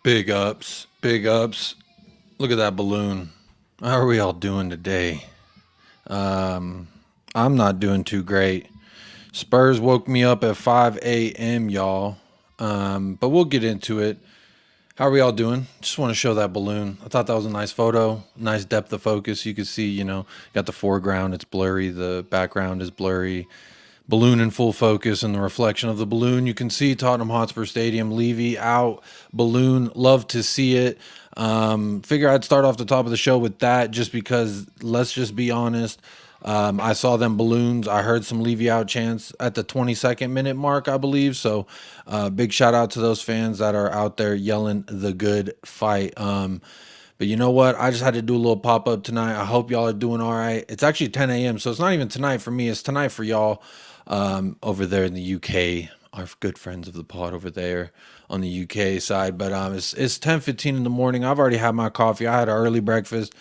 Big ups, big ups. Look at that balloon. How are we all doing today? I'm not doing too great. Spurs woke me up at 5 a.m., y'all. But we'll get into it. How are we all doing? Just want to show that balloon. I thought that was a nice photo, nice depth of focus. You can see, got the foreground, it's blurry, the background is blurry. Balloon in full focus and the reflection of the balloon. You can see Tottenham Hotspur Stadium, Levy out, balloon, love to see it. Figure I'd start off the top of the show with that just because, let's just be honest, I saw them balloons. I heard some Levy out chants at the 22nd minute mark, I believe. So big shout out to those fans that are out there yelling the good fight. But you know what? I just had to do a little pop-up tonight. I hope y'all are doing all right. It's actually 10 a.m., so it's not even tonight for me. It's tonight for y'all over there in the UK. Our good friends of the pod over there on the UK side. But it's 10:15 in the morning. I've already had my coffee. I had an early breakfast.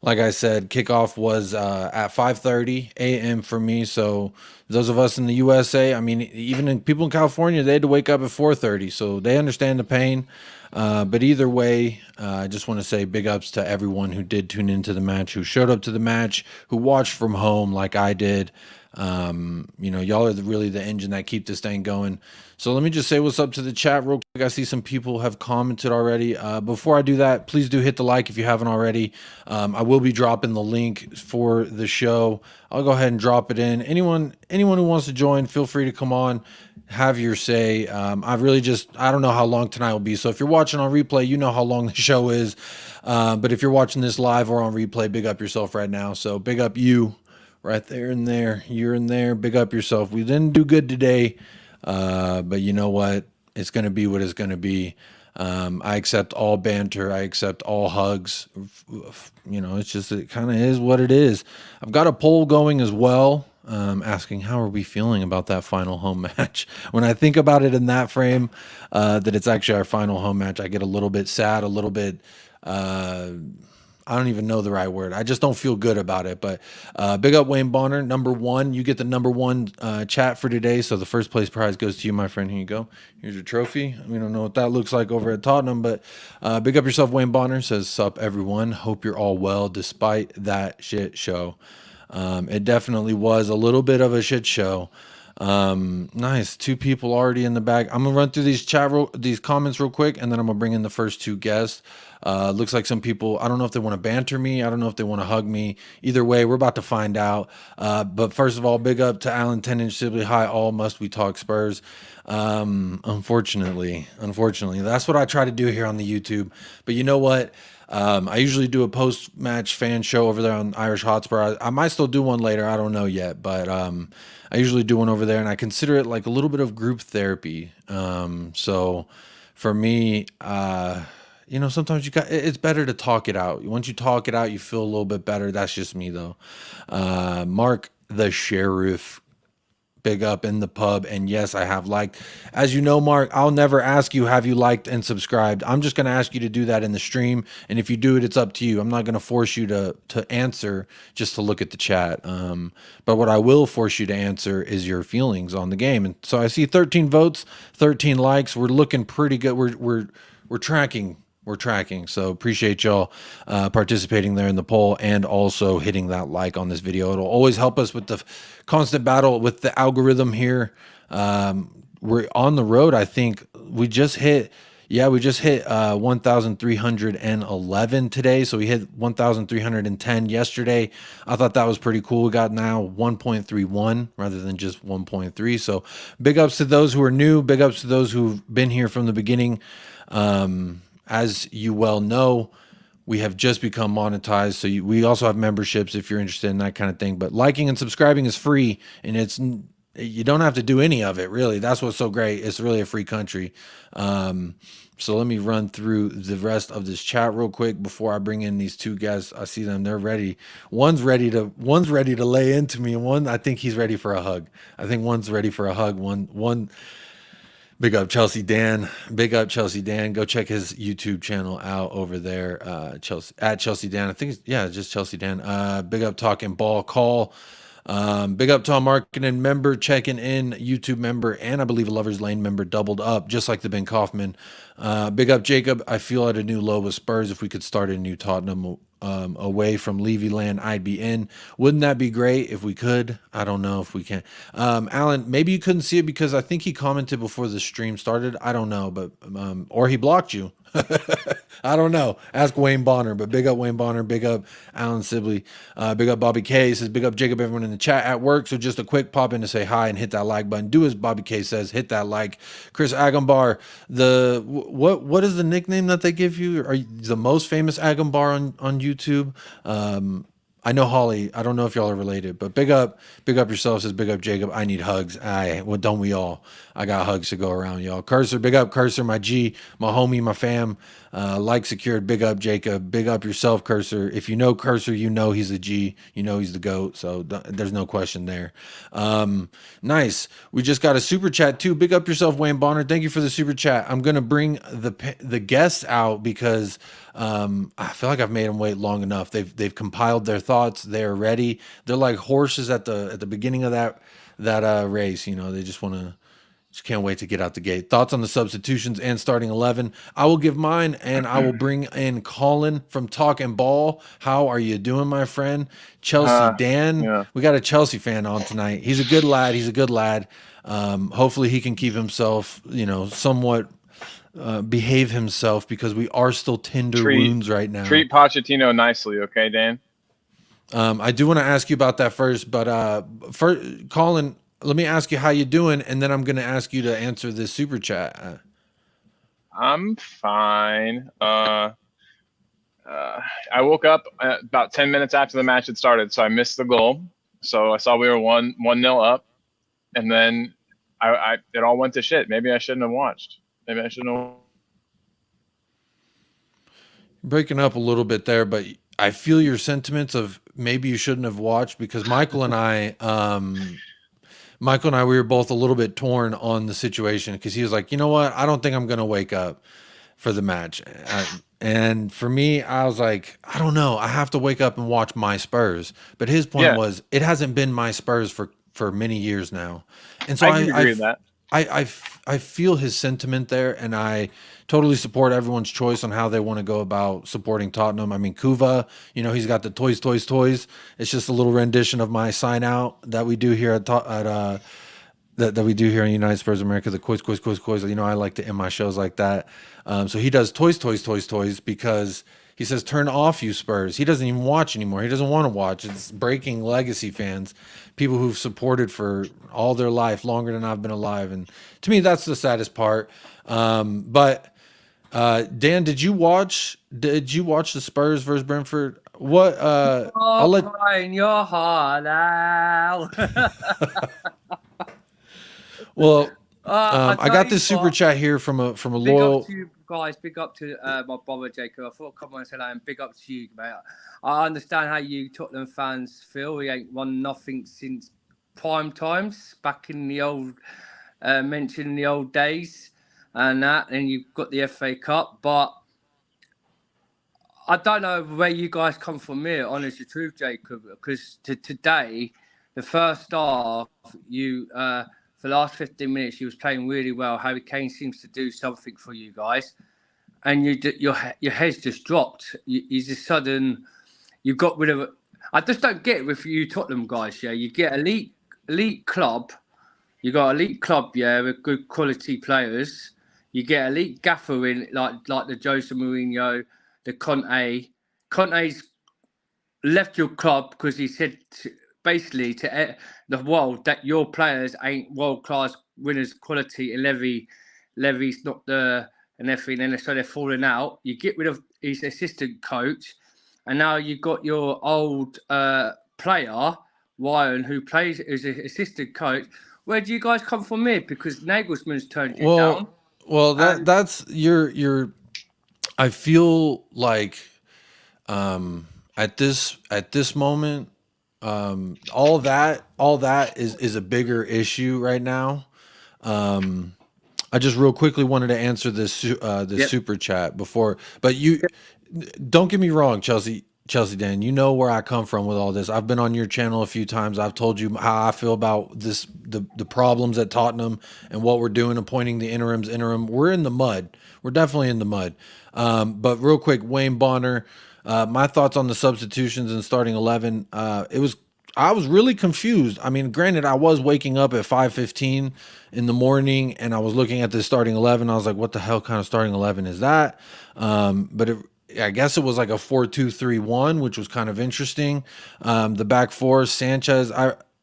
Like I said, kickoff was at 5:30 a.m. for me. So those of us in the USA, I mean, even people in California, they had to wake up at 4:30. So they understand the pain. But either way, I just want to say big ups to everyone who did tune into the match, who showed up to the match, who watched from home like I did. Y'all are really the engine that keep this thing going. So let me just say what's up to the chat real quick. I see some people have commented already. Before I do that, please do hit the like if you haven't already. I will be dropping the link for the show. I'll go ahead and drop it in. Anyone who wants to join, feel free to come on, have your say. I don't know how long tonight will be. So if you're watching on replay, you know how long the show is. But if you're watching this live or on replay, big up yourself right now. So big up you. Right there and there, you're in there. Big up yourself. We didn't do good today, but you know what? It's going to be what it's going to be. I accept all banter. I accept all hugs. It kind of is what it is. I've got a poll going as well, asking how are we feeling about that final home match. When I think about it in that frame, that it's actually our final home match, I get a little bit sad, a little bit... I don't even know the right word. I just don't feel good about it. But big up Wayne Bonner, number one. You get the number one chat for today. So the first place prize goes to you, my friend. Here you go. Here's your trophy. We don't know what that looks like over at Tottenham, but big up yourself, Wayne Bonner. Says, sup, everyone. Hope you're all well despite that shit show. It definitely was a little bit of a shit show. Nice. Two people already in the bag. I'm gonna run through these comments real quick, and then I'm gonna bring in the first two guests. Looks like some people, I don't know if they want to banter me. I don't know if they want to hug me. Either way, we're about to find out. But first of all, big up to Alan 10-inch Sibley. Hi, all must we talk Spurs. Unfortunately, that's what I try to do here on the YouTube. But you know what? I usually do a post-match fan show over there on Irish Hotspur. I might still do one later. I don't know yet, but I usually do one over there, and I consider it like a little bit of group therapy. So for me, sometimes it's better to talk it out. Once you talk it out, you feel a little bit better. That's just me though. Mark the Sheriff, big up in the pub. And yes, I have liked. As you know, Mark, I'll never ask you, have you liked and subscribed? I'm just going to ask you to do that in the stream. And if you do it, it's up to you. I'm not going to force you to answer just to look at the chat. But what I will force you to answer is your feelings on the game. And so I see 13 votes, 13 likes. We're looking pretty good. We're tracking. We're tracking. So appreciate y'all participating there in the poll and also hitting that like on this video. It'll always help us with the constant battle with the algorithm here. We're on the road. I think we just hit 1,311 today. So we hit 1,310 yesterday. I thought that was pretty cool. We got now 1.31 rather than just 1.3. So big ups to those who are new. Big ups to those who've been here from the beginning. As you well know, we have just become monetized. So we also have memberships if you're interested in that kind of thing. But liking and subscribing is free, and you don't have to do any of it, really. That's what's so great. It's really a free country. So let me run through the rest of this chat real quick before I bring in these two guests. I see them. They're ready. One's ready to lay into me, and one, I think he's ready for a hug. I think one's ready for a hug. One. Big up Chelsea Dan. Big up Chelsea Dan. Go check his YouTube channel out over there. Chelsea Dan. I think just Chelsea Dan. Big up Talking Ball Call. Big up Tom Markkinen member, checking in, YouTube member, and I believe a Lovers Lane member doubled up, just like the Ben Kaufman. Big up Jacob. I feel at a new low with Spurs. If we could start a new Tottenham away from Levy land, I'd be in. Wouldn't that be great if we could? I don't know if we can. Alan, maybe you couldn't see it because I think he commented before the stream started. I don't know, but or he blocked you. I don't know. Ask Wayne Bonner, but big up Wayne Bonner, big up Alan Sibley, big up Bobby K. Says big up Jacob, everyone in the chat at work. So just a quick pop in to say hi and hit that like button. Do as Bobby K says, hit that like. Chris Agambar, what is the nickname that they give you? Are you the most famous Agambar on YouTube? I know Holly. I don't know if y'all are related, but big up yourself. Says big up Jacob. I need hugs. Well, don't we all? I got hugs to go around, y'all. Cursor, big up Cursor, my G, my homie, my fam. Like secured. Big up Jacob. Big up yourself, Cursor. If you know Cursor, you know he's a G. You know he's the GOAT. So there's no question there. Nice. We just got a super chat too. Big up yourself, Wayne Bonner. Thank you for the super chat. I'm gonna bring the guests out because I feel like I've made them wait long enough. They've compiled their thoughts. They're ready. They're like horses at the beginning of that race. You know, they just can't wait to get out the gate. Thoughts on the substitutions and starting 11. I will give mine, and I will bring in Colin from Talking Ball. How are you doing, my friend? Chelsea Dan. Yeah. We got a Chelsea fan on tonight. He's a good lad. He's a good lad. Hopefully he can keep himself, somewhat behave himself because we are still tender wounds right now. Treat Pochettino nicely, okay, Dan? I do want to ask you about that first, but first, Colin, let me ask you how you doing, and then I'm going to ask you to answer this super chat. I'm fine. I woke up about 10 minutes after the match had started, so I missed the goal. So I saw we were 1-0 up, and then it all went to shit. Maybe I shouldn't have watched. Maybe I shouldn't have. Breaking up a little bit there, but I feel your sentiments of maybe you shouldn't have watched because Michael and I, we were both a little bit torn on the situation because he was like, you know what? I don't think I'm going to wake up for the match. And for me, I was like, I don't know. I have to wake up and watch my Spurs. But his point was, it hasn't been my Spurs for many years now. And so I agree with that. I feel his sentiment there, and I totally support everyone's choice on how they want to go about supporting Tottenham. I mean, Kuva, he's got the toys. It's just a little rendition of my sign out that we do here that we do here in United Spurs America, the Coys. I like to end my shows like that. So he does toys because he says, turn off, you Spurs. He doesn't even watch anymore. He doesn't want to watch. It's breaking legacy fans, people who've supported for all their life, longer than I've been alive. And to me, that's the saddest part. But Dan, did you watch the Spurs versus Brentford? What? I'll let crying your heart out. Well, I got this super chat here from a loyal. Big up to you guys. Big up to my brother Jacob. I thought, come on, say that, and big up to you, mate. I understand how you Tottenham fans feel. We ain't won nothing since prime times, back in the old, mentioning the old days, and that. And you've got the FA Cup, but I don't know where you guys come from here. Honest, the truth, Jacob, because today, the first half, you. For the last 15 minutes, he was playing really well. Harry Kane seems to do something for you guys, and your head's just dropped. You just sudden, you got rid of it. I just don't get it with you Tottenham guys. Yeah, you get elite club, you got elite club, yeah, with good quality players. You get elite gaffer in like the Jose Mourinho, the Conte. Conte's left your club because he said basically to the world that your players ain't world-class winners quality, and Levy's not the and everything, and so they're falling out. You get rid of his assistant coach, and now you've got your old player, Ryan, who plays as an assistant coach. Where do you guys come from here? Because Nagelsmann's turned you down. Well, that's your. I feel like at this moment, all that is a bigger issue right now. I just real quickly wanted to answer this super chat before, but you don't get me wrong, Chelsea. Chelsea Dan, you know where I come from with all this. I've been on your channel a few times. I've told you how I feel about the problems at Tottenham and what we're doing, appointing the interim. We're in the mud. We're definitely in the mud. But real quick, Wayne Bonner, my thoughts on the substitutions and starting 11. I was really confused. I mean, granted, I was waking up at 5:15 in the morning and I was looking at the starting 11. I was like, what the hell kind of starting 11 is that? I guess it was like a 4-2-3-1, which was kind of interesting. The back four, Sanchez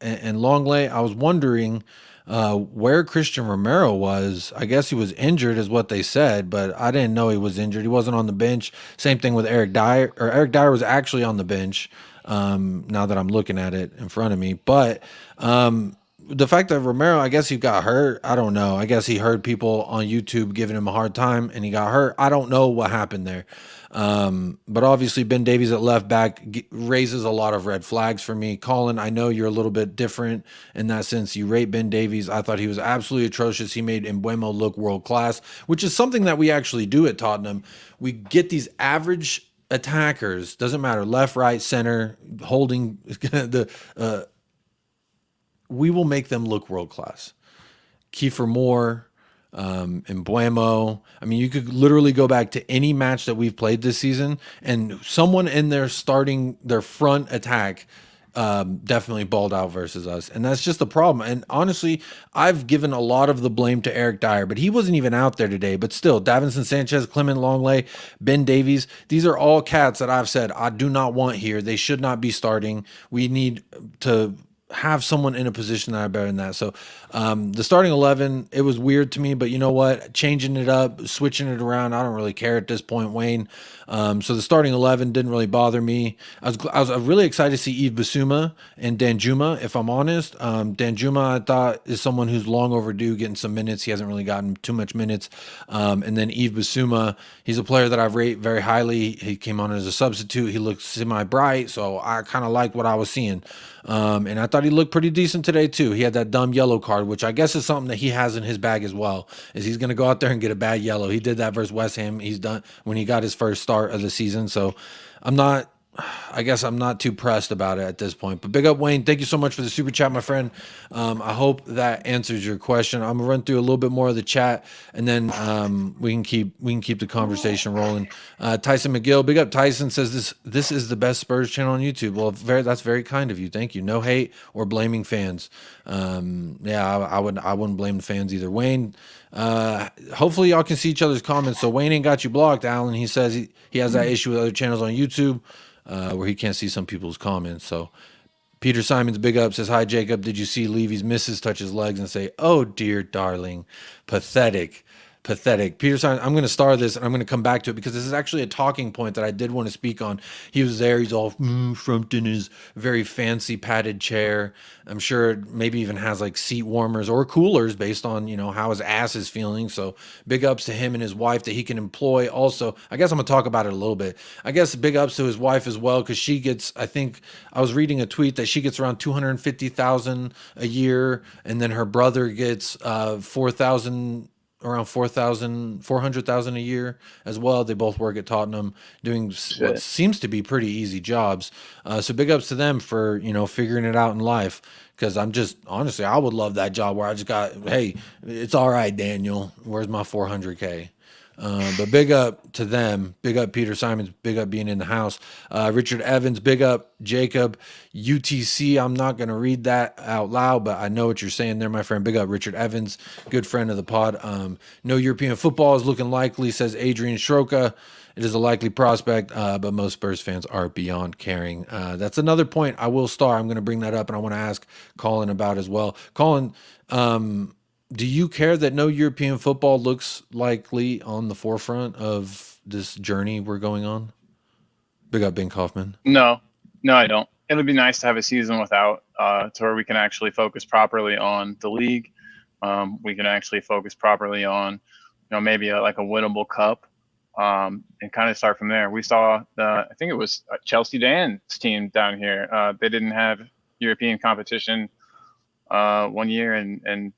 and Longley. I was wondering where Christian Romero was. I guess he was injured, is what they said, but I didn't know he was injured. He wasn't on the bench. Same thing with Eric Dyer. Or Eric Dyer was actually on the bench. Now that I'm looking at it in front of me, but the fact that Romero, I guess he got hurt. I don't know. I guess he heard people on YouTube giving him a hard time and he got hurt. I don't know what happened there. But obviously Ben Davies at left back raises a lot of red flags for me. Colin, I know you're a little bit different in that sense. You rate Ben Davies. I thought he was absolutely atrocious. He made MBEUMO look world class, which is something that we actually do at Tottenham. We get these average attackers, doesn't matter, left, right, center, holding we will make them look world class. Kiefer Moore, MBEUMO. I mean, you could literally go back to any match that we've played this season and someone in there starting their front attack definitely balled out versus us. And that's just the problem. And honestly, I've given a lot of the blame to Eric Dyer, but he wasn't even out there today. But still, Davinson Sanchez, Clement Longley, Ben Davies, these are all cats that I've said I do not want here. They should not be starting. We need to have someone in a position that are better than that. So the starting 11, it was weird to me, but you know what? Changing it up, switching it around, I don't really care at this point, Wayne. So the starting 11 didn't really bother me. I was really excited to see Yves Bissouma and Danjuma, if I'm honest. Danjuma, I thought, is someone who's long overdue getting some minutes. He hasn't really gotten too much minutes. And then Yves Bissouma, he's a player that I rate very highly. He came on as a substitute. He looked semi-bright, so I kind of liked what I was seeing. And I thought he looked pretty decent today too. He had that dumb yellow card, which I guess is something that he has in his bag as well, is he's going to go out there and get a bad yellow. He did that versus West Ham. He's done when he got his first start of the season. So I guess I'm not too pressed about it at this point. But big up, Wayne. Thank you so much for the super chat, my friend. I hope that answers your question. I'm gonna run through a little bit more of the chat, and then we can keep the conversation rolling. Tyson McGill, big up. Tyson says this is the best Spurs channel on YouTube. Well, that's very kind of you. Thank you. No hate or blaming fans. Yeah, I wouldn't blame the fans either. Wayne, hopefully y'all can see each other's comments. So Wayne ain't got you blocked, Alan. He says he has that issue with other channels on YouTube. Where he can't see some people's comments. So Peter Simons, big up, says, hi, Jacob. Did you see Levy's misses touch his legs and say, oh, dear darling, pathetic. Peter Simons, I'm going to star this and I'm going to come back to it because this is actually a talking point that I did want to speak on. He was there. He's all frumped in his very fancy padded chair. I'm sure maybe even has like seat warmers or coolers based on, you know, how his ass is feeling. So big ups to him and his wife that he can employ. Also, I guess I'm going to talk about it a little bit. I guess big ups to his wife as well, because she gets, I think I was reading a tweet that she gets around $250,000 a year. And then her brother gets around 400,000 a year as well. They both work at Tottenham doing what seems to be pretty easy jobs. So big ups to them for, you know, figuring it out in life. Cause I'm just, honestly, I would love that job where I just got, hey, it's all right, Daniel, where's my 400K? But big up to them. Big up Peter Simons. Big up being in the house. Richard Evans. Big up Jacob. UTC. I'm not going to read that out loud, but I know what you're saying there, my friend. Big up Richard Evans. Good friend of the pod. No European football is looking likely, says Adrian Schroka. It is a likely prospect, but most Spurs fans are beyond caring. That's another point I will star. I'm going to bring that up, and I want to ask Colin about as well. Colin, do you care that no European football looks likely on the forefront of this journey we're going on? Big up Ben Kaufman. No, I don't. It would be nice to have a season without, to where we can actually focus properly on the league. We can actually focus properly on, you know, maybe like a winnable cup, and kind of start from there. We saw I think it was Chelsea Dan's team down here. They didn't have European competition one year, and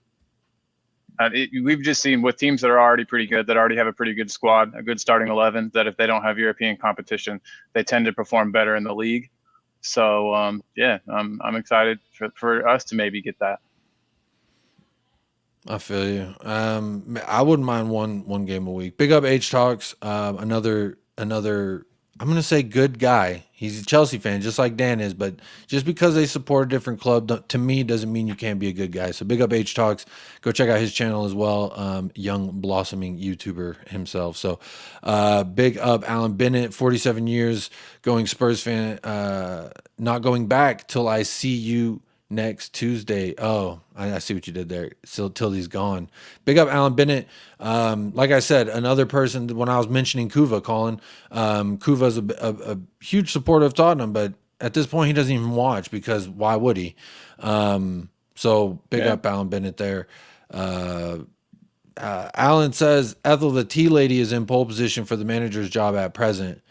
We've just seen with teams that are already pretty good, that already have a pretty good squad, a good starting 11, that if they don't have European competition, they tend to perform better in the league. So yeah, I'm excited for us to maybe get that. I feel you. I wouldn't mind one game a week. Big up H Talks. Another I'm gonna say good guy. He's a Chelsea fan, just like Dan is, but just because they support a different club, to me, doesn't mean you can't be a good guy. So big up H Talks. Go check out his channel as well. Young blossoming YouTuber himself. So big up Alan Bennett, 47 years, going Spurs fan. Not going back till I see you next Tuesday. Oh, I see what you did there. Still till he's gone. Big up Alan Bennett. Like I said, another person when I was mentioning Kuva, Colin, Kuva's a huge supporter of Tottenham, but at this point he doesn't even watch because why would he? So big up Alan Bennett there. Alan says Ethel, the tea lady, is in pole position for the manager's job at present.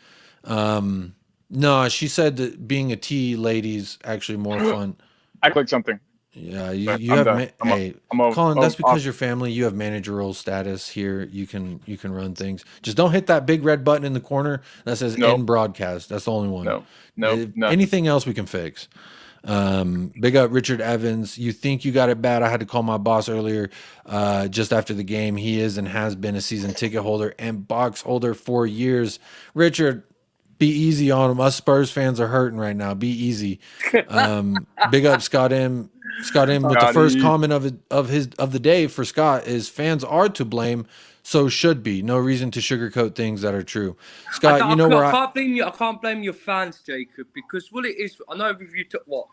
No, she said that being a tea lady is actually more fun. I clicked something. Yeah, you have hey, Colin. That's because your family. You have managerial status here. You can run things. Just don't hit that big red button in the corner that says "End broadcast." That's the only one. No. Anything else we can fix. Big up Richard Evans. You think you got it bad? I had to call my boss earlier, just after the game. He is and has been a season ticket holder and box holder for years. Richard, be easy on him. Us Spurs fans are hurting right now. Be easy. Big up Scott M. But the first comment of the day for Scott is fans are to blame, so should be. No reason to sugarcoat things that are true. Scott, I can't blame your fans, Jacob, because what it is, I know if you took what.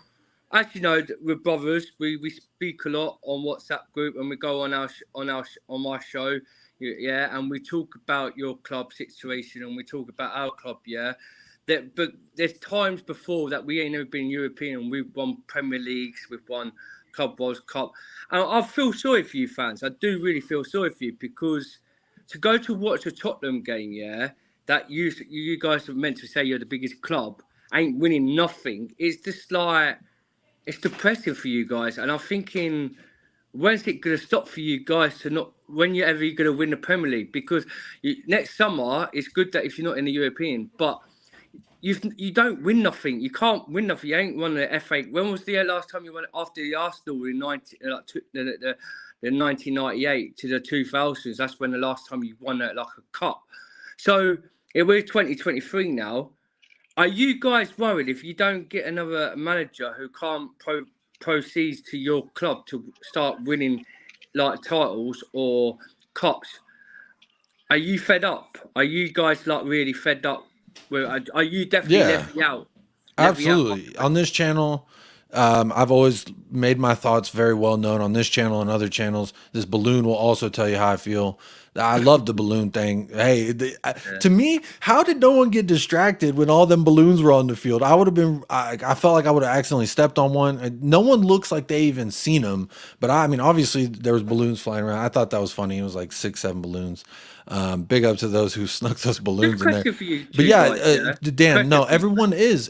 As you know, we're brothers. We speak a lot on WhatsApp group, and we go on my show. Yeah, and we talk about your club situation and we talk about our club, yeah. But there's times before that we ain't never been European. We've won Premier Leagues, we've won Club World Cup. And I feel sorry for you fans. I do really feel sorry for you because to go to watch a Tottenham game, yeah, that you guys are meant to say you're the biggest club, ain't winning nothing. It's just like, it's depressing for you guys. And I'm thinking, when's it going to stop for you guys to not, when you're ever going to win the Premier League? Because next summer, it's good that if you're not in the European, but you don't win nothing. You can't win nothing. You ain't won the FA. When was the last time you won it? After the Arsenal in the 1998 to the 2000s? That's when the last time you won like a cup. So we're 2023 now. Are you guys worried if you don't get another manager who can't proceed to your club to start winning like titles or cups? Are you fed up? Are you guys like really fed up? Are you definitely left out? Absolutely. On this channel, I've always made my thoughts very well known on this channel and other channels. This balloon will also tell you how I feel. I love the balloon thing. Hey, to me, how did no one get distracted when all them balloons were on the field? I would have been, I felt like I would have accidentally stepped on one. No one looks like they even seen them. But I mean, obviously there was balloons flying around. I thought that was funny. It was like 6, 7 balloons. Big up to those who snuck those balloons in there. But yeah, Dan, no, everyone is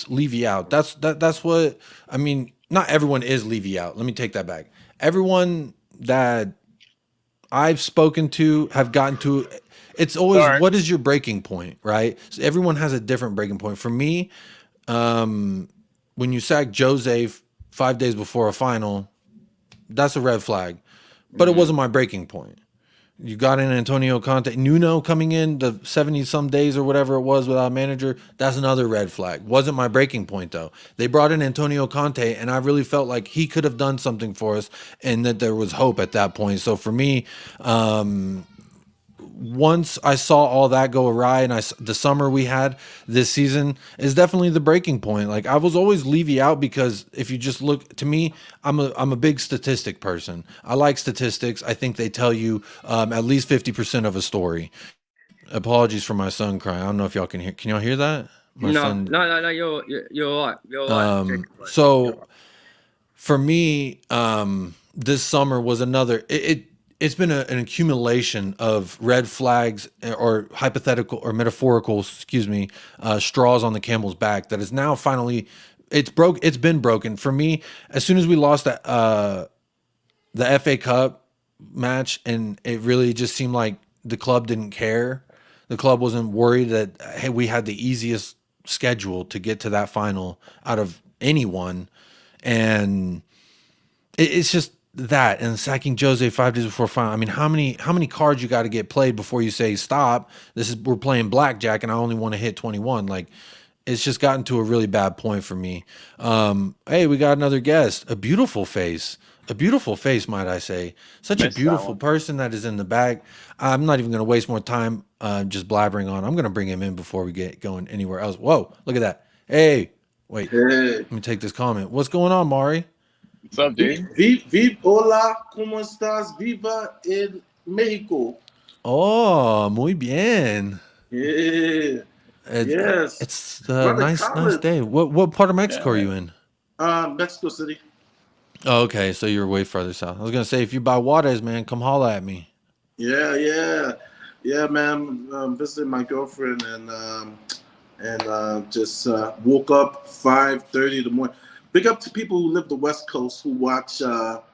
Levy out. That's what, I mean, not everyone is Levy out. Let me take that back. Everyone that I've spoken to have gotten to, it's always, what is your breaking point, right? So everyone has a different breaking point. For me, when you sack Jose 5 days before a final, that's a red flag. But it wasn't my breaking point. You got in Antonio Conte, Nuno coming in the 70-some days or whatever it was without a manager. That's another red flag. Wasn't my breaking point, though. They brought in Antonio Conte, and I really felt like he could have done something for us and that there was hope at that point. So for me, once I saw all that go awry and the summer we had this season is definitely the breaking point. Like I was always Levy out because if you just look to me, I'm a big statistic person. I like statistics. I think they tell you at least 50% of a story. Apologies for my son crying. I don't know if y'all can hear. Can y'all hear that? No, you're all right. You're all right. So for me, this summer was another, it's been an accumulation of red flags or hypothetical or metaphorical, straws on the camel's back that is now finally, it's been broken. For me, as soon as we lost the FA Cup, match, and it really just seemed like the club didn't care. The club wasn't worried that, hey, we had the easiest schedule to get to that final out of anyone, and it's just that, and sacking Jose 5 days before final. I mean, how many cards you got to get played before you say stop? We're playing blackjack, and I only want to hit 21. Like, it's just gotten to a really bad point for me. Hey, we got another guest. A beautiful face, might I say? Such a Missed that beautiful one. person that is in the back. I'm not even going to waste more time just blabbering on. I'm going to bring him in before we get going anywhere else. Whoa, look at that. Hey, wait, Hey. let me take this comment. What's going on, Mari? What's up, dude? Hola, ¿cómo estás? Viva en México. Oh, muy bien. Yeah. Yes. It's Brother nice Colin. day. What part of Mexico are Yeah. you in? Mexico City. Oh, okay, so you're way further south. I was gonna say, if you buy Juarez, man, come holla at me. Yeah, man. Visiting my girlfriend and just woke up 5:30 in the morning. Big up to people who live the West Coast who watch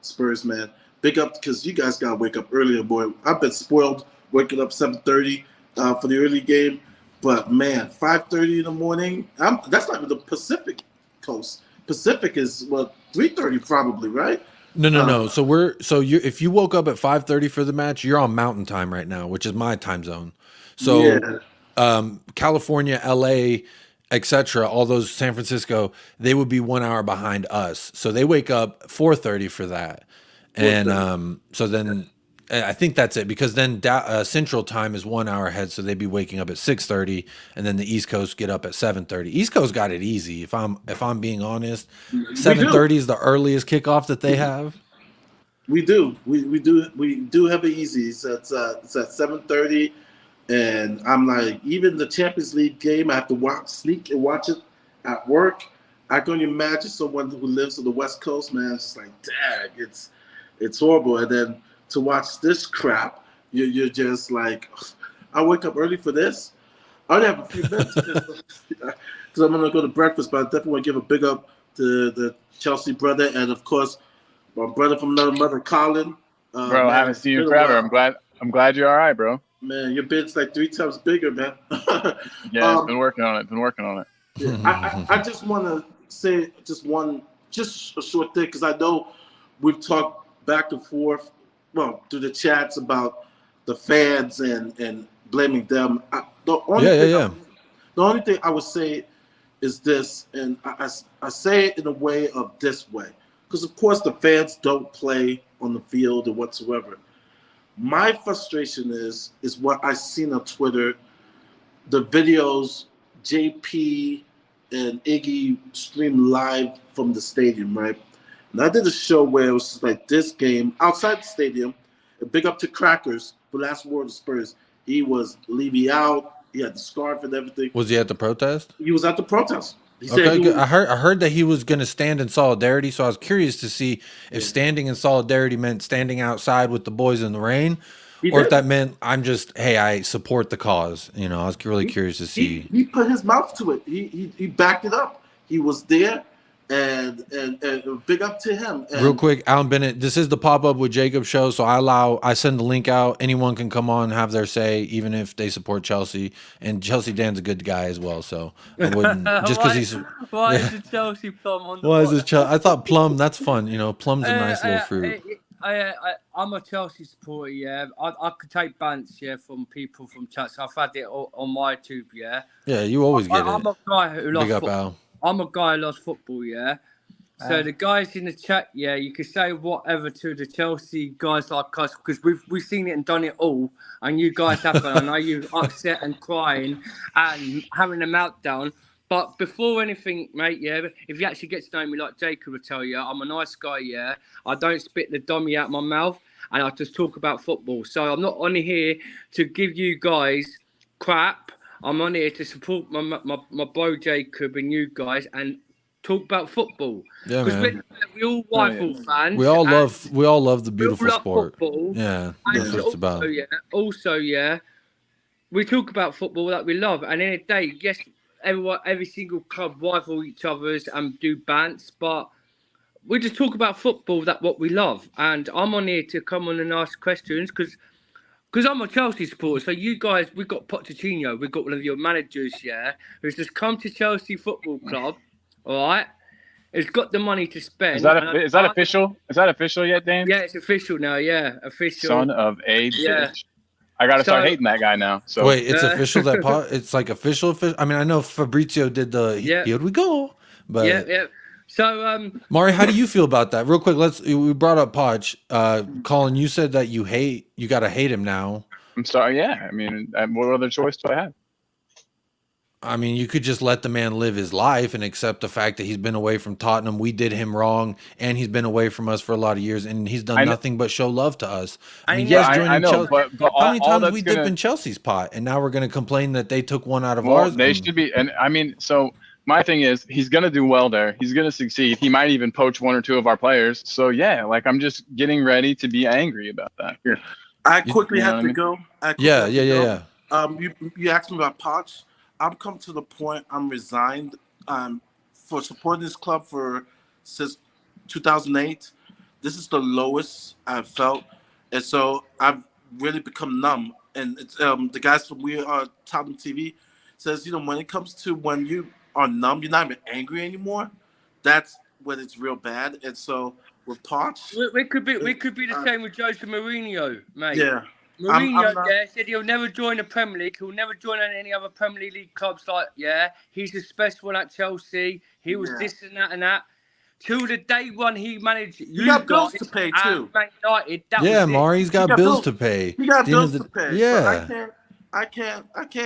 Spurs, man. Big up because you guys gotta wake up earlier, boy. I've been spoiled waking up 7:30 for the early game, but man, 5:30 in the morning. That's not even the Pacific Coast. Pacific is what 3:30 probably, right? No. So if you woke up at 5:30 for the match, you're on Mountain Time right now, which is my time zone. So Yeah. California, LA, etc., all those, San Francisco, they would be 1 hour behind us. So they wake up 4:30 for that. And so then I think that's it, because then Central Time is 1 hour ahead, so they'd be waking up at 6:30, and then the East Coast get up at 7:30. East Coast got it easy. If I'm being honest, 7:30 is the earliest kickoff that they have. We do have it easy. It's at 7:30, and I'm like, even the Champions League game, I have to sneak and watch it at work. I can only imagine someone who lives on the West Coast, man. It's just like, dang, it's horrible. And then to watch this crap, you're just like, I wake up early for this. I only have a few minutes because I'm gonna go to breakfast, but I definitely want to give a big up to the Chelsea brother, and of course my brother from another mother, Colin. Bro, I haven't seen you forever. I'm glad you're all right, bro. Man, your bed's like 3 times bigger, man. Yeah, been working on it. Yeah, I just want to say just a short thing, because I know we've talked back and forth, well, through the chats about the fans and blaming them. The only thing I would say is this, and I say it in a way of this way, because of course the fans don't play on the field or whatsoever. My frustration is what I seen on Twitter, the videos JP and Iggy streamed live from the stadium, right? And I did a show where it was like this game outside the stadium. And big up to Crackers, the last word of Spurs. He was Levy out. He had the scarf and everything. Was he at the protest? He was at the protest. He Okay, said good. I heard that he was going to stand in solidarity, so I was curious to see if standing in solidarity meant standing outside with the boys in the rain, or if that meant I support the cause. You know, I was really curious to see. He put his mouth to it. He backed it up. He was there, and big up to him. And real quick, Alan Bennett, this is the Pop Up with Jacob show, so I send the link out. Anyone can come on, have their say, even if they support Chelsea. And Chelsea Dan's a good guy as well, so I wouldn't just because he's. Why is the Chelsea plum on the Why is this Chelsea? I thought plum. That's fun. You know, plum's a nice little fruit. I'm a Chelsea supporter, yeah. I could take bants, yeah, from people from Chelsea. I've had it on my tube, yeah. Yeah, you always get it. I'm a guy who loves football. Al. I'm a guy who loves football, yeah. So the guys in the chat, yeah, you can say whatever to the Chelsea guys like us, because we've seen it and done it all, and you guys haven't. I know you're upset and crying and having a meltdown. But before anything, mate, yeah, if you actually get to know me like Jacob will tell you, I'm a nice guy, yeah. I don't spit the dummy out my mouth, and I just talk about football. So I'm not on here to give you guys crap. I'm on here to support my bro Jacob and you guys and talk about football. Yeah, man. We all rival fans. We all love the beautiful sport. Football. Yeah, that's what it's about. Also, we talk about football that we love, and in a day, yes, every single club rival each other's and do bants, but we just talk about football, that what we love, and I'm on here to come on and ask questions because I'm a Chelsea supporter. So you guys, we've got Pochettino, we've got one of your managers, who's just come to Chelsea Football Club, all right? Has got the money to spend. Is that official? Is that official yet, Dane? Yeah, it's official now. Yeah, official. Son of a Yeah. bitch. I gotta start hating that guy now. So wait, it's official that it's like official. I mean, I know Fabrizio did the here we go, but yeah. So Mari, how do you feel about that? Real quick, we brought up Poch. Colin, you said that you gotta hate him now. I'm sorry. Yeah, I mean, what other choice do I have? I mean, you could just let the man live his life and accept the fact that he's been away from Tottenham. We did him wrong, and he's been away from us for a lot of years, and he's done nothing but show love to us. I mean, yes, joining Chelsea. But how many times we dip in Chelsea's pot, and now we're going to complain that they took one out of ours? They should be. And I mean, so my thing is, he's going to do well there. He's going to succeed. He might even poach one or two of our players. So yeah, like I'm just getting ready to be angry about that. Yeah. I quickly have to go. Yeah. You asked me about Poch. I'm come to the point I'm resigned for supporting this club since 2008. This is the lowest I've felt, and so I've really become numb. And it's, the guys from We Are Tottenham TV says, when it comes to when you are numb, you're not even angry anymore. That's when it's real bad. And so with Poch, we could be the same with Jose Mourinho, mate. Yeah. Mourinho said he'll never join the Premier League. He'll never join any other Premier League clubs. He's the special one at Chelsea. He was this and that and that. Till the day when he managed, you got bills to pay too. Man United, Mari's got bills to pay. He got bills to pay. Yeah. So I can't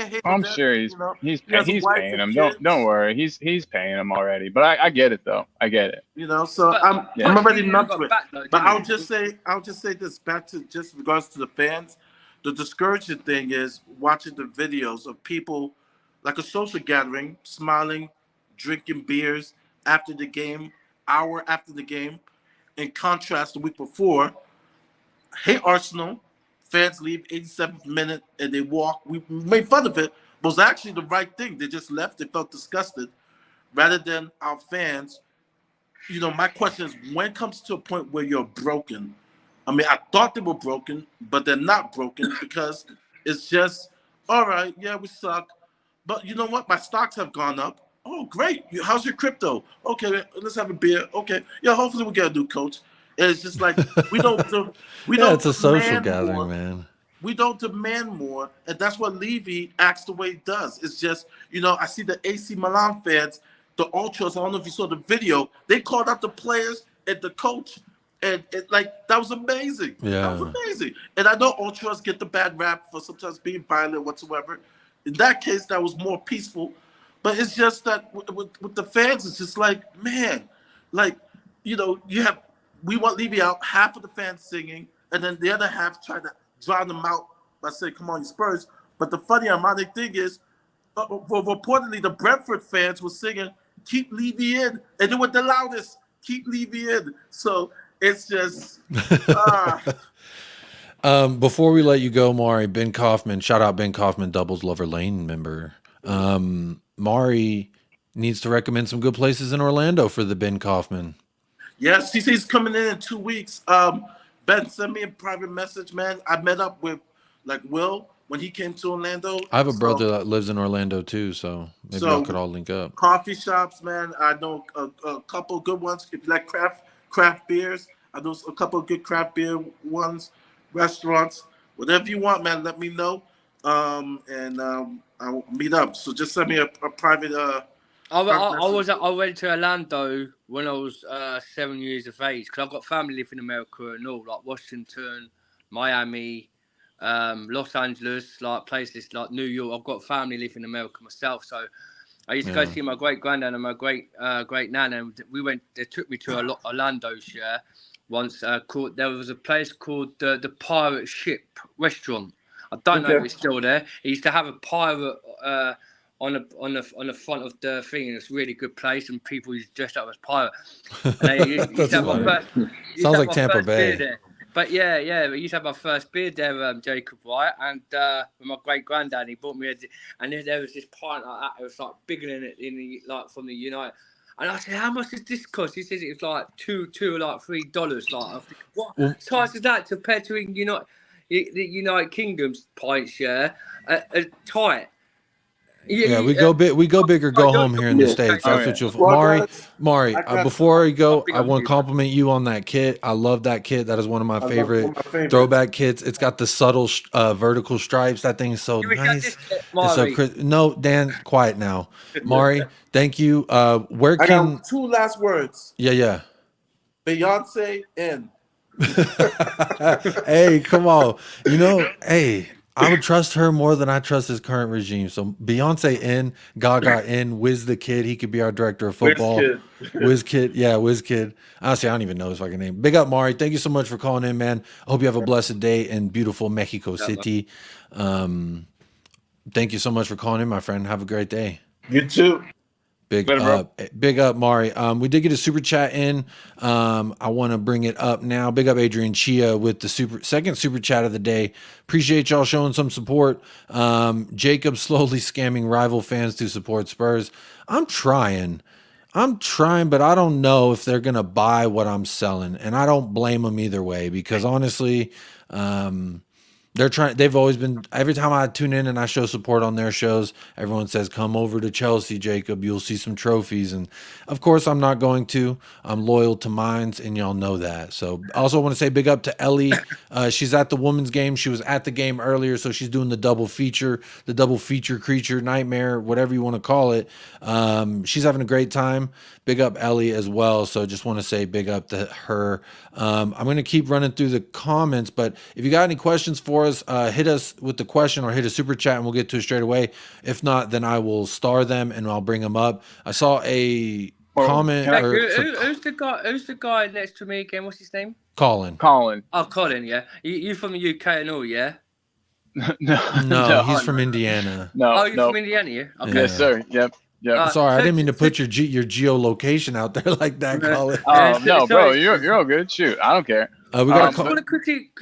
hate. I'm sure he's paying him. Don't worry, he's paying him already. But I get it though. I get it. So I'm already numb to it. But I'll just say this back to just regards to the fans. The discouraging thing is watching the videos of people like a social gathering, smiling, drinking beers after the game, hour after the game. In contrast, the week before, hate Arsenal. Fans leave 87th minute and they walk. We made fun of it, but it was actually the right thing. They just left. They felt disgusted. Rather than our fans, my question is, when it comes to a point where you're broken, I mean, I thought they were broken, but they're not broken because it's just, all right, yeah, we suck. But you know what? My stocks have gone up. Oh, great. How's your crypto? Okay, let's have a beer. Okay. Yeah, hopefully we get a new coach. And it's just like, we don't it's a social gathering, man. We don't demand more. And that's what Levy acts the way he does. It's just, I see the AC Milan fans, the ultras, I don't know if you saw the video, they called out the players and the coach. And that was amazing. Yeah. That was amazing. And I know ultras get the bad rap for sometimes being violent whatsoever. In that case, that was more peaceful. But it's just that with the fans, it's just like, man, we want Levy out, half of the fans singing, and then the other half trying to drown them out by saying, come on, you Spurs. But the funny ironic thing is, reportedly, the Brentford fans were singing, keep Levy in. And they were the loudest, keep Levy in. So it's just... Before we let you go, Mari, Ben Kaufman, shout out Ben Kaufman, Doubles Lover Lane member. Mari needs to recommend some good places in Orlando for the Ben Kaufman. Yes, he says he's coming in 2 weeks. Ben, send me a private message, man. I met up with Will when he came to Orlando. I have a brother that lives in Orlando too, so maybe y'all could all link up. Coffee shops, man. I know a couple of good ones. If you like craft beers, I know a couple of good craft beer ones. Restaurants, whatever you want, man. Let me know, and I'll meet up. So just send me a private. I went to Orlando when I was 7 years of age because I've got family living in America and all, like Washington, Miami, Los Angeles, like places like New York. I've got family living in America myself, so I used to go see my great granddad and my great nan, and they took me to Orlando's once. There was a place called the Pirate Ship Restaurant. I don't know if it's still there. He used to have a pirate on the front of the thing, and it's a really good place, and people used to dress up as pirate. Sounds like Tampa Bay. But yeah, we used to have my first beer there, Jacob, right? And with my great granddad, he bought me and then there was this pint like that. It was like bigger than it from the United. And I said, how much does this cost? He says it's like $2 like $3. Like, I think, what Well- size is that compared to the United Kingdom's pints? Yeah, tight. Yeah, we go big or go home here in the Yeah. States. Oh, That's what yeah. you'll. Well, Mari, guys, Mari. I got Before we go, Big I up want you, to compliment you on that kit. I love that kit. That is one of my I love favorite one of my favorites. throwback kits. It's got the subtle vertical stripes. That thing's so You got nice. this kit, It's so Mari. no, Dan, quiet now. Mari, thank you. Where I can? got 2 last words. Yeah. Beyonce in. Hey, come on. You know, hey, I would trust her more than I trust his current regime. So Beyonce in, Gaga in, Wiz the Kid. He could be our director of football. Wiz Kid. Yeah, Wiz Kid. Honestly, I don't even know his fucking name. Big up, Mari. Thank you so much for calling in, man. I hope you have a blessed day in beautiful Mexico City. Thank you so much for calling in, my friend. Have a great day. You too. Big up, Mari. We did get a super chat in. I want to bring it up now. Big up, Adrian Chia, with the second super chat of the day. Appreciate y'all showing some support. Jacob slowly scamming rival fans to support Spurs. I'm trying, but I don't know if they're gonna buy what I'm selling, and I don't blame them either way because honestly, they're trying. They've always been. Every time I tune in and I show support on their shows, everyone says, "Come over to Chelsea, Jacob. You'll see some trophies." And of course, I'm not going to. I'm loyal to mines, and y'all know that. So, I also want to say big up to Ellie. She's at the women's game. She was at the game earlier, so she's doing the double feature creature nightmare, whatever you want to call it. She's having a great time. Big up Ellie as well. So, just want to say big up to her. I'm going to keep running through the comments, but if you got any questions for us, hit us with the question or hit a super chat and we'll get to it straight away. If not, then I will star them and I'll bring them up. I saw a comment. can I- Who's the guy next to me again? What's his name? Colin. Oh, Colin. Yeah, you from the UK and all, yeah. No, he's from Indiana. Oh, you're from Indiana, yeah. Okay. Yes, sir. Yep. Sorry, I didn't mean to put your geolocation out there like that, Colin. Oh no, bro, sorry. you're all good. Shoot, I don't care. We got Can I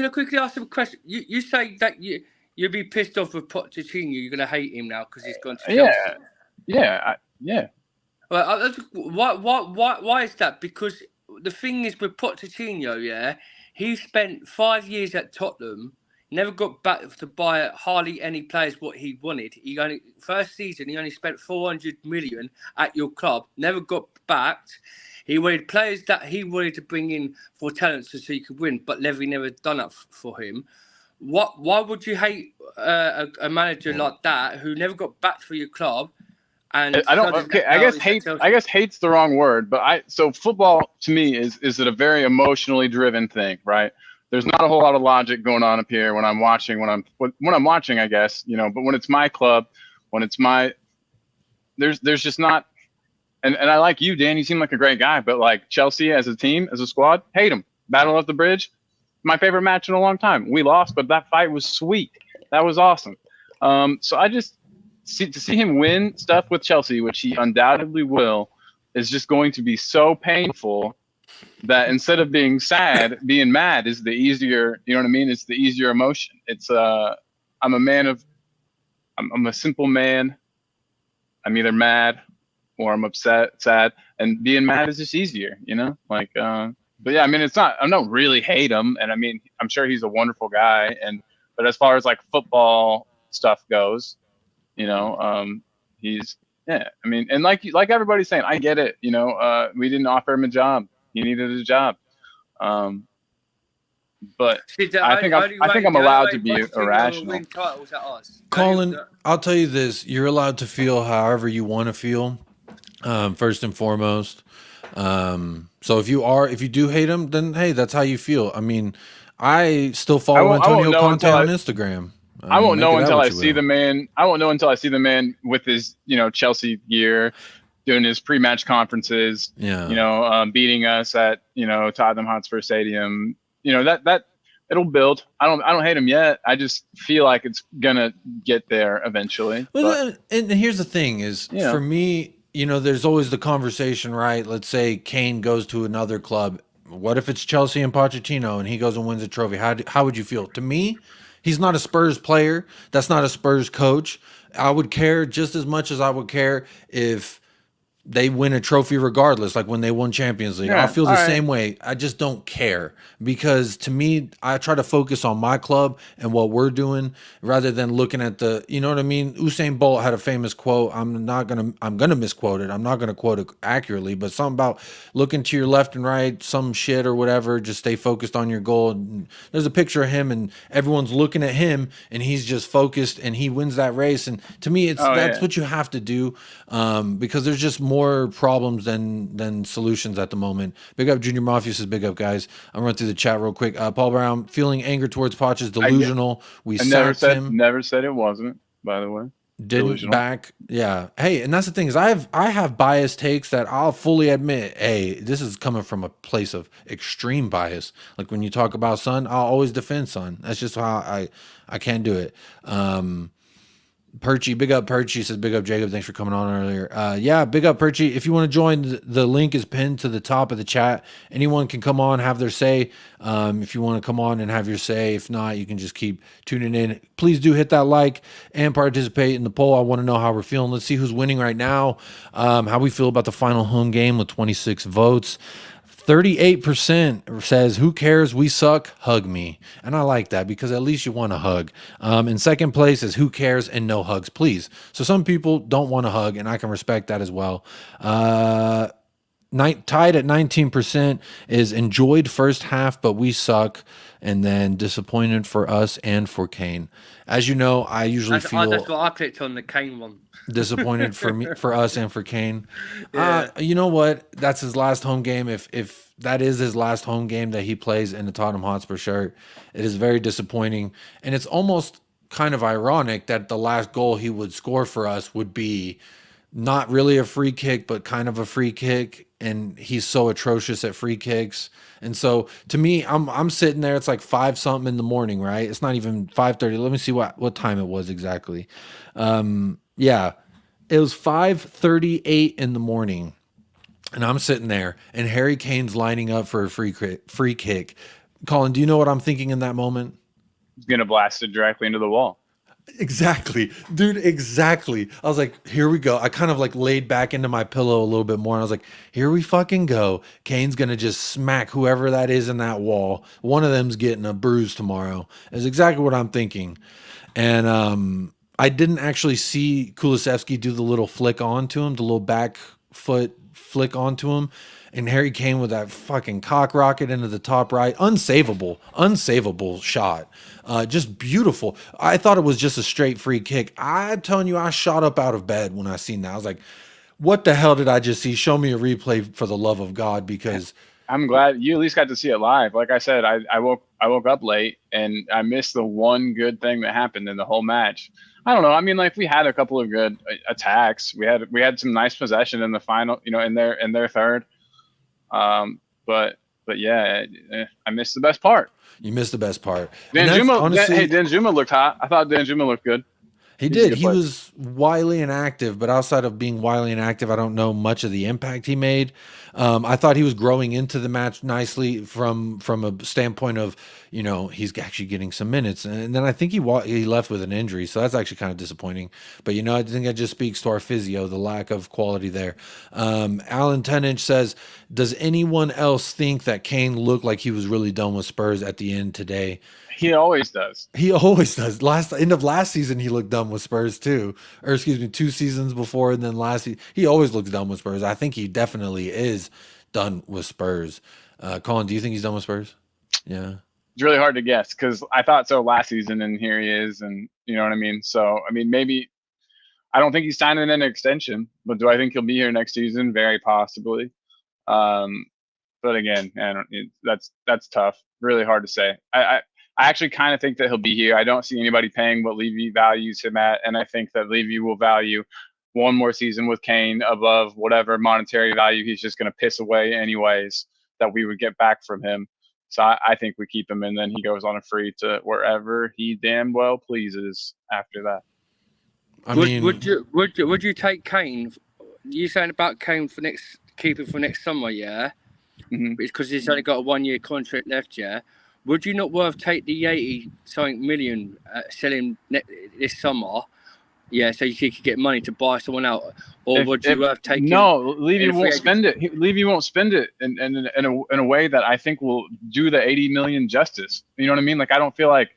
quickly ask him a question? You say that you'd be pissed off with Pochettino. You're gonna hate him now because he's gone to Chelsea. Yeah. Well, why is that? Because the thing is with Pochettino, yeah, he spent 5 years at Tottenham, never got back to buy hardly any players what he wanted. First season he only spent 400 million at your club, never got backed. He wanted players that he wanted to bring in for talents so he could win, but Levy never done that for him. Why would you hate a manager like that who never got backed for your club? And I don't. Okay, I guess hate's the wrong word, but so football to me is a very emotionally driven thing, right? There's not a whole lot of logic going on up here when I'm watching. When I'm watching, I guess but when it's my club, when it's there's just not. And I like you, Dan. You seem like a great guy, but like Chelsea as a team, as a squad, hate them. Battle of the Bridge, my favorite match in a long time. We lost, but that fight was sweet. That was awesome. So I just to see him win stuff with Chelsea, which he undoubtedly will, is just going to be so painful that instead of being sad, being mad is the easier. You know what I mean? It's the easier emotion. It's I'm a simple man. I'm either mad or I'm upset, sad, and being mad is just easier, but yeah, I mean, I don't really hate him. And I mean, I'm sure he's a wonderful guy. But as far as like football stuff goes, he's, I mean, and like everybody's saying, I get it. We didn't offer him a job. He needed a job. But I think I'm allowed to be irrational. Colin, I'll tell you this, you're allowed to feel however you want to feel. First and foremost. So if you do hate him, then hey, that's how you feel. I mean, I still follow Antonio Conte on Instagram. I won't know until I see the man. I won't know until I see the man with his, Chelsea gear, doing his pre-match conferences. Yeah. Beating us at Tottenham Hotspur Stadium. That it'll build. I don't hate him yet. I just feel like it's gonna get there eventually. Well, and here's the thing: is for me. There's always the conversation, right? Let's say KANE goes to another club. What if it's Chelsea and Pochettino and he goes and wins a trophy? How would you feel? To me, he's not a Spurs player. That's not a Spurs coach. I would care just as much as I would care if they win a trophy regardless, like when they won Champions League. Yeah, I'll feel the all right. same way. I just don't care because to me, I try to focus on my club and what we're doing rather than looking at the, you know what I mean? Usain Bolt had a famous quote. I'm gonna misquote it. I'm not gonna quote it accurately, but something about looking to your left and right, some shit or whatever. Just stay focused on your goal. And there's a picture of him, and everyone's looking at him, and he's just focused, and he wins that race. And to me, it's that's what you have to do, because there's just more problems than solutions at the moment. Big up Junior Mafia says, big up guys. I'm run through the chat real quick. Paul Brown, feeling anger towards Poch is delusional. We sacked him. Never said it wasn't, by the way. Didn't Delusional. back. Yeah. Hey, and that's the thing is I have biased takes that I'll fully admit, hey, this is coming from a place of extreme bias. Like when you talk about Son, I'll always defend Son. That's just how I can't do it. Perchy, big up Perchy says, big up Jacob. Thanks for coming on earlier. Yeah, big up Perchy. If you want to join, the link is pinned to the top of the chat. Anyone can come on, have their say. If you want to come on and have your say, if not, you can just keep tuning in. Please do hit that like and participate in the poll. I want to know how we're feeling. Let's see who's winning right now. How we feel about the final home game with 26 votes. 38% says, who cares? We suck. Hug me. And I like that because at least you want a hug. In second place is who cares and no hugs, please. So some people don't want a hug, and I can respect that as well. Tied at 19% is enjoyed first half, but we suck. And then disappointed for us and for Kane. As you know, I usually feel that's what I clicked on, the Kane one. Disappointed for me, for us, and for Kane. Yeah. You know what? That's his last home game. If that is his last home game that he plays in the Tottenham Hotspur shirt, it is very disappointing. And it's almost kind of ironic that the last goal he would score for us would be not really a free kick, but kind of a free kick. And he's so atrocious at free kicks. And so to me, I'm sitting there. It's like 5 something in the morning, right? It's not even 5:30. Let me see what time it was exactly. Yeah, it was 5:38 in the morning, and I'm sitting there, and Harry Kane's lining up for a free kick. Colin, do you know what I'm thinking in that moment? He's gonna blast it directly into the wall. Exactly, dude, exactly. I was like, here we go. I kind of like laid back into my pillow a little bit more, and I was like, here we fucking go. Kane's gonna just smack whoever that is in that wall. One of them's getting a bruise tomorrow. Is exactly what I'm thinking. And I didn't actually see Kulusevski do the little flick onto him, the little back foot flick onto him. And Harry Kane with that fucking cock rocket into the top right. Unsavable shot. Just beautiful. I thought it was just a straight free kick. I'm telling you, I shot up out of bed when I seen that. I was like, what the hell did I just see? Show me a replay for the love of God, because I'm glad you at least got to see it live. Like I said, I woke up late and I missed the one good thing that happened in the whole match. I don't know. I mean, like we had a couple of good attacks. We had some nice possession in the final, you know, in their third. But yeah, I missed the best part. You missed the best part. Danjuma looked hot. I thought Danjuma looked good. He did. He was wily and active, but outside of being wily and active, I don't know much of the impact he made. I thought he was growing into the match nicely from a standpoint of, you know, he's actually getting some minutes. And then I think he left with an injury, so that's actually kind of disappointing. But, you know, I think that just speaks to our physio, the lack of quality there. Alan 10-inch says, does anyone else think that Kane looked like he was really done with Spurs at the end today? He always does. He always does. End of last season, he looked done with Spurs too. Or excuse me, 2 seasons before, and then last season, he always looks done with Spurs. I think he definitely is done with Spurs. Colin, do you think he's done with Spurs? Yeah. It's really hard to guess because I thought so last season, and here he is, and you know what I mean? So, I mean, maybe I don't think he's signing an extension, but do I think he'll be here next season? Very possibly. But again, that's tough. Really hard to say. I actually kind of think that he'll be here. I don't see anybody paying what Levy values him at, and I think that Levy will value one more season with Kane above whatever monetary value he's just going to piss away anyways that we would get back from him. So I think we keep him, and then he goes on a free to wherever he damn well pleases after that. Would you take Kane? You saying about Kane for keeping for next summer, yeah? Mm-hmm. Because he's only got a 1-year contract left, yeah. Would you not worth take the 80-something million selling this summer, Yeah, so you could get money to buy someone out, or would you have taken? No, Levy in a free won't spend it. Levy won't spend it in a way that I think will do the 80 million justice. You know what I mean? Like, I don't feel like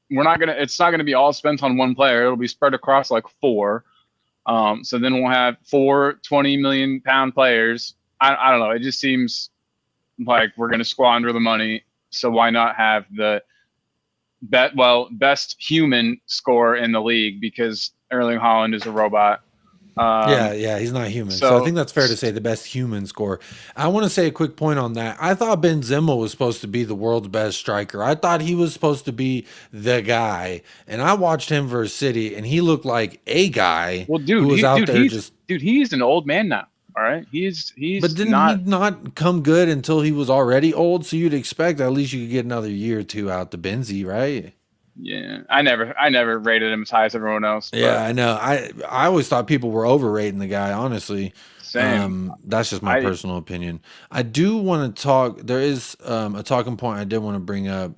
it's not gonna be all spent on one player. It'll be spread across like 4. So then we'll have 4 20 million pound players. I don't know. It just seems like we're gonna squander the money. So why not have the best human score in the league, because Erling Haaland is a robot. Yeah, he's not human. So I think that's fair to say the best human score. I want to say a quick point on that. I thought Benzema was supposed to be the world's best striker. I thought he was supposed to be the guy. And I watched him versus City, and he looked like a guy who was out there just... Dude, he's an old man now. All right, he's. But didn't he not come good until he was already old? So you'd expect at least you could get another year or two out the Benzie, right? Yeah, I never rated him as high as everyone else. Yeah, I know. I always thought people were overrating the guy, honestly. Same. That's just my personal opinion. I do want to talk. There is a talking point I did want to bring up.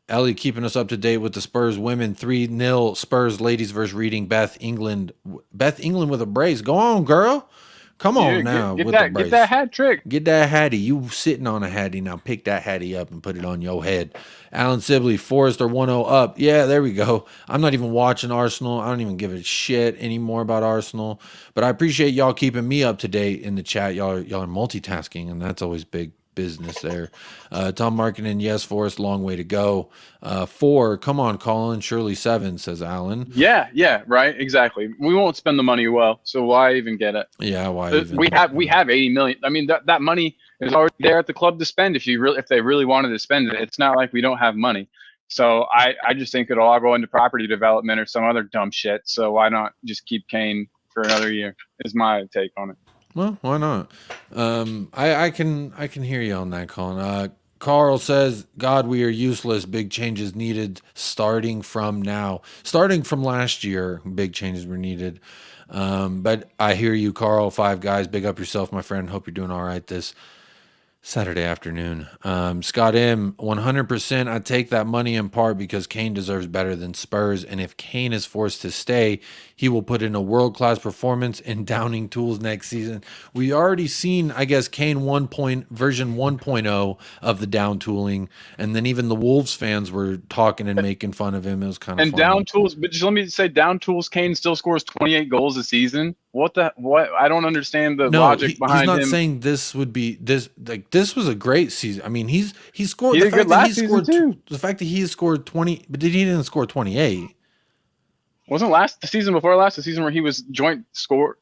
Ellie keeping us up to date with the Spurs women 3-0 Spurs ladies versus Reading Beth England. Beth England with a brace. Go on, girl. Come on now. Get that hat trick. Get that hattie. You sitting on a hattie now. Pick that hattie up and put it on your head. Alan Sibley, Forrest are 1-0 up. Yeah, there we go. I'm not even watching Arsenal. I don't even give a shit anymore about Arsenal. But I appreciate y'all keeping me up to date in the chat. Y'all are multitasking, and that's always big business there. Tom Markinen, yes, Forrest, long way to go. 4, come on, Colin. Surely 7, says Alan. Yeah, right, exactly. We won't spend the money well, so why even get it? Yeah, why even? We have 80 million. I mean, that money is already there at the club to spend if they really wanted to spend it. It's not like we don't have money. So I just think it'll all go into property development or some other dumb shit. So why not just keep Kane for another year? Is my take on it. Well, why not? I can hear you on that, Colin. Carl says, God, we are useless. Big changes needed starting from now. Starting from last year, big changes were needed. But I hear you, Carl. 5 guys, big up yourself, my friend. Hope you're doing all right this Saturday afternoon. Scott M, 100%. I take that money in part because Kane deserves better than Spurs. And if Kane is forced to stay, he will put in a world-class performance in Downing tools next season. We already seen, I guess, Kane version 1.0 of the down tooling. And then even the Wolves fans were talking and making fun of him. It was kind of funny. Down tools, but just let me say, down tools, Kane still scores 28 goals a season. What? I don't understand the logic behind him. He's not saying this would be this. Like, this was a great season. I mean, he scored. He did good last season too. The fact that he has scored 20, but he didn't score 28. Wasn't the season before last the season where he was joint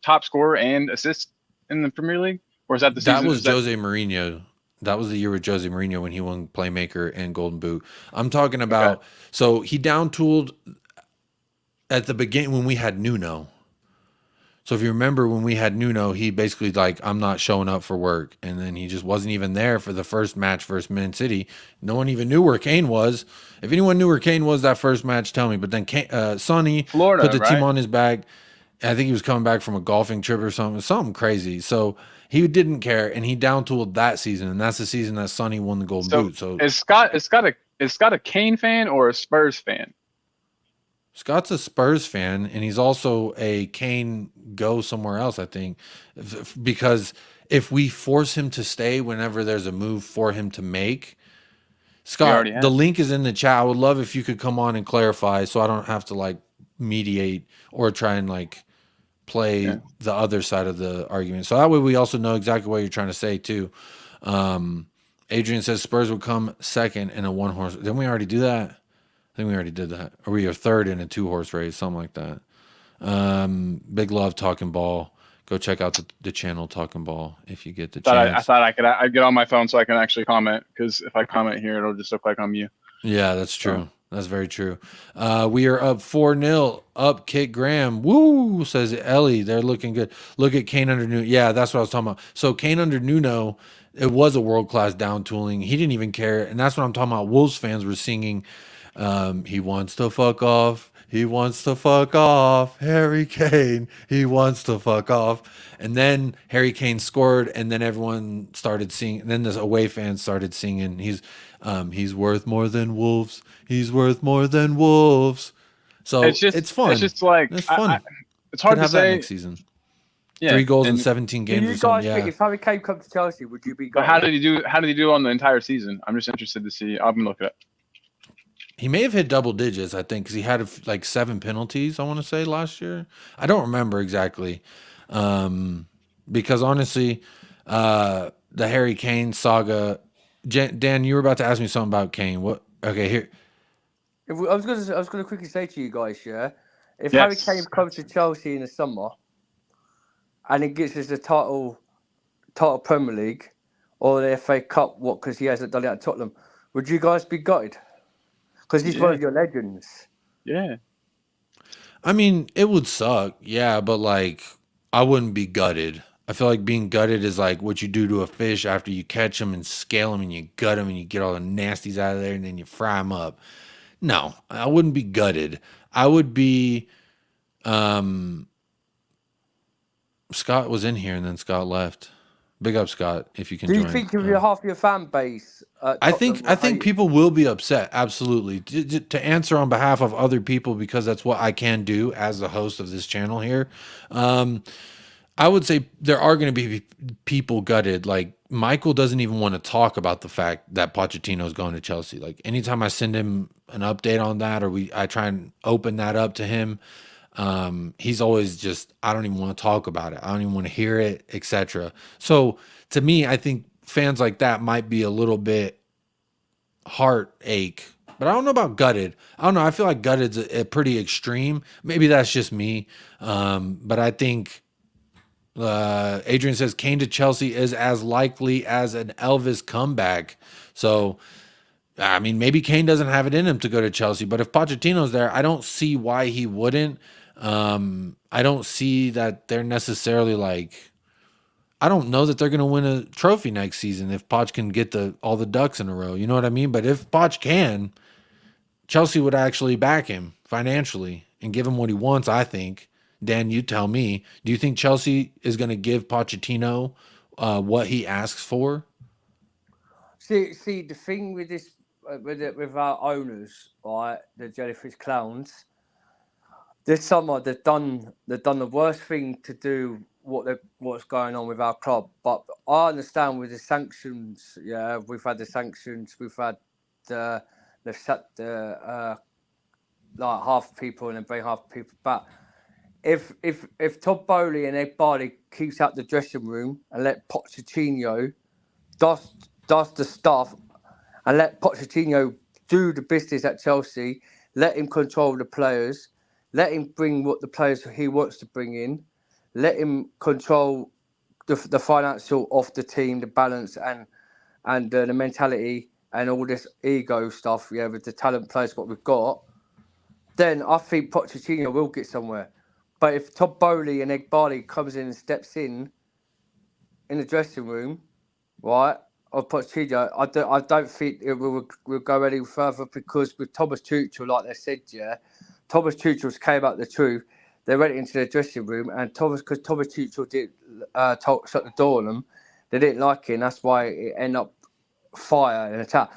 top scorer and assist in the Premier League? Or is that the season? That was Jose Mourinho. That was the year with Jose Mourinho when he won Playmaker and Golden Boot. I'm talking about, okay. So he down tooled at the beginning when we had Nuno. So if you remember when we had Nuno, he basically like, I'm not showing up for work. And then he just wasn't even there for the first match versus Man City. No one even knew where Kane was. If anyone knew where Kane was that first match, tell me. But then Sonny Florida, put the team on his back. I think he was coming back from a golfing trip or something crazy. So he didn't care, and he down tooled that season. And that's the season that Sonny won the Golden Boot. So is Scott a Kane fan or a Spurs fan? Scott's a Spurs fan, and he's also a Kane go somewhere else, I think, because if we force him to stay whenever there's a move for him to make, Scott, the link is in the chat. I would love if you could come on and clarify so I don't have to like mediate or try and like play the other side of the argument. So that way we also know exactly what you're trying to say too. Adrian says Spurs would come second in a 1-horse. Didn't we already do that? I think we already did that. Or we are third in a 2-horse race, something like that. Big love, Talking Ball. Go check out the channel Talking Ball if you get the chance. I thought I'd get on my phone so I can actually comment, because if I comment here, it'll just look like I'm you. Yeah, that's true. That's very true. We are up 4-0. Up, Kit Graham. Woo, says Ellie. They're looking good. Look at Kane under Nuno. Yeah, that's what I was talking about. So Kane under Nuno, it was a world-class down tooling. He didn't even care. And that's what I'm talking about. Wolves fans were singing, he wants to fuck off. He wants to fuck off. Harry Kane. He wants to fuck off. And then Harry Kane scored, and then everyone started singing. And then the away fans started singing, he's worth more than Wolves. He's worth more than Wolves. So it's fun. It's just like It's fun. it's hard Could to have that say. next season. Yeah, 3 goals in and- 17 Do games you or something. guys think Yeah. if Harry Kane comes to Chelsea, would you be? But how gutted? did he do? How did he do on the entire season? I'm just interested to see. I'm gonna look it up. He may have hit double digits, I think, because he had like 7 penalties, I want to say, last year. I don't remember exactly. Because honestly, the Harry Kane saga. Dan, you were about to ask me something about Kane. What? Okay, here. I was gonna quickly say to you guys, yeah, if Harry Yes. Kane comes to Chelsea in the summer, and he gets us the title Premier League, or the FA Cup, because he hasn't done it at Tottenham, would you guys be gutted? Because he's one of your legends. Yeah. I mean, it would suck, yeah, but like, I wouldn't be gutted. I feel like being gutted is like what you do to a fish after you catch them and scale them and you gut them and you get all the nasties out of there and then you fry them up. No, I wouldn't be gutted. I would be. Scott was in here and then Scott left. Big up, Scott, if you can Do join. you think of half your fan base? I think people will be upset. Absolutely. To answer on behalf of other people, because that's what I can do as the host of this channel here. I would say there are going to be people gutted. Like Michael doesn't even want to talk about the fact that Pochettino is going to Chelsea. Like anytime I send him an update on that, or I try and open that up to him, he's always just, I don't even want to talk about it. I don't even want to hear it, etc. So to me, I think fans like that might be a little bit heartache, but I don't know about gutted. I don't know. I feel like gutted's a pretty extreme. Maybe that's just me. But I think Adrian says Kane to Chelsea is as likely as an Elvis comeback. So, I mean, maybe Kane doesn't have it in him to go to Chelsea, but if Pochettino's there, I don't see why he wouldn't. I don't see that they're necessarily like, I don't know that they're going to win a trophy next season if Poch can get all the ducks in a row. You know what I mean? But if Poch can, Chelsea would actually back him financially and give him what he wants, I think. Dan, you tell me. Do you think Chelsea is going to give Pochettino what he asks for? See, the thing with this, with our owners, right, the Jellyfish Clowns, this summer they've done the worst thing to do what's going on with our club. But I understand with the sanctions, yeah, we've had the sanctions, we've had they've set the like half people and then bring half people back. If Todd Bowley and Ed Barley keeps out the dressing room and let Pochettino does the stuff and let Pochettino do the business at Chelsea, let him control the players, let him bring what the players he wants to bring in, let him control the financial of the team, the balance and the mentality and all this ego stuff, yeah, with the talent players what we've got, then I think Pochettino will get somewhere. But if Todd Bowley and Ed Barley comes in and steps in the dressing room, right, of Pochettino, I don't think it will go any further, because with Thomas Tuchel, like they said, yeah, Thomas Tuchel came out the truth. They went into the dressing room, and because Thomas Tuchel did shut the door on them, they didn't like it, and that's why it ended up fire and attack.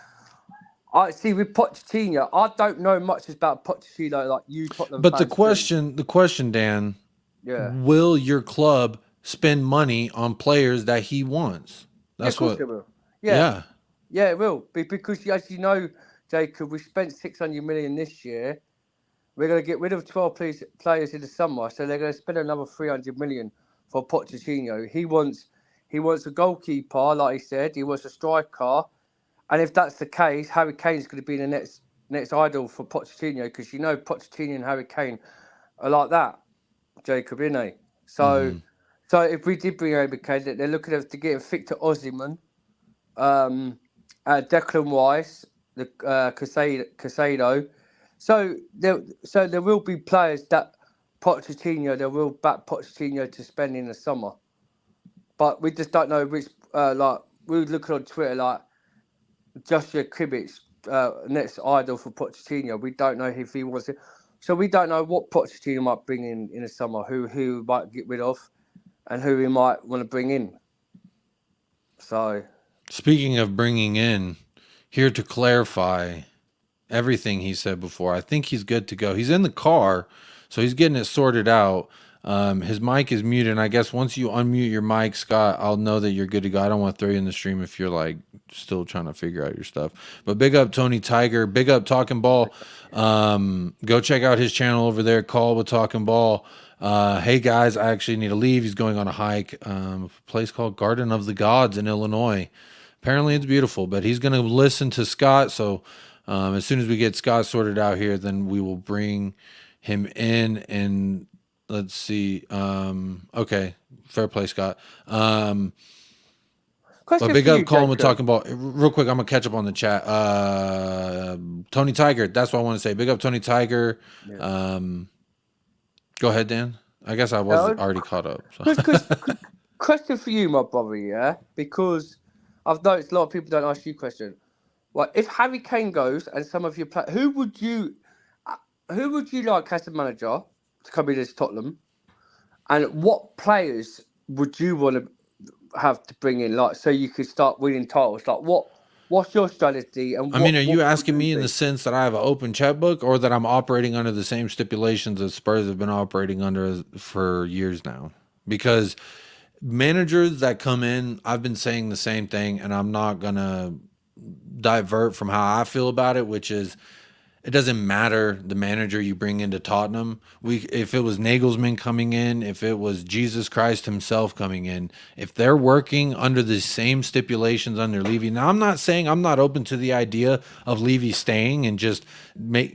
I see with Pochettino, I don't know much about Pochettino like you Tottenham But fans the question, Dan, yeah, will your club spend money on players that he wants? That's of course what. it will. Yeah. Yeah, it will. Because as you know, Jacob, we spent 600 million this year. We're going to get rid of 12 players in the summer, so they're going to spend another 300 million for Pochettino. He wants a goalkeeper, like he said. He wants a striker. And if that's the case, Harry Kane's going to be the next idol for Pochettino, because you know Pochettino and Harry Kane are like that, Jacob, isn't they? So, so if we did bring Harry Kane, they're looking to get Victor Osimhen, Declan Rice, the Casado. So there will be players that Pochettino, they will back Pochettino to spend in the summer. But we just don't know which, like, we were looking on Twitter, like, Joshua Kimmich, next idol for Pochettino. We don't know if he wants it. So we don't know what Pochettino might bring in the summer, who he might get rid of, and who he might want to bring in. So, Speaking of bringing in, here to clarify, everything he said before. I think he's good to go. He's in the car, so he's getting it sorted out. His mic is muted, and I guess once you unmute your mic, Scott, I'll know that you're good to go. I don't want to throw you in the stream if you're like still trying to figure out your stuff. But big up Tony Tiger, big up Talking Ball. Go check out his channel over there, Call with Talking Ball. Hey guys, I actually need to leave. He's going on a hike. A place called Garden of the Gods in Illinois. Apparently it's beautiful, but he's going to listen to Scott. So as soon as we get Scott sorted out here, then we will bring him in. And let's see. Okay, fair play, Scott. But big up, Colin, we're talking about real quick. I'm gonna catch up on the chat. Tony Tiger, that's what I want to say. Big up, Tony Tiger. Yeah. Go ahead, Dan. I guess I was already caught up. So. Question for you, my brother. Yeah, because I've noticed a lot of people don't ask you question. Well, if Harry Kane goes and some of your players, who would you like as a manager to come in as Tottenham, and what players would you want to have to bring in, like, so you could start winning titles? Like, what's your strategy? And I mean, are you asking me in the sense that I have an open checkbook, or that I'm operating under the same stipulations that Spurs have been operating under for years now? Because managers that come in, I've been saying the same thing, and I'm not gonna divert from how I feel about it, which is it doesn't matter the manager you bring into Tottenham. If it was Nagelsmann coming in, if it was Jesus Christ himself coming in, if they're working under the same stipulations under Levy. Now, I'm not saying I'm not open to the idea of Levy staying and just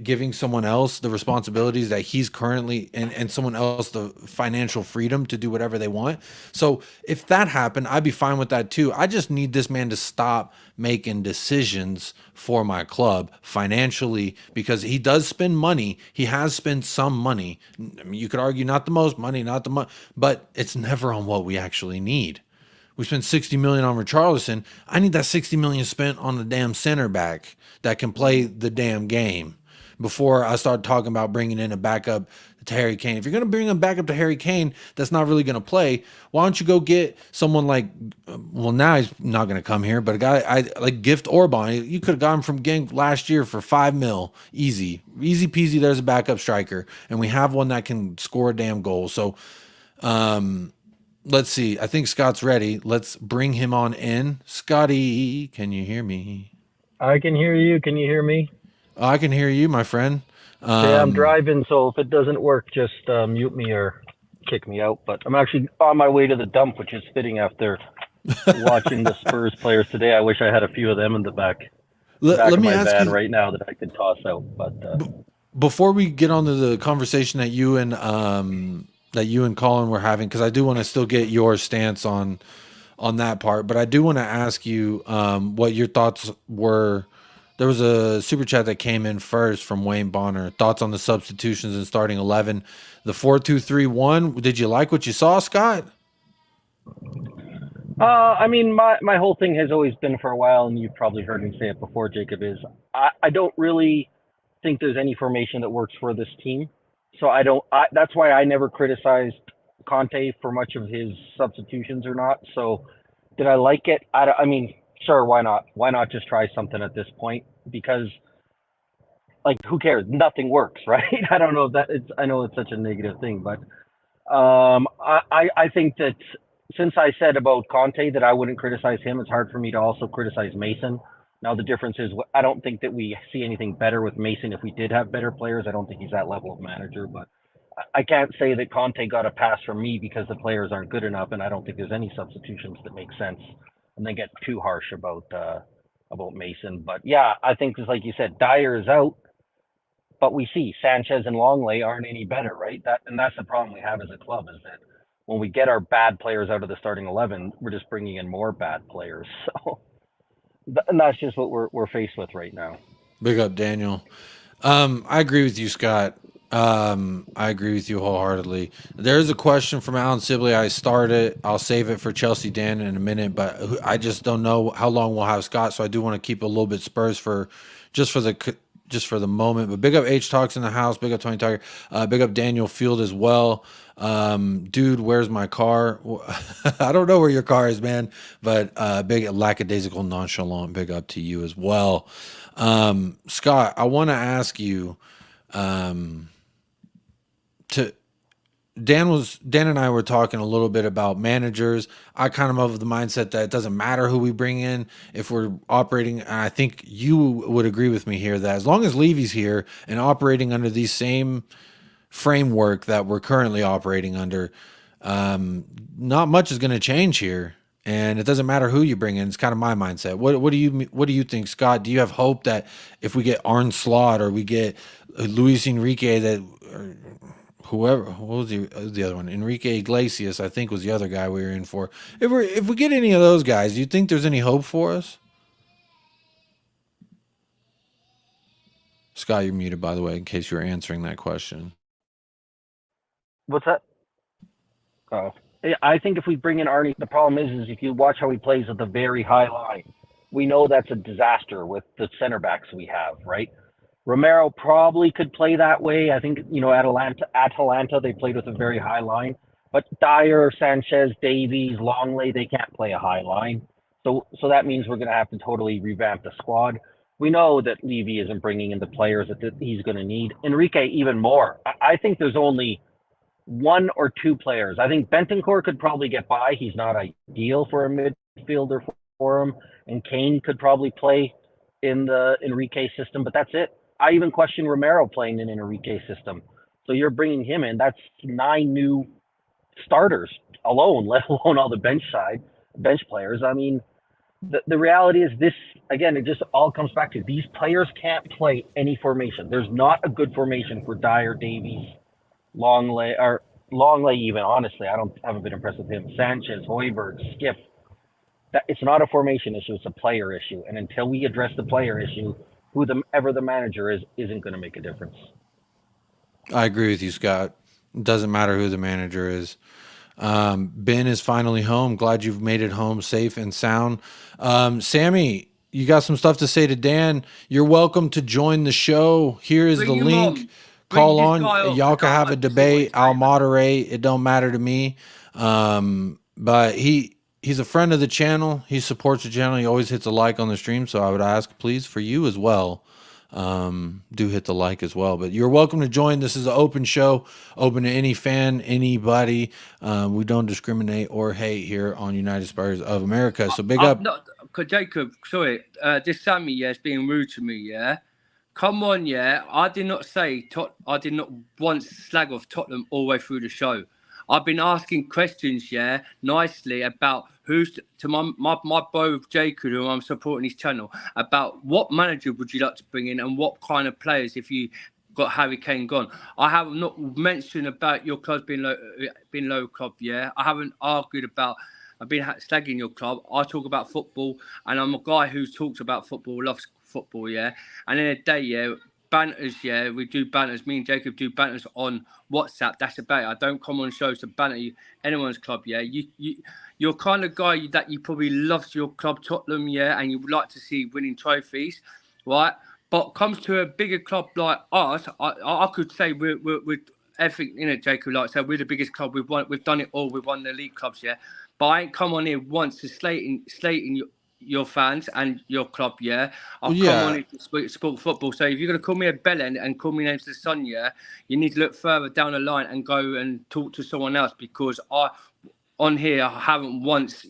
giving someone else the responsibilities that he's currently and someone else the financial freedom to do whatever they want. So if that happened, I'd be fine with that too. I just need this man to stop making decisions for my club financially, because he does spend money. He has spent some money. I mean, you could argue not the most money, but it's never on what we actually need. We spent 60 million on Richarlison. I need that 60 million spent on the damn center back that can play the damn game before I start talking about bringing in a backup to Harry Kane. If you're going to bring him back up to Harry Kane, that's not really going to play. Why don't you go get someone like, well, now he's not going to come here, but a guy like Gift Orban. You could have got him from Genk last year for 5 mil. Easy peasy. There's a backup striker, and we have one that can score a damn goal. So, let's see. I think Scott's ready. Let's bring him on in. Scotty, can you hear me? I can hear you. Can you hear me? I can hear you, my friend. Yeah, I'm driving, so if it doesn't work, just mute me or kick me out. But I'm actually on my way to the dump, which is fitting after watching the Spurs players today. I wish I had a few of them in the back Let of me my ask van you, right now that I could toss out. But before we get on to the conversation that you and Colin were having, because I do want to still get your stance on that part, but I do want to ask you what your thoughts were. There was a super chat that came in first from Wayne Bonner. Thoughts on the substitutions and starting 11. The 4-2-3-1. Did you like what you saw, Scott? I mean, my whole thing has always been for a while, and you've probably heard me say it before, Jacob, is I don't really think there's any formation that works for this team. So that's why I never criticized Conte for much of his substitutions or not. So did I like it? I mean, sure, why not? Why not just try something at this point? Because, like, who cares? Nothing works, right? I don't know if I know it's such a negative thing, but I think that since I said about Conte that I wouldn't criticize him, it's hard for me to also criticize Mason. Now, the difference is I don't think that we see anything better with Mason if we did have better players. I don't think he's that level of manager, but I can't say that Conte got a pass from me because the players aren't good enough, and I don't think there's any substitutions that make sense, and then get too harsh about Mason. But yeah, I think it's like you said, Dyer is out, but we see Sanchez and Longley aren't any better, right? And that's the problem we have as a club, is that when we get our bad players out of the starting 11, we're just bringing in more bad players. So, and that's just what we're faced with right now. Big up, Daniel. I agree with you, Scott. I agree with you wholeheartedly. There's a question from Alan Sibley. I'll save it for Chelsea Dan in a minute, but I just don't know how long we'll have Scott, so I do want to keep a little bit Spurs for the just for the moment. But big up H Talks in the house. Big up Tony Tiger. Big up Daniel Field as well. Dude, where's my car? I don't know where your car is, man. But big lackadaisical nonchalant. Big up to you as well. Scott, I want to ask you. Dan and I were talking a little bit about managers. I kind of the mindset that it doesn't matter who we bring in if we're operating. And I think you would agree with me here that as long as Levy's here and operating under the same framework that we're currently operating under, not much is going to change here. And it doesn't matter who you bring in. It's kind of my mindset. What do you think, Scott? Do you have hope that if we get Arne Slot or we get Luis Enrique that? Whoever, what was the other one? Enrique Iglesias, I think, was the other guy we were in for. If we get any of those guys, do you think there's any hope for us? Scott, you're muted, by the way, in case you're answering that question. What's that? I think if we bring in Arnie, the problem is if you watch how he plays at the very high line, we know that's a disaster with the center backs we have, right? Romero probably could play that way. I think, Atalanta, they played with a very high line. But Dyer, Sanchez, Davies, Longley, they can't play a high line. So that means we're going to have to totally revamp the squad. We know that Levy isn't bringing in the players that he's going to need. Enrique, even more. I think there's only one or two players. I think Bentancur could probably get by. He's not ideal for a midfielder for him. And KANE could probably play in the Enrique system, but that's it. I even question Romero playing in an Enrique system. So you're bringing him in. That's 9 new starters alone, let alone all the bench players. I mean, the reality is this, again, it just all comes back to these players can't play any formation. There's not a good formation for Dyer, Davies, Longley even, honestly. I haven't been impressed with him. Sanchez, Højbjerg, Skip. It's not a formation issue, it's a player issue. And until we address the player issue, whoever the manager isn't going to make a difference. I agree with you, Scott. It doesn't matter who the manager is. Ben is finally home. Glad you've made it home safe and sound. Sammy, you got some stuff to say to Dan. You're welcome to join the show. Here is the link. Call on. Y'all can have a debate. I'll moderate. It don't matter to me. But he's a friend of the channel. He supports the channel. He always hits a like on the stream. So I would ask, please, for you as well, do hit the like as well. But you're welcome to join. This is an open show, open to any fan, anybody. We don't discriminate or hate here on United Spurs of America. So big up. Jacob, sorry, this Sammy, is being rude to me, Come on, I did not say, I did not once slag off Tottenham all the way through the show. I've been asking questions, nicely about who's to my bro Jacob, who I'm supporting his channel, about what manager would you like to bring in and what kind of players if you got Harry Kane gone. I have not mentioned about your club being low club, I haven't argued about. I've been slagging your club. I talk about football, and I'm a guy who talks about football, loves football, And in a day, banters, we do banters. Me and Jacob do banters on WhatsApp. That's about it. I don't come on shows to banter anyone's club, You're kind of guy that you probably loves your club, Tottenham, and you would like to see winning trophies, right? But comes to a bigger club like us, I could say we're everything in it, Jacob. Like I said, we're the biggest club. We've done it all. We've won the league clubs, But I ain't come on here once to slating your fans and your club, I've come on here to sport football. So if you're going to call me a bellend and call me names to the sun, you need to look further down the line and go and talk to someone else, because I haven't once,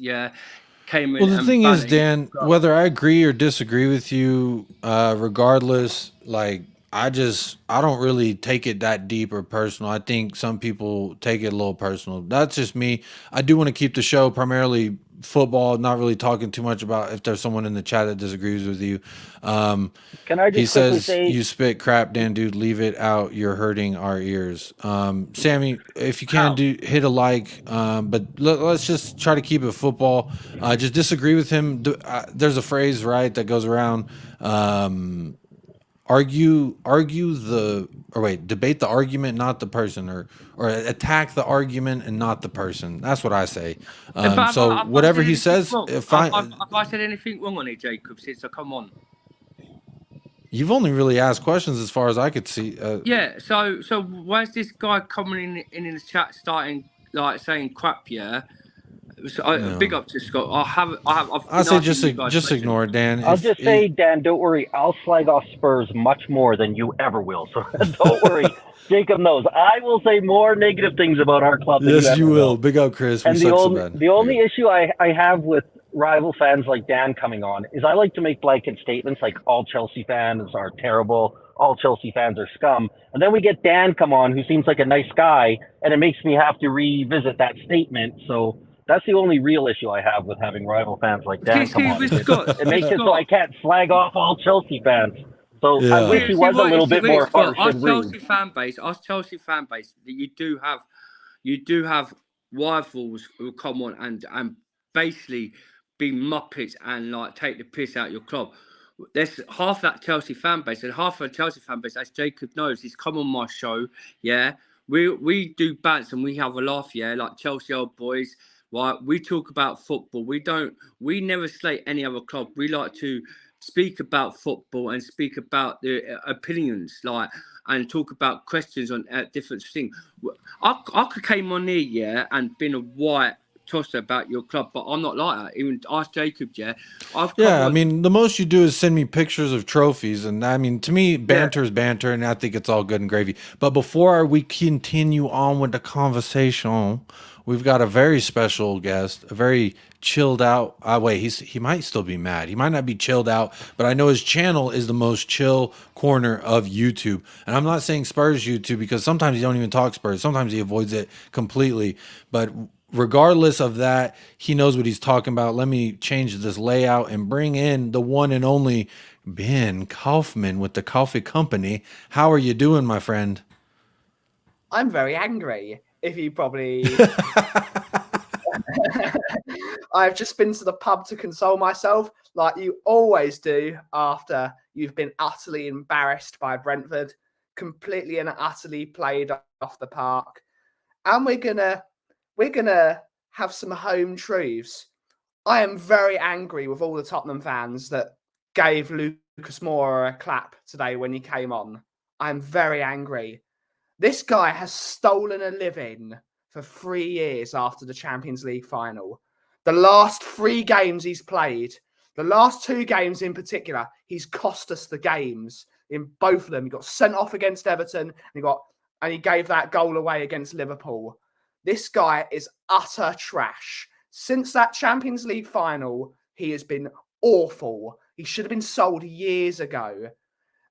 came in. Well, the thing is, Dan, whether I agree or disagree with you, regardless, like, I don't really take it that deep or personal. I think some people take it a little personal. That's just me. I do want to keep the show primarily football, not really talking too much about if there's someone in the chat that disagrees with you. Can I just he says, say, you spit crap, Dan, dude, leave it out. You're hurting our ears. Sammy, if you can hit a like, but let's just try to keep it football. Just disagree with him. There's a phrase, right, that goes around, debate the argument, not the person, or attack the argument and not the person. That's what I say. So whatever he says, if I said anything wrong on it, Jacob, so come on. You've only really asked questions as far as I could see. Yeah. So where's this guy coming in the chat, starting like saying crap? Yeah. So, big up to Scott. I've I been say asking you guys just questions. ignore it, Dan. I'll just say, Dan, don't worry. I'll slag off Spurs much more than you ever will. So don't worry. Jacob knows. I will say more negative things about our club than Yes, you you ever will. Big up, Chris. We And suck so bad. the only issue I have with rival fans like Dan coming on is I like to make blanket statements like all Chelsea fans are terrible, all Chelsea fans are scum. And then we get Dan come on who seems like a nice guy, and it makes me have to revisit that statement. So that's the only real issue I have with having rival fans like Dan come on. It makes it so I can't slag off all Chelsea fans. So I wish he was a little bit more harsh and rude. Our Chelsea fan base, you do have rivals who come on and basically be muppets and like take the piss out of your club. There's half that Chelsea fan base, and half of the Chelsea fan base, as Jacob knows, he's come on my show. Yeah, we do bants and we have a laugh. Yeah, like Chelsea old boys. Right, we talk about football. We never slate any other club. We like to speak about football and speak about the opinions, like, and talk about questions on different things. I could came on here, yeah, and been a white tosser about your club, but I'm not like that. Even ask Jacob, yeah. I mean, the most you do is send me pictures of trophies, and I mean, to me, banter is banter, and I think it's all good and gravy. But before we continue on with the conversation, we've got a very special guest, a very chilled out. Wait, he might still be mad. He might not be chilled out, but I know his channel is the most chill corner of YouTube. And I'm not saying Spurs YouTube because sometimes he don't even talk Spurs. Sometimes he avoids it completely. But regardless of that, he knows what he's talking about. Let me change this layout and bring in the one and only Ben Kaufman with the Coffee Company. How are you doing, my friend? I'm very angry. If you probably... I've just been to the pub to console myself, like you always do after you've been utterly embarrassed by Brentford, completely and utterly played off the park. And we're gonna have some home truths. I am very angry with all the Tottenham fans that gave Lucas Moura a clap today when he came on. I'm very angry. This guy has stolen a living for 3 years after the Champions League final. The last 3 games he's played, the last 2 games in particular, he's cost us the games in both of them. He got sent off against Everton and he gave that goal away against Liverpool. This guy is utter trash. Since that Champions League final, he has been awful. He should have been sold years ago.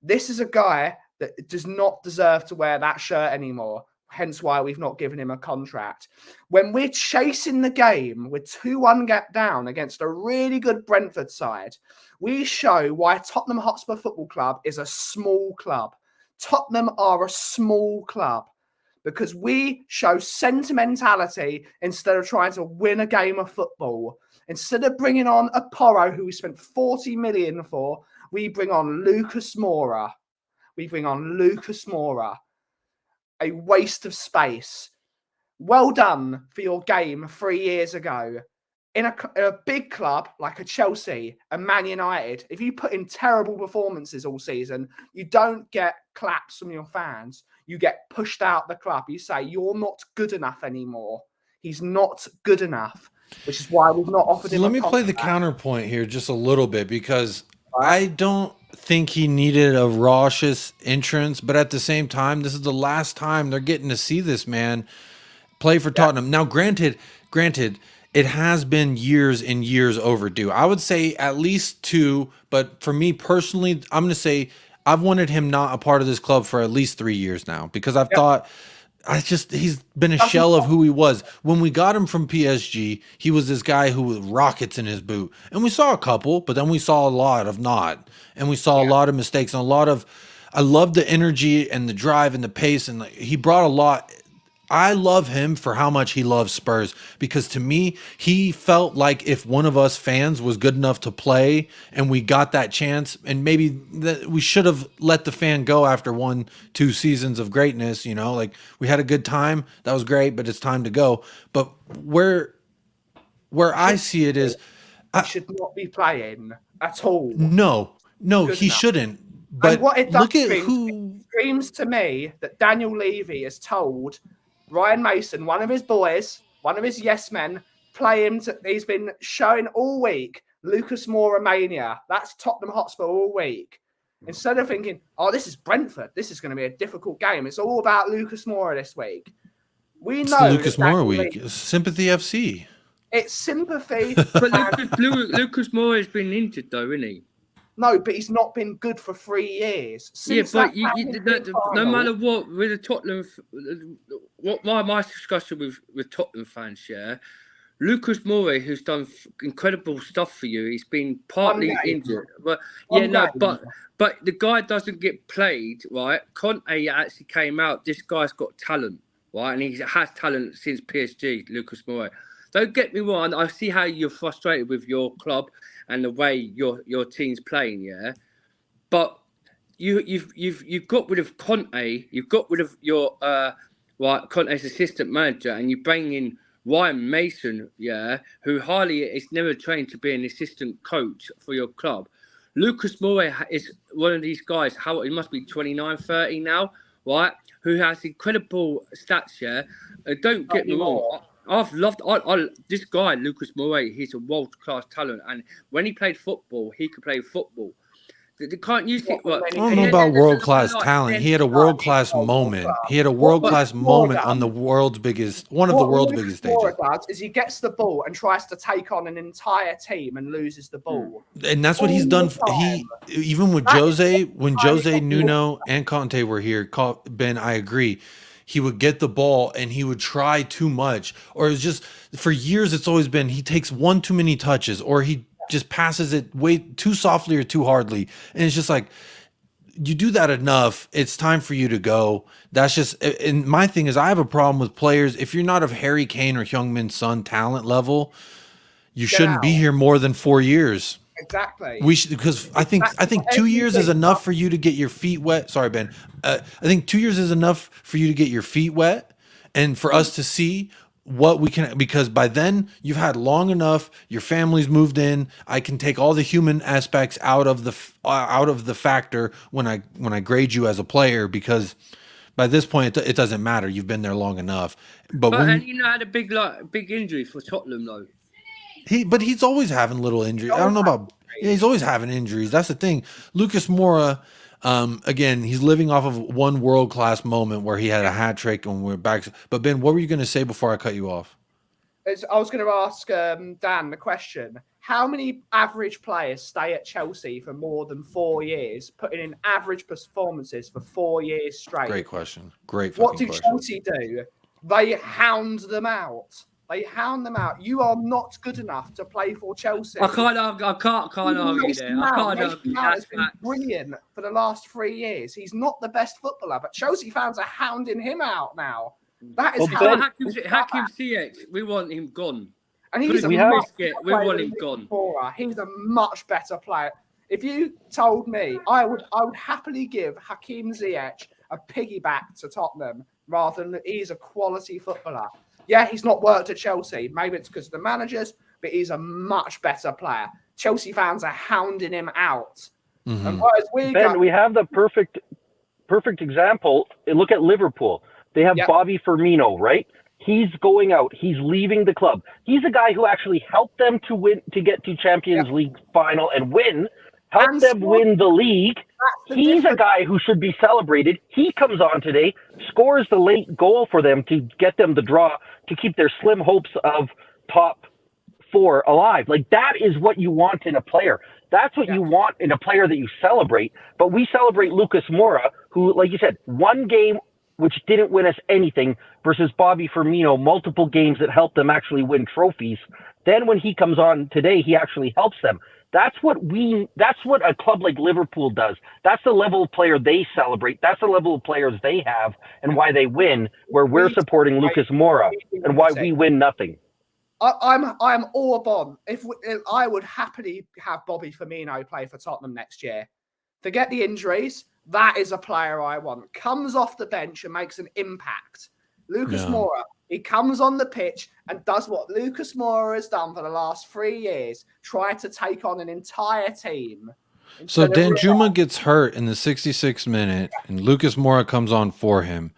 This is a guy that does not deserve to wear that shirt anymore. Hence why we've not given him a contract. When we're chasing the game, we're 2-1 down against a really good Brentford side. We show why Tottenham Hotspur Football Club is a small club. Tottenham are a small club because we show sentimentality instead of trying to win a game of football. Instead of bringing on a Porro, who we spent 40 million for, we bring on Lucas Moura. A waste of space. Well done for your game 3 years ago. In a big club like a Chelsea and Man United, if you put in terrible performances all season, you don't get claps from your fans. You get pushed out the club. You say, you're not good enough anymore. He's not good enough, which is why we've not offered him a contract. Let me play the counterpoint here just a little bit because I don't think he needed a raucous entrance, but at the same time, this is the last time they're getting to see this man play for Tottenham. Now, granted, it has been years and years overdue. I would say at least 2, but for me personally, I'm going to say I've wanted him not a part of this club for at least 3 years now because I've thought he's been a shell of who he was. When we got him from PSG, he was this guy who with rockets in his boot. And we saw a couple, but then we saw a lot of not. And we saw a lot of mistakes and I love the energy and the drive and the pace, and he brought a lot. I love him for how much he loves Spurs because to me, he felt like if one of us fans was good enough to play and we got that chance, and maybe we should have let the fan go after 1-2 seasons of greatness, you know, like we had a good time. That was great, but it's time to go. But where I see it is, he should not be playing at all. No, he shouldn't. But and what it does look at screams to me that Daniel Levy has told Ryan Mason, one of his boys, one of his yes men, play him. He's been showing all week Lucas Moura mania. That's Tottenham Hotspur all week. Instead of thinking, oh, this is Brentford, this is going to be a difficult game. It's all about Lucas Moura this week. We It's know the Lucas Moura week. Levy, Sympathy FC. it's sympathy. But Lucas Moura has been injured, though, isn't he? No, but he's not been good for 3 years. Since yeah, but that no matter what, with the Tottenham, what my discussion with Tottenham fans, yeah, Lucas Moura, who's done incredible stuff for you, he's been partly injured. But but the guy doesn't get played, right? Conte actually came out. This guy's got talent, right? And he has talent since PSG, Lucas Moura. Don't get me wrong. I see how you're frustrated with your club and the way your team's playing, yeah. But you've got rid of Conte. You've got rid of your Conte's assistant manager, and you bring in Ryan Mason, yeah, who hardly is never trained to be an assistant coach for your club. Lucas Moura is one of these guys. He must be 29, 30 now, right? Who has incredible stats, yeah. Don't get me wrong. I've loved this guy, Lucas Moura. He's a world-class talent, and when he played football, he could play football. They can't use it. I don't know about world-class talent. He had a world-class moment. He had a world-class moment on one of the world's biggest stages. What does is he gets the ball and tries to take on an entire team and loses the ball. And that's what he's done. Even with Jose, when Jose, Nuno, and Conte were here, Ben, I agree. He would get the ball and he would try too much, or it's just for years. It's always been he takes one too many touches, or he just passes it way too softly or too hardly. And it's just like, you do that enough, it's time for you to go. That's just, and my thing is, I have a problem with players. If you're not of Harry Kane or Heung-min Son talent level, you shouldn't be here more than 4 years. Exactly. We should, because I think 2 years is enough for you to get your feet wet. Sorry, Ben. I think 2 years is enough for you to get your feet wet, and for us to see what we can, because by then you've had long enough. Your family's moved in. I can take all the human aspects out of the factor when I grade you as a player, because by this point it doesn't matter. You've been there long enough. But and had a big injury for Tottenham though. He's always having little injuries. I don't know about. Yeah, he's always having injuries. That's the thing. Lucas Moura, again, he's living off of one world-class moment where he had a hat trick and we're back. But Ben, what were you going to say before I cut you off? I was going to ask Dan the question: how many average players stay at Chelsea for more than 4 years, putting in average performances for 4 years straight? Great question. Great. What do question. Chelsea do? They hound them out. You are not good enough to play for Chelsea. I can't argue there. I can't argue. Has been brilliant for the last 3 years. He's not the best footballer, but Chelsea fans are hounding him out now. That is Hakim Ziyech. We want him gone. And he's we want him gone. He's a much better player. If you told me, I would happily give Hakim Ziyech a piggyback to Tottenham rather than he's a quality footballer. Yeah, he's not worked at Chelsea. Maybe it's because of the managers, but he's a much better player. Chelsea fans are hounding him out. Mm-hmm. And we have the perfect example. Look at Liverpool. They have Bobby Firmino, right? He's going out. He's leaving the club. He's a guy who actually helped them to get to Champions League final and win. Helped them win the league. He's a guy who should be celebrated. He comes on today, scores the late goal for them to get them the draw to keep their slim hopes of top 4 alive. Like, that is what you want in a player. That's what you want in a player that you celebrate. But we celebrate Lucas Moura, who, like you said, one game which didn't win us anything, versus Bobby Firmino, multiple games that helped them actually win trophies. Then when he comes on today, he actually helps them. That's what a club like Liverpool does. That's the level of player they celebrate. That's the level of players they have and why they win, where we're supporting Lucas Moura and why we win nothing. I'm all upon. If I would happily have Bobby Firmino play for Tottenham next year. Forget the injuries. That is a player I want. Comes off the bench and makes an impact. Lucas Moura, he comes on the pitch and does what Lucas Moura has done for the last 3 years. Try to take on an entire team. So Instead of Danjuma gets hurt in the 66th minute, and Lucas Moura comes on for him.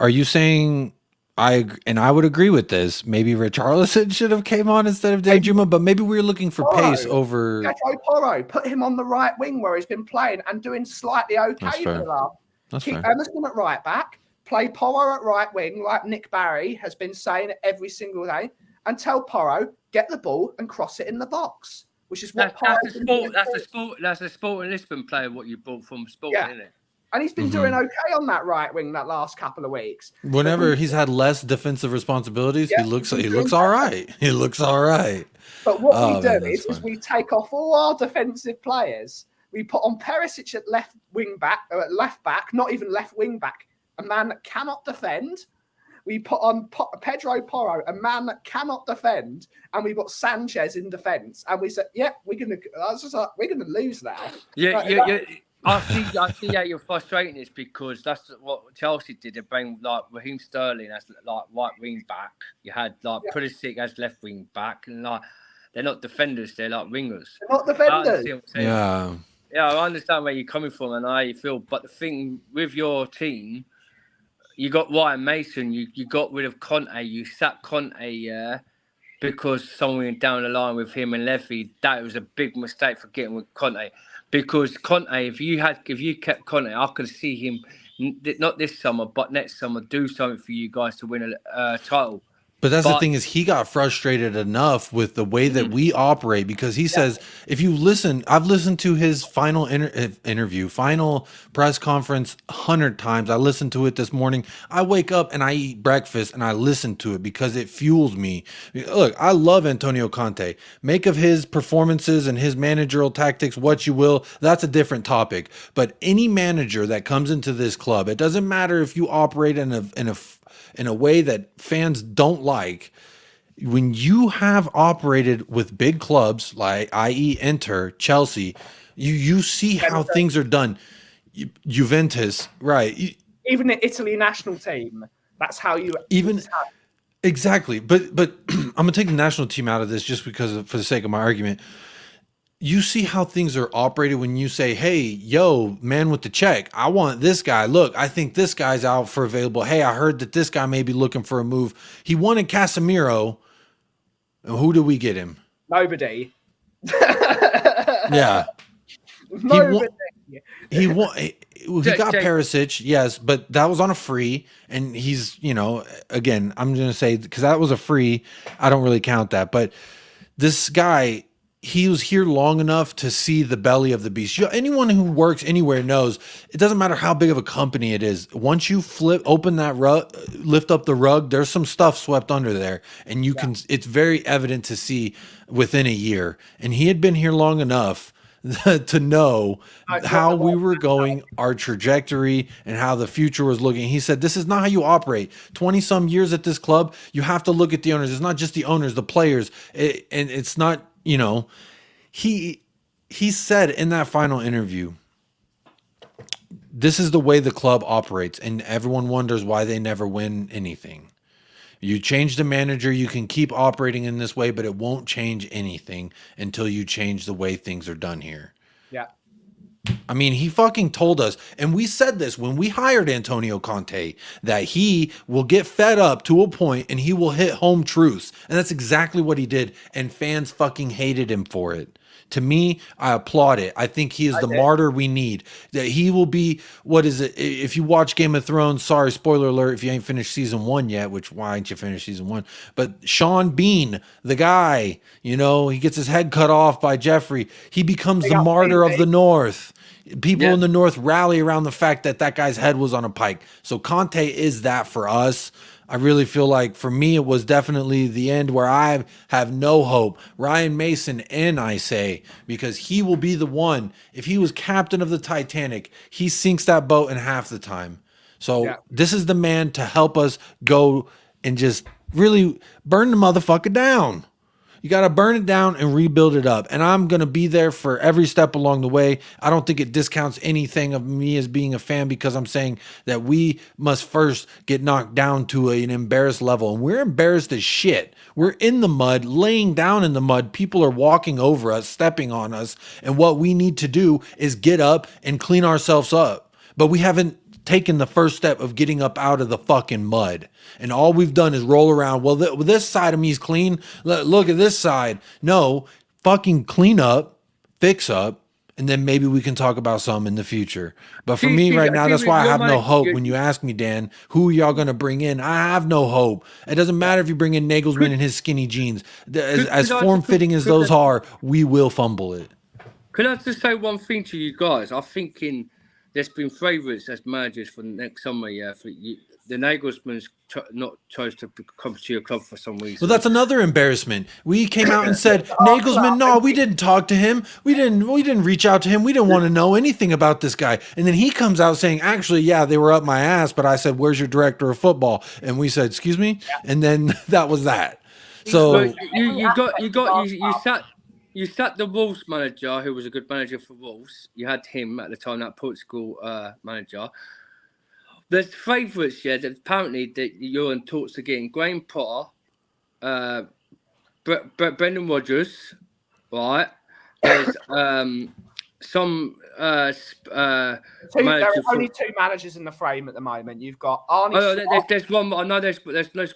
Are you saying I would agree with this? Maybe Richarlison should have came on instead of Danjuma, but maybe we were looking for pace over. Pedro Porro, put him on the right wing where he's been playing and doing slightly okay for the last. That's Keep fair. Emerson at right back, play Porro at right wing, like Nick Barry has been saying every single day, and tell Porro get the ball and cross it in the box, which is what that's a Sporting Lisbon player. What you bought from Sporting, isn't it? And he's been doing okay on that right wing that last couple of weeks. Whenever he's had less defensive responsibilities, he looks all right. He looks all right. But what we do is we take off all our defensive players. We put on Perisic at left back, not even left wing back, a man that cannot defend. We put on Pedro Porro, a man that cannot defend, and we got Sanchez in defence. And we said, "Yep, we're gonna lose now." I see how you're frustrating this because that's what Chelsea did. They bring like Raheem Sterling as like right wing back. You had like Perisic as left wing back, and like they're not defenders; they're like wingers. They're not defenders. Yeah, I understand where you're coming from and how you feel. But the thing with your team, you got Ryan Mason. You got rid of Conte. You sacked Conte, because somewhere down the line with him and Levy, that was a big mistake for getting with Conte. Because Conte, if you kept Conte, I could see him not this summer, but next summer do something for you guys to win a title. But the thing is, he got frustrated enough with the way that we operate because he says, if you listen, I've listened to his final final press conference 100 times. I listened to it this morning. I wake up and I eat breakfast and I listen to it because it fuels me. Look, I love Antonio Conte. Make of his performances and his managerial tactics what you will. That's a different topic. But any manager that comes into this club, it doesn't matter if you operate in a way that fans don't like. When you have operated with big clubs like i.e. Inter, Chelsea, you see how things are done. Juventus, right? Even the Italy national team, that's how you exactly. But I'm gonna take the national team out of this just because for the sake of my argument. You see how things are operated when you say, hey, yo, man with the check, I want this guy. Look, I think this guy's out for available. Hey, I heard that this guy may be looking for a move. He wanted Casemiro. And who did we get him? Nobody. Yeah. Nobody. He got Perisic, yes, but that was on a free. And he's, again, I'm going to say, because that was a free, I don't really count that. But this guy, he was here long enough to see the belly of the beast. Anyone who works anywhere knows it doesn't matter how big of a company it is. Once you open that rug, lift up the rug, there's some stuff swept under there. And it's very evident to see within a year. And he had been here long enough to know how we were going, our trajectory, and how the future was looking. He said, this is not how you operate. 20-some years at this club, you have to look at the owners. It's not just the owners, the players. And it's not, he said in that final interview, this is the way the club operates, and everyone wonders why they never win anything. You change the manager, you can keep operating in this way, but it won't change anything until you change the way things are done here. Yeah. I mean, he fucking told us, and we said this when we hired Antonio Conte, that he will get fed up to a point and he will hit home truths. And that's exactly what he did. And fans fucking hated him for it. To me, I applaud it. I think he is the martyr we need. That he will be, what is it? If you watch Game of Thrones, sorry, spoiler alert, if you ain't finished season 1 yet, which why ain't you finished season 1? But Sean Bean, the guy, he gets his head cut off by Jeffrey. He becomes the martyr of the North. People in the North rally around the fact that that guy's head was on a pike. So Conte is that for us. I really feel like for me, it was definitely the end where I have no hope. Ryan Mason in, I say, because he will be the one. If he was captain of the Titanic, he sinks that boat in half the time. So this is the man to help us go and just really burn the motherfucker down. You got to burn it down and rebuild it up. And I'm going to be there for every step along the way. I don't think it discounts anything of me as being a fan, because I'm saying that we must first get knocked down to an embarrassed level. And we're embarrassed as shit. We're in the mud, laying down in the mud. People are walking over us, stepping on us. And what we need to do is get up and clean ourselves up. But we haven't taken the first step of getting up out of the fucking mud. And all we've done is roll around. Well, this side of me is clean. Look at this side. No, fucking clean up, fix up, and then maybe we can talk about some in the future. But for me right now, that's why I have no hope. When you ask me, Dan, who are y'all going to bring in? I have no hope. It doesn't matter if you bring in Nagelsmann and his skinny jeans. As form-fitting as those are, we will fumble it. Can I just say one thing to you guys? I'm thinking there's been favourites as managers for next summer. Yeah, for you, the Nagelsmann's not chose to come to your club for some reason. Well, that's another embarrassment. We came out and said, Nagelsmann, no, we didn't talk to him. We didn't reach out to him. We didn't want to know anything about this guy. And then he comes out saying, actually, yeah, they were up my ass, but I said, where's your director of football? And we said, excuse me. And then that was that. So you sat the Wolves manager, who was a good manager for Wolves. You had him at the time, that Portugal manager. There's favourites, yeah, that apparently that you're in talks to getting Graham Potter, Brendan Rodgers, right? There's some there are only two managers in the frame at the moment. You've got Arne. There's one more. I know there's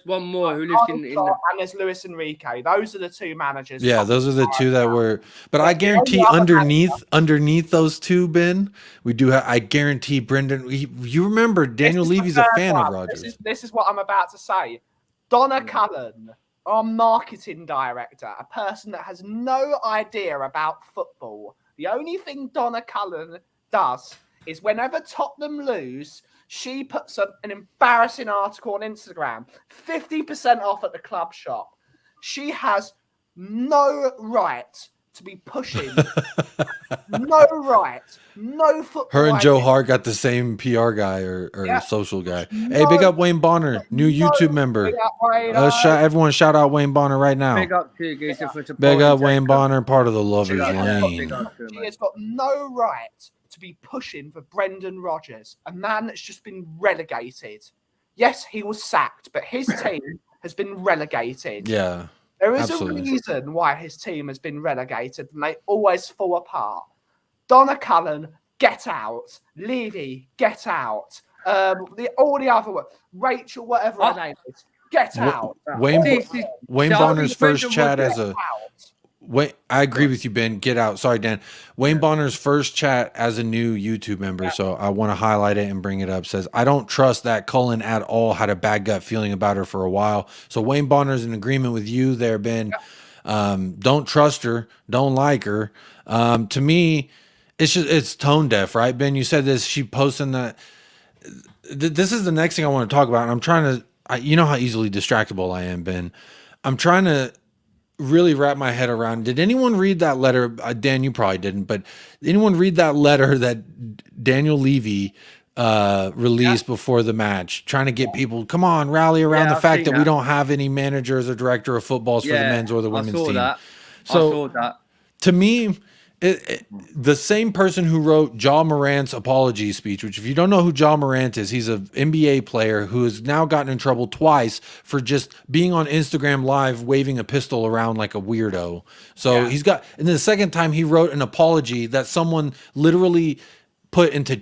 one more who lives in and there's Luis Enrique. Those are the two managers. Yeah, those are the two that were. But I guarantee underneath those two, Ben, we do have. I guarantee Brendan. You remember Daniel Levy's a fan of Rodgers. This is what I'm about to say. Donna Cullen, our marketing director, a person that has no idea about football. The only thing Donna Cullen does is whenever Tottenham lose, she puts up an embarrassing article on Instagram, 50% off at the club shop. She has no right to be pushing. No right. No football. Her and Joe Hart got the same PR guy or social guy. Hey, big up Wayne Bonner, new YouTube member. Everyone shout out Wayne Bonner right now. Big up to you, big up Wayne Bonner, part of the Lovers Lane. She has got no right to be pushing for Brendan Rodgers, a man that's just been relegated. Yes, he was sacked, but his team has been relegated. Yeah. There is a reason why his team has been relegated, and they always fall apart. Donna Cullen, get out. Levy, get out. All the other ones. Rachel, whatever her name is, get out. Wayne Bonner's first chat as a... Wait, I agree with you, Ben. Get out. Sorry, Dan. Wayne Bonner's first chat as a new YouTube member, so I want to highlight it and bring it up. Says, I don't trust that Cullen at all. Had a bad gut feeling about her for a while. So Wayne Bonner's in agreement with you there, Ben. Don't trust her. Don't like her. To me, it's tone deaf, right, Ben? You said this. She posting that. This is the next thing I want to talk about. And I'm trying to, you know how easily distractible I am, Ben. I'm trying to really wrap my head around. Did anyone read that letter? Dan, you probably didn't, but anyone read that letter that Daniel Levy released before the match, trying to get people, come on, rally around the fact that we don't have any managers or director of footballs for the men's or the women's team. I saw that. To me, the same person who wrote Ja Morant's apology speech, which if you don't know who Ja Morant is, he's an NBA player who has now gotten in trouble twice for just being on Instagram Live waving a pistol around like a weirdo. So he's got, and then the second time he wrote an apology that someone literally put into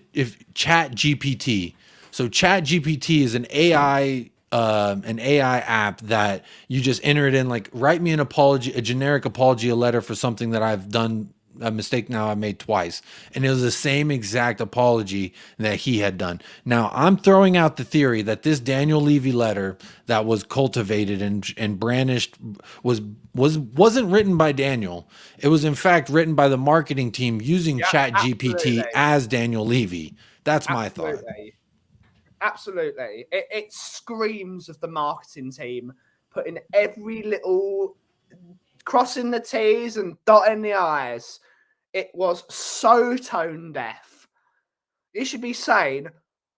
Chat GPT. So Chat GPT is an AI app that you just enter it in, like, write me an apology, a generic apology, a letter for something that I've done, a mistake now I made twice. And it was the same exact apology that he had done. Now I'm throwing out the theory that this Daniel Levy letter that was cultivated and brandished wasn't written by Daniel. It was in fact written by the marketing team using Chat GPT as Daniel Levy. That's my thought. Absolutely. It screams of the marketing team putting every little, crossing the T's and dotting the I's. It was so tone deaf. You should be saying,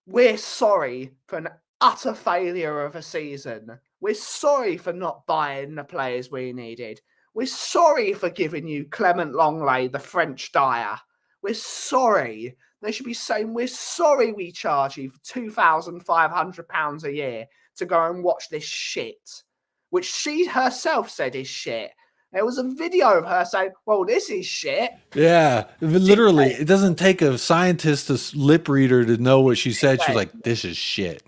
we're sorry for an utter failure of a season. We're sorry for not buying the players we needed. We're sorry for giving you Clement Longley, the French dyer. We're sorry. They should be saying, we're sorry we charge you for £2,500 a year to go and watch this shit, which she herself said is shit. There was a video of her saying, well, this is shit. Yeah, literally, it doesn't take a scientist, a lip reader to know what she said. She was like, this is shit.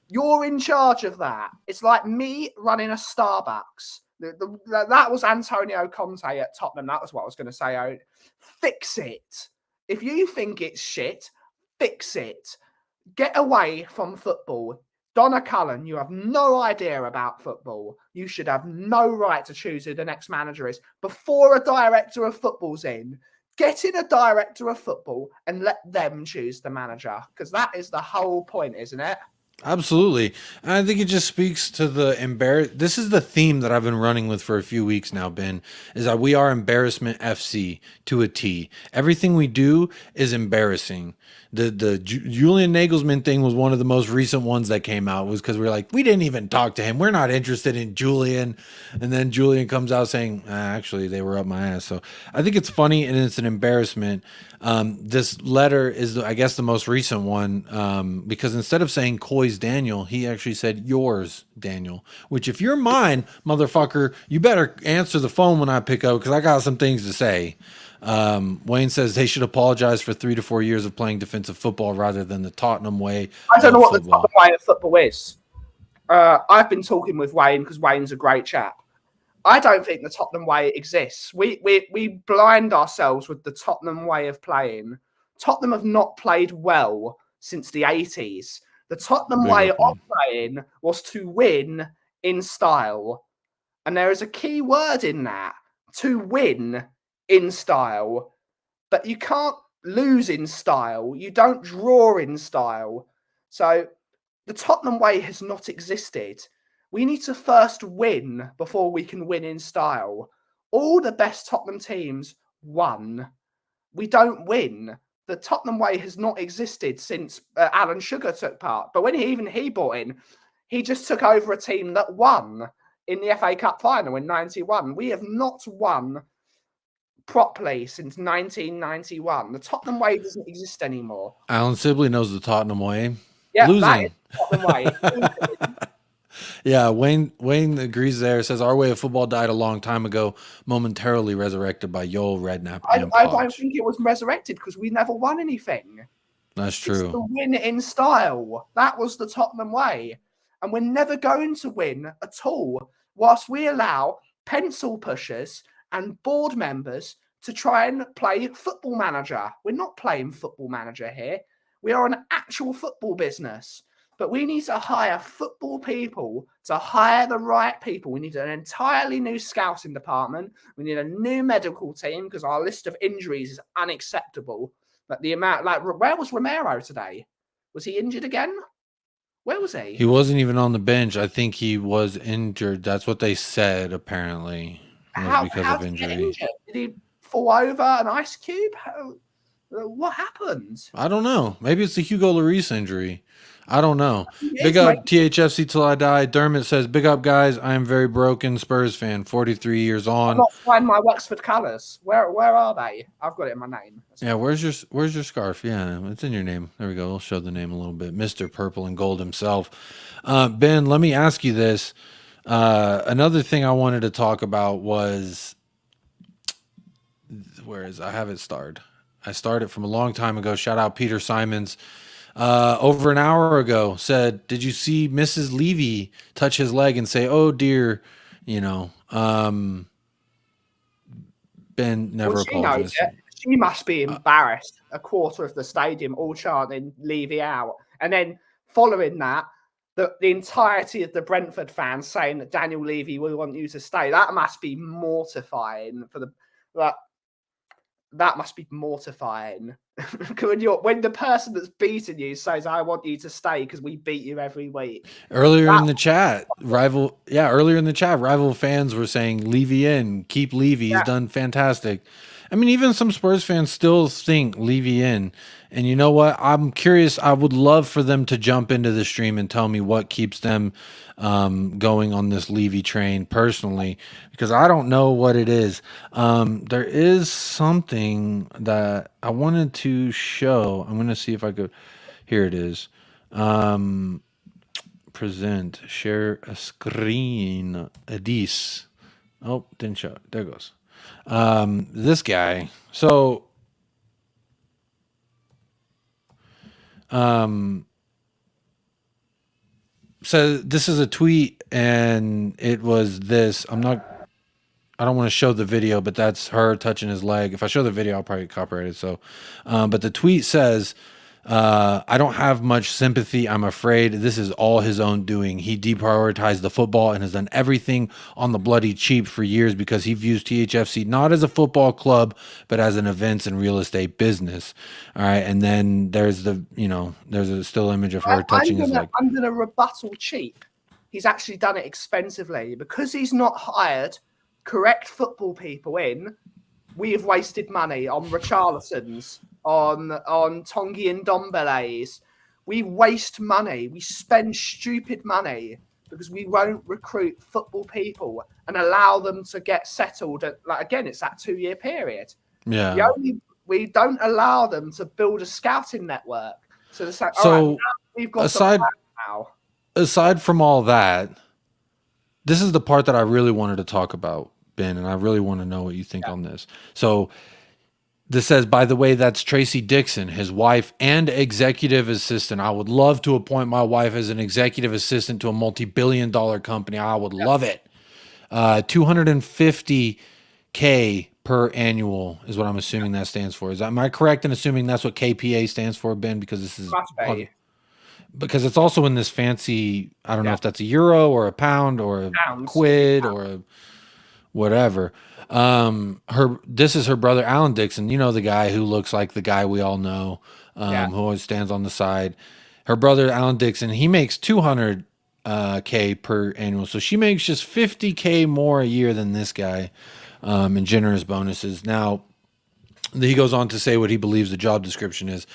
You're in charge of that. It's like me running a Starbucks. That was Antonio Conte at Tottenham. That was what I was going to say. Fix it. If you think it's shit, fix it. Get away from football. Donna Cullen, you have no idea about football. You should have no right to choose who the next manager is before a director of football's in. Get in a director of football and let them choose the manager, because that is the whole point, isn't it? Absolutely. And I think it just speaks to the this is the theme that I've been running with for a few weeks now, Ben, is that we are embarrassment FC to a T. Everything we do is embarrassing. The Julian Nagelsmann thing was one of the most recent ones that came out, was because we were like, we didn't even talk to him. We're not interested in Julian. And then Julian comes out saying, actually, they were up my ass. So I think it's funny and it's an embarrassment. This letter is, I guess, the most recent one, because instead of saying Coys Daniel, he actually said yours, Daniel, which if you're mine, motherfucker, you better answer the phone when I pick up, because I got some things to say. Wayne says they should apologize for 3 to 4 years of playing defensive football rather than the Tottenham way. I don't know what football. the Tottenham way of football is. I've been talking with Wayne because Wayne's a great chap. I don't think the Tottenham way exists. We blind ourselves with the Tottenham way of playing. Tottenham have not played well since the 80s. The Tottenham way of playing was to win in style. And there is a key word in that, to win in style. But you can't lose in style. You don't draw in style. So the Tottenham way has not existed. We need to first win before we can win in style. All the best Tottenham teams won. We don't win. The Tottenham way has not existed since Alan Sugar took part. But when he bought in, he just took over a team that won in the FA Cup final in 91. We have not won properly since 1991. The Tottenham way doesn't exist anymore. Alan Sibley knows the Tottenham way. Yeah, losing. that is the Tottenham way. Yeah, Wayne agrees there. Says our way of football died a long time ago, momentarily resurrected by Yoel Redknapp. I don't think it was resurrected because we never won anything. That's true. It's the win in style. That was the Tottenham way. And we're never going to win at all whilst we allow pencil pushers and board members to try and play football manager. We're not playing football manager here. We are an actual football business. But we need to hire football people to hire the right people. We need an entirely new scouting department. We need a new medical team because our list of injuries is unacceptable. But the amount, like, where was Romero today? Was he injured again? Where was he? He wasn't even on the bench. I think he was injured. That's what they said, apparently. Because of injury. Did he fall over an ice cube? What happened? I don't know. Maybe it's the Hugo Lloris injury. I don't know. Big up THFC till I die. Dermot says, big up, guys. I am very broken Spurs fan, 43 years on. I'm not finding my Wexford colours. Where are they? I've got it in my name. Yeah, where's your scarf? Yeah, it's in your name. There we go. We'll show the name a little bit. Mr. Purple and Gold himself. Ben, let me ask you this. Another thing I wanted to talk about was, I have it starred. I started from a long time ago. Shout out Peter Simons. Over an hour ago said, did you see Mrs. Levy touch his leg and say, oh dear, Ben never apologized. She must be embarrassed. A quarter of the stadium all chanting Levy out. And then following that, the entirety of the Brentford fans saying that Daniel Levy will want you to stay. That must be mortifying for the that must be mortifying. when the person that's beaten you says, I want you to stay because we beat you every week. Earlier in the chat, rival fans were saying Levy in, keep Levy. He's done fantastic. I mean, even some Spurs fans still think Levy in. And you know what? I'm curious. I would love for them to jump into the stream and tell me what keeps them going on this Levy train personally, because I don't know what it is. There is something that I wanted to show. I'm going to see if I could. Here it is. Present, share a screen. Edis. Oh, didn't show it. There it goes. This guy. So, so this is a tweet, and it was this. I don't want to show the video, but that's her touching his leg. If I show the video, I'll probably get copyrighted. So, but the tweet says, I don't have much sympathy. I'm afraid this is all his own doing. He deprioritized the football and has done everything on the bloody cheap for years because he views THFC not as a football club, but as an events and real estate business. All right. And then there's the, there's a still image of her touching his leg. I'm going to rebuttal cheap. He's actually done it expensively because he's not hired correct football people in. We have wasted money on Richarlisons, on Tongi and Dombele's. We waste money. We spend stupid money because we won't recruit football people and allow them to get settled. Again, it's that 2-year period. Yeah. We don't allow them to build a scouting network. So it's like, so all right, we've got now. Aside from all that, this is the part that I really wanted to talk about, Ben, and I really want to know what you think on this. So this says, by the way, that's Tracy Dixon, his wife and executive assistant. I would love to appoint my wife as an executive assistant to a multi-billion-dollar company. I would love it. $250K per annual is what I'm assuming that stands for. Am I correct in assuming that's what KPA stands for, Ben? Because this is because it's also in this fancy, I don't know if that's a euro or a pound or a quid or a whatever. This is her brother Alan Dixon, the guy who looks like the guy we all know, who always stands on the side. Her brother Alan Dixon, he makes $200K per annual, so she makes just $50K more a year than this guy, in generous bonuses. Now he goes on to say what he believes the job description is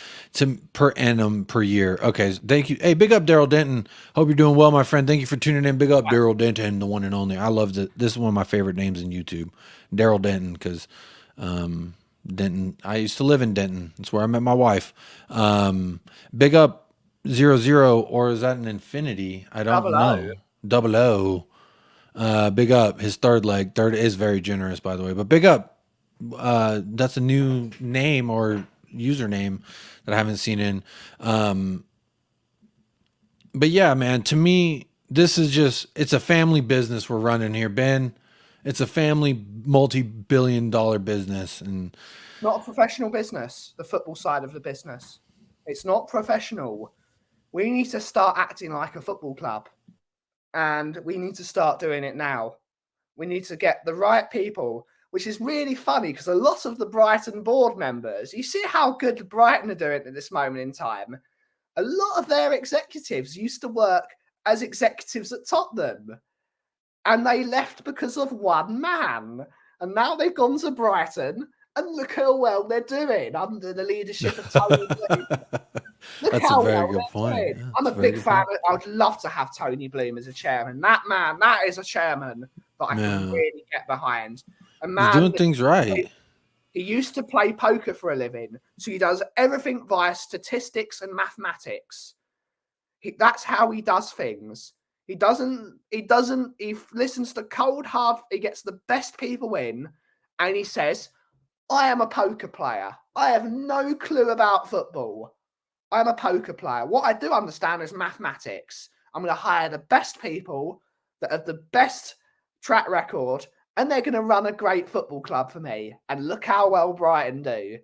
per annum per year. Okay, thank you. Hey, big up Daryl Denton. Hope you're doing well, my friend. Thank you for tuning in. Big up Daryl Denton, the one and only. I love this is one of my favorite names in YouTube, Daryl Denton, because Denton. I used to live in Denton. That's where I met my wife. Big up 00, or is that an infinity? I don't know. 00. Big up his third leg. Third is very generous, by the way. But big up. That's a new name or username that I haven't seen in. But yeah, man, to me, this is just, it's a family business we're running here, Ben. It's a family multi-billion-dollar business, and not a professional business. The football side of the business, it's not professional. We need to start acting like a football club, and we need to start doing it now. We need to get the right people. Which is really funny because a lot of the Brighton board members, you see how good Brighton are doing at this moment in time. A lot of their executives used to work as executives at Tottenham, and they left because of one man. And now they've gone to Brighton, and look how well they're doing under the leadership of Tony Bloom. That's a very good point. Yeah, I'm a big fan. I would love to have Tony Bloom as a chairman. That man, that is a chairman that I can really get behind. A man, he's doing things right. He used to play poker for a living, so he does everything via statistics and mathematics. That's how he does things. He listens to cold hard. He gets the best people in, and he says, I am a poker player. I have no clue about football. I'm a poker player. What I do understand is mathematics. I'm going to hire the best people that have the best track record, and they're going to run a great football club for me. And look how well Brighton do.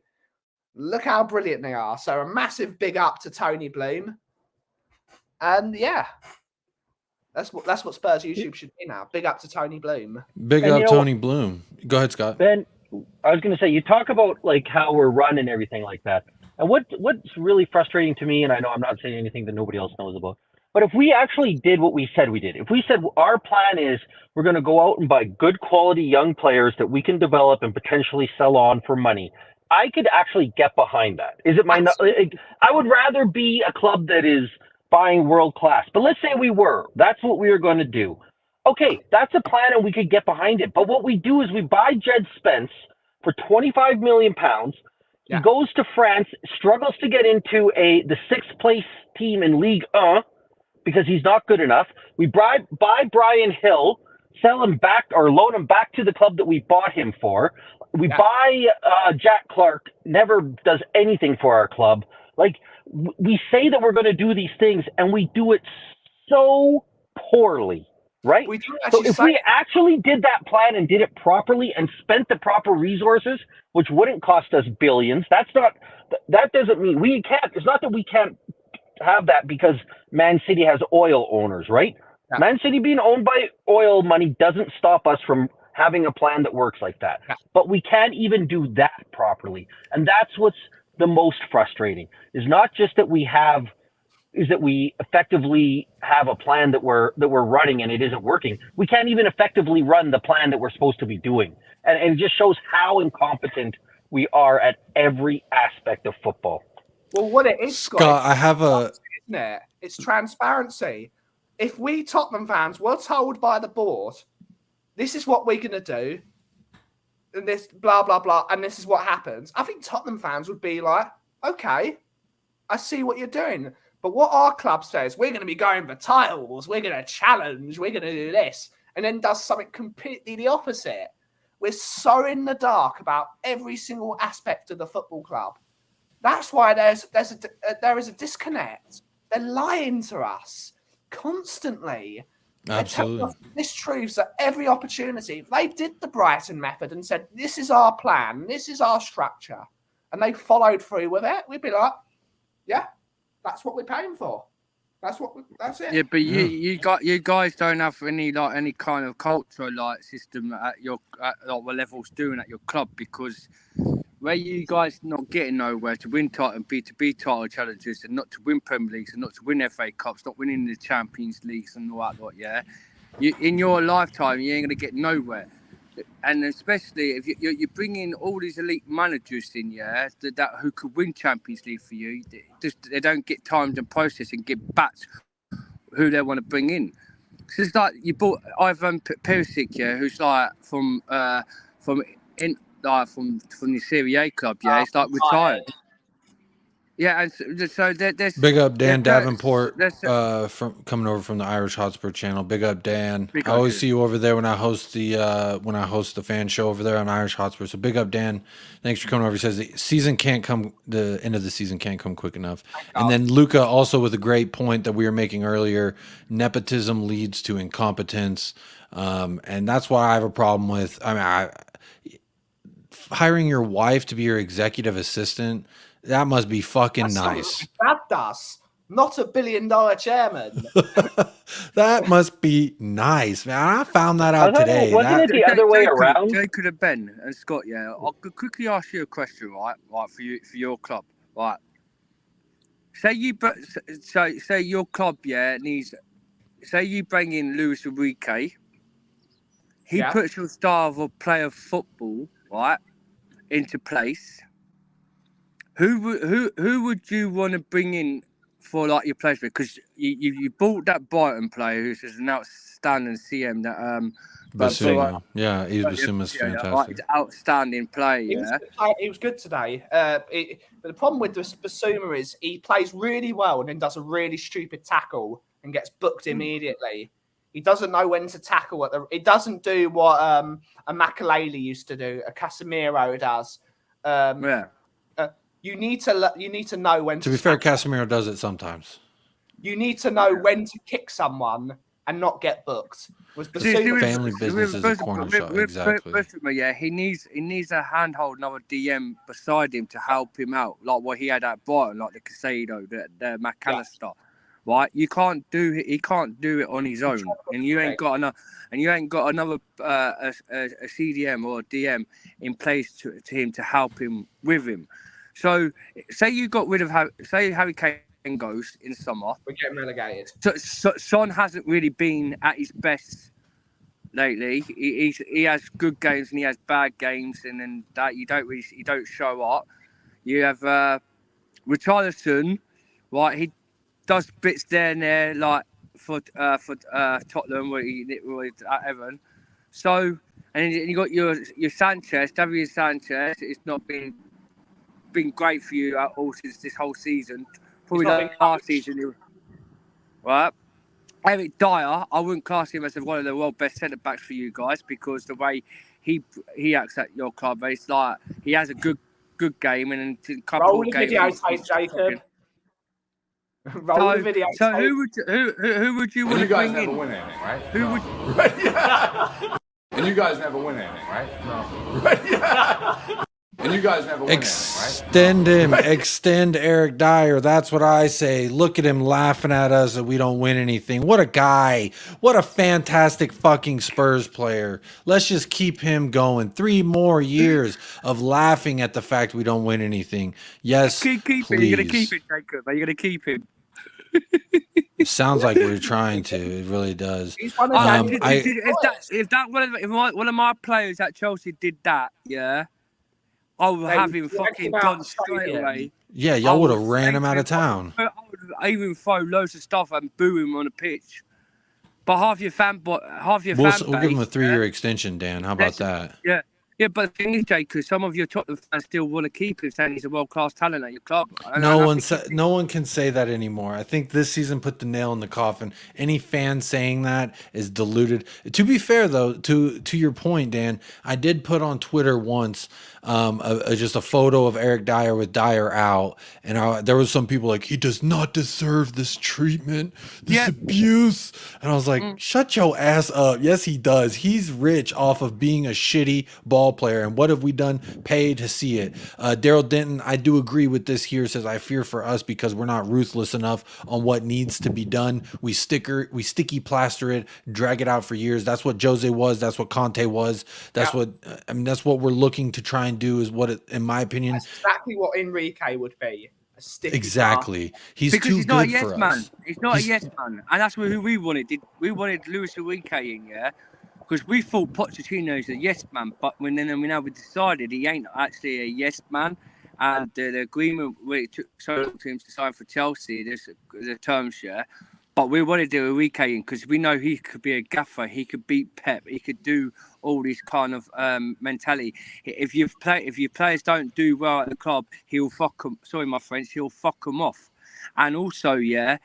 Look how brilliant they are. So a massive big up to Tony Bloom. And yeah, that's what Spurs YouTube should be now. Big up to Tony Bloom. Big up Tony Bloom. Go ahead, Scott. Ben, I was going to say, you talk about like how we're run and everything like that. And what's really frustrating to me, and I know I'm not saying anything that nobody else knows about, But if we actually did what we said we did, if we said our plan is we're going to go out and buy good quality young players that we can develop and potentially sell on for money, I could actually get behind that. Is it my? I would rather be a club that is buying world class. But let's say we were. That's what we were going to do. Okay, that's a plan and we could get behind it. But what we do is we buy Jed Spence for £25 million. He goes to France, struggles to get into the sixth place team in Ligue 1 because he's not good enough. We buy Brian Hill, sell him back or loan him back to the club that we bought him for. We buy Jack Clark, never does anything for our club. Like, we say that we're going to do these things and we do it so poorly, right? So if we actually did that plan and did it properly and spent the proper resources, which wouldn't cost us billions, that doesn't mean we can't. It's not that we can't have that because Man City has oil owners, right? Yeah. Man City being owned by oil money doesn't stop us from having a plan that works like that. Yeah. But we can't even do that properly. And that's what's the most frustrating, is not just that we effectively have a plan that we're running and it isn't working. We can't even effectively run the plan that we're supposed to be doing. And it just shows how incompetent we are at every aspect of football. Well, what it is, Scott, I have isn't it? It's transparency. If we Tottenham fans were told by the board, this is what we're going to do, and this blah, blah, blah, and this is what happens, I think Tottenham fans would be like, okay, I see what you're doing. But what our club says, we're going to be going for titles, we're going to challenge, we're going to do this, and then does something completely the opposite. We're so in the dark about every single aspect of the football club. That's why there is a disconnect. They're lying to us constantly. Absolutely. They're telling us mistruths at every opportunity. If they did the Brighton method and said, this is our plan, this is our structure, and they followed through with it, we'd be like, yeah, that's what we're paying for. That's it. Yeah, but you guys don't have any kind of cultural system at what levels doing at your club, because where you guys not getting nowhere to win title and B2B title challenges and not to win Premier Leagues and not to win FA Cups, not winning the Champions Leagues and all that lot, yeah. In your lifetime, you ain't gonna get nowhere. And especially if you bring in all these elite managers in, yeah, that who could win Champions League for you, they don't get timed and processed and get backed who they want to bring in. So it's like you bought Ivan Perisic, yeah, who's like from the Serie A club, yeah, he's like retired. Yeah, and so there's big up Dan Davenport from coming over from the Irish Hotspur channel. Big up Dan. I always see you over there when I host the fan show over there on Irish Hotspur. So big up Dan. Thanks for coming over. He says the end of the season can't come quick enough. And then Luca also with a great point that we were making earlier. Nepotism leads to incompetence, and that's why I have a problem with. Hiring your wife to be your executive assistant. That must be fucking nice. That does. Not $1 billion chairman. That must be nice, man. I found that out today. Wasn't it the other way around? Jacob and Ben and Scott, yeah. I'll quickly ask you a question, right? Right, for your club, right? Say your club, yeah, needs. Say you bring in Luis Enrique. He puts your style of a play of football, right, into place. Who would you want to bring in for like your players? Because you bought that Brighton player who's an outstanding CM that Bissouma. Yeah, Bissouma's fantastic. Like, outstanding player. He was good today. But the problem with Bissouma is he plays really well and then does a really stupid tackle and gets booked immediately. He doesn't know when to tackle. It doesn't do what a Makalele used to do. A Casemiro does. You need to know when. To be fair, Casemiro does it sometimes. You need to know when to kick someone and not get booked. Family business is a corner shot. Exactly. Yeah, he needs a handhold, another DM beside him to help him out, like what he had at Brighton, like the Casado, the McAllister. Yeah. Right, he can't do it on his own, and you ain't got another a CDM or a DM in place to him to help him with him. So, say you got rid of Harry Kane goes in summer. We're getting relegated. So Son hasn't really been at his best lately. He has good games and he has bad games, and then that you don't show up. You have Richarlison, right? He does bits there and there, like for Tottenham where he was at Everton. So, and then you got your Sanchez, David Sanchez. It's not been great for you at all since this whole season. Probably last season, right? Eric Dyer, I wouldn't class him as one of the world best centre backs for you guys because the way he acts at your club, it's like he has a good game and then a couple Roll of the games. video tape, Jacob. Roll the video. So tape. who would you want to bring in? Win anything, right? Who would? And you guys never win anything, right? No. And you guys never win Extend him. Extend Eric Dyer. That's what I say. Look at him laughing at us that we don't win anything. What a guy. What a fantastic fucking Spurs player. Let's just keep him going. 3 more years of laughing at the fact we don't win anything. Yes, Keep please. him. You're going to keep it, Jacob. Are you going to keep him? It sounds like we're trying to. It really does. He's one of If one of my players at Chelsea did that, yeah, I would have him fucking gone straight away. Yeah, y'all would have ran him out of town. I would even throw loads of stuff and boo him on the pitch. But half your fan base, We'll give him a 3-year extension, Dan. How about that? Yeah. Yeah, but the thing is, Jake, because some of your Tottenham fans still want to keep him, saying he's a world-class talent at your club. No one can say that anymore. I think this season put the nail in the coffin. Any fan saying that is deluded. To be fair, though, to your point, Dan, I did put on Twitter once just a photo of Eric Dyer with Dyer out, and there was some people like, he does not deserve this treatment, this abuse. And I was like, shut your ass up. Yes, he does. He's rich off of being a shitty ball player, and what have we done? Pay to see it. Daryl Denton, I do agree with this here, says I fear for us because we're not ruthless enough on what needs to be done. We sticky plaster it, drag it out for years. That's what Jose was. That's what Conte was. That's that's what we're looking to try and do, is what it, in my opinion, That's exactly what Enrique would be. A sticky exactly. He's because too he's not good a yes for man. us. He's not a yes man, and that's who we wanted. We wanted Luis Enrique in, yeah, because we thought Pochettino's a yes man, but we decided he ain't actually a yes man. And the agreement where it took so long for him to sign for Chelsea, there's a term share. But we wanted to Enrique in because we know he could be a gaffer. He could beat Pep. He could do all this kind of mentality. If your players don't do well at the club, he'll fuck them. Sorry, my friends, he'll fuck them off. And also, he'll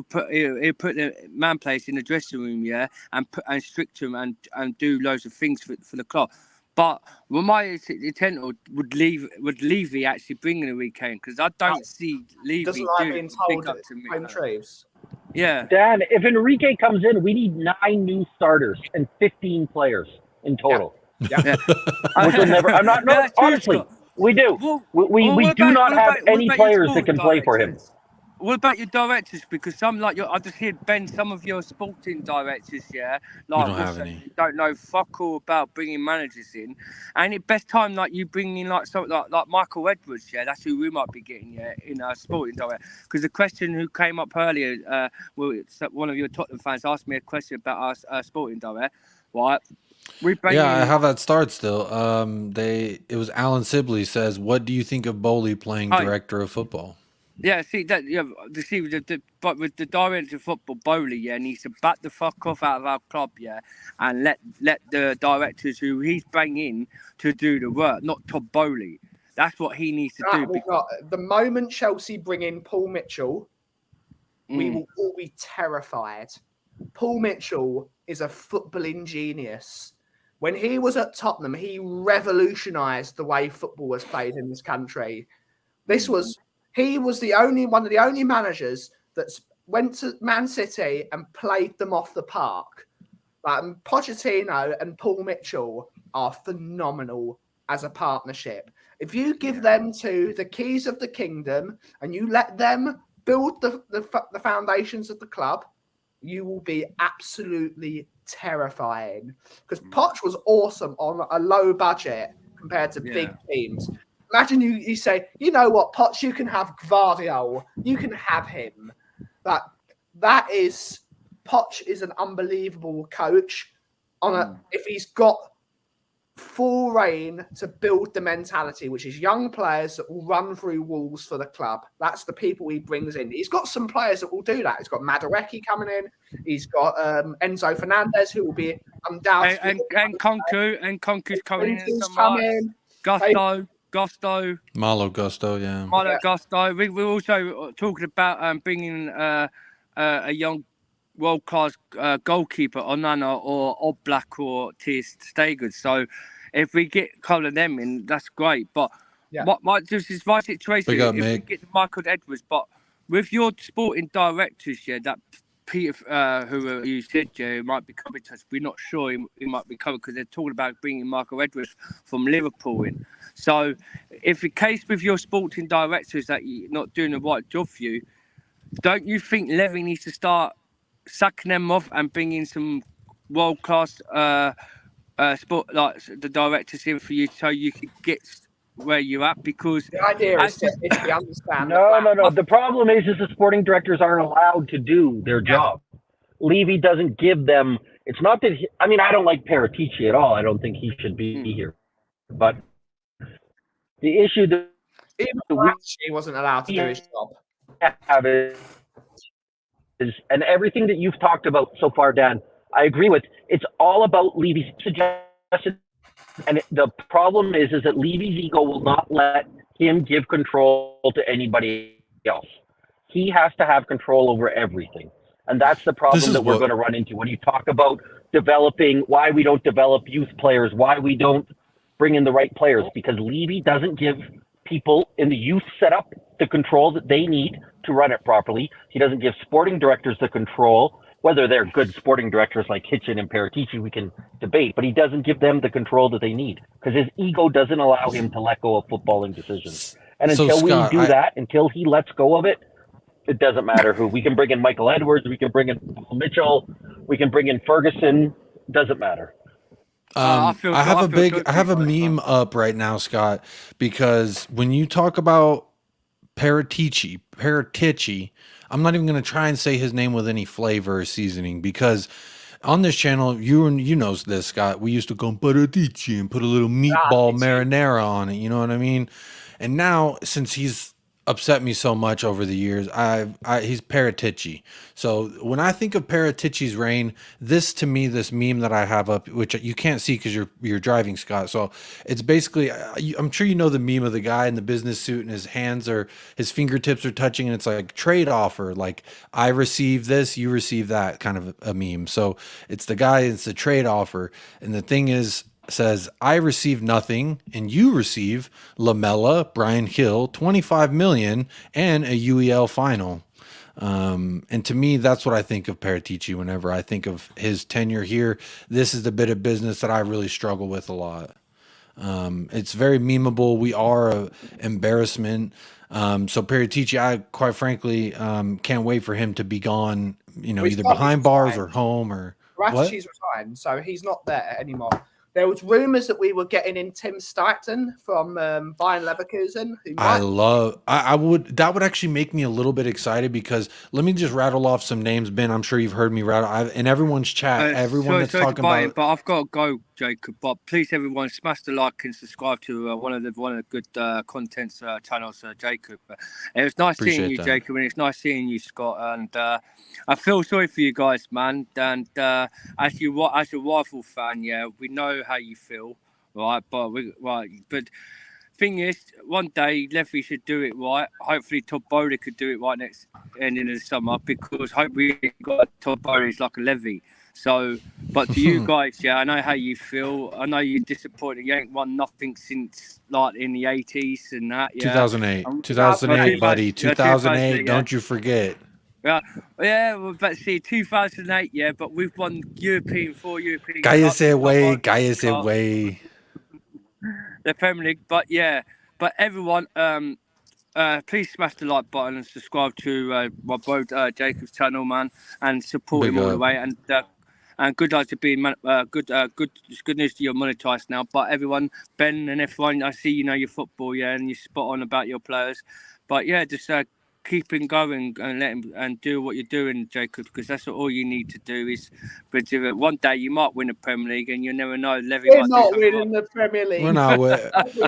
put the man players in the dressing room, and strict them and do loads of things for the club. But my intent would Levy actually bring Enrique in, because I don't see Levy doesn't like doing being big told up to me. home truths. Yeah. Dan, if Enrique comes in, we need 9 new starters and 15 players in total. Yeah. Which will never. I'm not. No, honestly, we do. We do not have any players that can play for him. What about your directors? Because I just hear Ben, some of your sporting directors, don't know fuck all about bringing managers in, and it best time you bring in like Michael Edwards, that's who we might be getting in our sporting director. Because the question who came up earlier, one of your Tottenham fans asked me a question about our sporting director, right? I have that start still. It was Alan Sibley says, "What do you think of Bowley playing director of football?" Yeah, see that. Yeah, but with the director of football, Bowley, needs to back the fuck off out of our club, and let the directors who he's bringing to do the work, not Todd Bowley. That's what he needs to do. The moment Chelsea bring in Paul Mitchell, we will all be terrified. Paul Mitchell is a footballing genius. When he was at Tottenham, he revolutionised the way football was played in this country. He was one of the only managers that went to Man City and played them off the park. Pochettino and Paul Mitchell are phenomenal as a partnership. If you give them the keys of the kingdom and you let them build the foundations of the club, you will be absolutely terrifying. Because Poch was awesome on a low budget compared to big teams. Imagine you say, you know what, Potts, you can have Gvardiol. You can have him. That is, Potts is an unbelievable coach. If he's got full reign to build the mentality, which is young players that will run through walls for the club. That's the people he brings in. He's got some players that will do that. He's got Madueke coming in. He's got Enzo Fernandez, who will be undoubtedly... And Concu's coming in. Coming. Gusto. Malo Gusto, yeah. Malo Gusto. We're also talking about bringing a young world-class goalkeeper, Onana or Oblak or Ter Stegen. So if we get a couple of them in, that's great. But this is my situation. Big up, if Mick. we get Michael Edwards, but with your sporting directors, that Peter, who you said, might be coming to us. We're not sure he might be coming because they're talking about bringing Michael Edwards from Liverpool in. So if the case with your sporting directors that you're not doing the right job for you, don't you think Levy needs to start sacking them off and bringing some world-class sport, like the directors in for you so you can get where you're at? Because the idea is to understand. No. The problem is the sporting directors aren't allowed to do their job. Levy doesn't give them. It's not that. I don't like Perisic at all. I don't think he should be here. But the issue that he wasn't allowed to do his job. Have is, and everything that you've talked about so far, Dan, I agree with. It's all about Levy's suggestion. And the problem is that Levy's ego will not let him give control to anybody else. He has to have control over everything. And that's the problem that we're going to run into. When you talk about developing, why we don't develop youth players, why we don't bring in the right players, because Levy doesn't give people in the youth setup the control that they need to run it properly. He doesn't give sporting directors the control. Whether they're good sporting directors like Hitchin and Perisic, we can debate, but he doesn't give them the control that they need because his ego doesn't allow him to let go of footballing decisions. And until we do that, until he lets go of it, it doesn't matter who. We can bring in Michael Edwards, we can bring in Paul Mitchell, we can bring in Ferguson. Doesn't matter. I have a meme up right now, Scott, because when you talk about Perisic, I'm not even going to try and say his name with any flavor or seasoning because on this channel, you know this, Scott, we used to go Perisic and put a little meatball marinara on it. You know what I mean? And now, since he's upset me so much over the years, he's Perisic. So when I think of Perisic's reign, this to me, this meme that I have up, which you can't see because you're driving, Scott. So it's basically, I'm sure you know the meme of the guy in the business suit and his fingertips are touching, and it's like trade offer, like I receive this, you receive that, kind of a meme. So it's the guy, it's the trade offer, and the thing is, says, I receive nothing and you receive Lamella, Brian Hill, 25 million and a UEL final. And to me, that's what I think of Perisic whenever I think of his tenure here. This is the bit of business that I really struggle with a lot. It's very memeable. We are an embarrassment. So Perisic, I quite frankly can't wait for him to be gone, either behind bars or home or what? He's retired, so he's not there anymore. There was rumours that we were getting in Tim Steigton from Bayern Leverkusen. That would actually make me a little bit excited because let me just rattle off some names, Ben. I'm sure you've heard me rattle. In everyone's chat, everyone that's talking about it. But I've got to go, Jacob. But please, everyone, smash the like and subscribe to one of the good contents channels, Jacob. It was nice seeing you, Jacob, and it's nice seeing you, Scott. And I feel sorry for you guys, man. And as a rival fan, we know how you feel, right? But thing is, one day Levy should do it right. Hopefully TOTBRE could do it right next ending of the summer, because hopefully we got TOTBRE is like a Levy. So, but to you guys, I know how you feel. I know you're disappointed. You ain't won nothing since like in the 80s and that. 2008, buddy. 2008. Don't you forget. Well, but see, 2008, but we've won four European. Cállese, güey. The Premier League, but everyone, please smash the like button and subscribe to my bro Jacob's channel, man, and support him all the way. And good luck to being good news to you're monetized now. But everyone, Ben and everyone, I see you know your football, yeah, and you're spot on about your players. But yeah, just keeping going and do what you're doing, Jacob, because that's all you need to do is. But one day you might win a Premier League, and you never know. Levy We're might do not something winning the Premier League. We're not.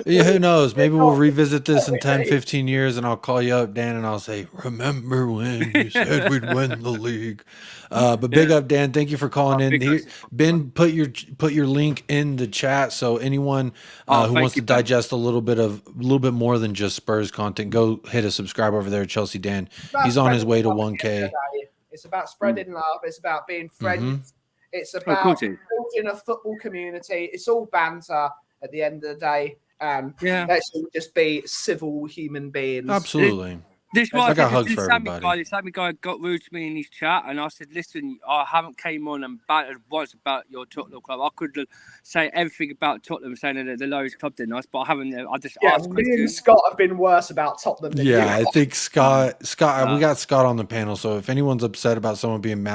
Yeah, who knows? Maybe we'll revisit this in 10, 15 years, and I'll call you up, Dan, and I'll say, "Remember when you said we'd win the league?" But big up, Dan. Thank you for calling in. Here, Ben, put your link in the chat, so anyone who wants to digest a little bit more than just Spurs content, go hit a subscribe over there, Chelsea Dan. He's on his way to 1K. It's about spreading love. It's about being friends. It's about building a football community. It's all banter at the end of the day. Let's just be civil human beings. Absolutely. This was I got hugs for everybody. The Sammy guy got rude to me in his chat, and I said, "Listen, I haven't came on and bantered once about your Tottenham club. I could say everything about Tottenham, saying that the lowest club did nice, but I haven't. I just asked me questions. and Scott have been worse about Tottenham than you. I think Scott, we got Scott on the panel. So if anyone's upset about someone being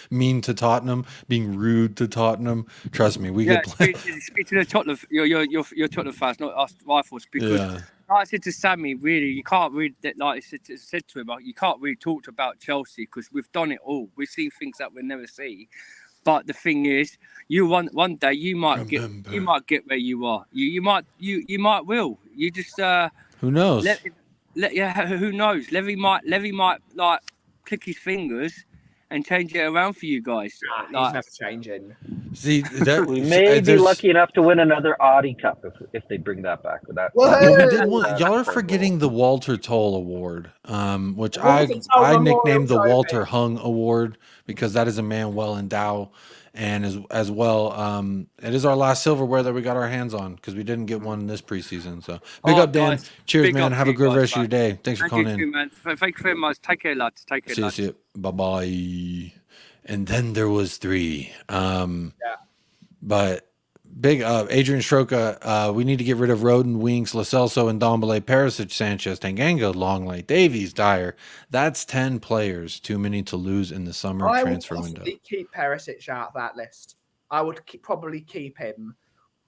mean to Tottenham, being rude to Tottenham, trust me, we get speak to the Tottenham, your Tottenham fans, not us rifles, because. Like I said to Sammy, really, you can't really, like I said to him, you can't really talk about Chelsea because we've done it all. We've seen things that we'll never see. But the thing is, one day you might get where you are. You might will. You just who knows? Who knows? Levy might like click his fingers and change it around for you guys. He's never changing. See, we may be lucky enough to win another Audi Cup if they bring that back. Y'all are forgetting the Walter Toll Award, which I nicknamed the Walter Hung Award because that is a man well endowed, and as well, it is our last silverware that we got our hands on because we didn't get one this preseason. So big up, Dan. Guys, cheers, man. Have a good rest of your day. Thanks for calling in. Too, man. Thank you very much. Take care, lads. Take care. See you. Bye bye. And then there was 3. But big Adrian Stroka, we need to get rid of Roden, Winks, Lo Celso, and Ndombele, Perisic, Sanchez, Tanganga, Longley, Davies, Dyer. That's 10 players, too many to lose in the summer transfer window. I would keep Perisic out of that list. I would probably keep him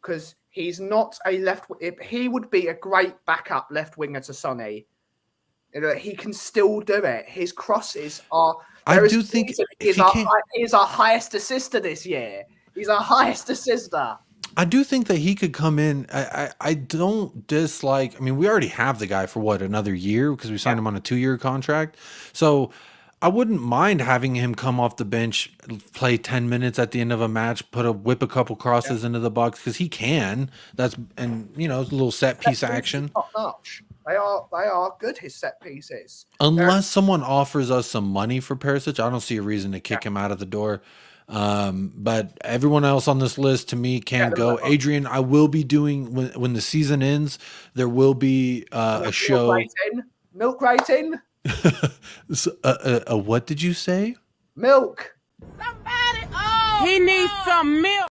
because he's not a left. He would be a great backup left winger to Sonny. You know, he can still do it. His crosses are. I do think he's our highest assister this year. He's our highest assister. I do think that he could come in. I don't dislike. I mean, we already have the guy for another year because we signed him on a 2-year contract. So I wouldn't mind having him come off the bench, play 10 minutes at the end of a match, whip a couple crosses into the box because he can. And a little set piece action. Top notch. They are good, his set pieces. Unless someone offers us some money for Perisic, I don't see a reason to kick him out of the door. But everyone else on this list to me can't go. Adrian, I will be doing when the season ends, there will be a show. Milk rating. What did you say? Milk. He needs some milk.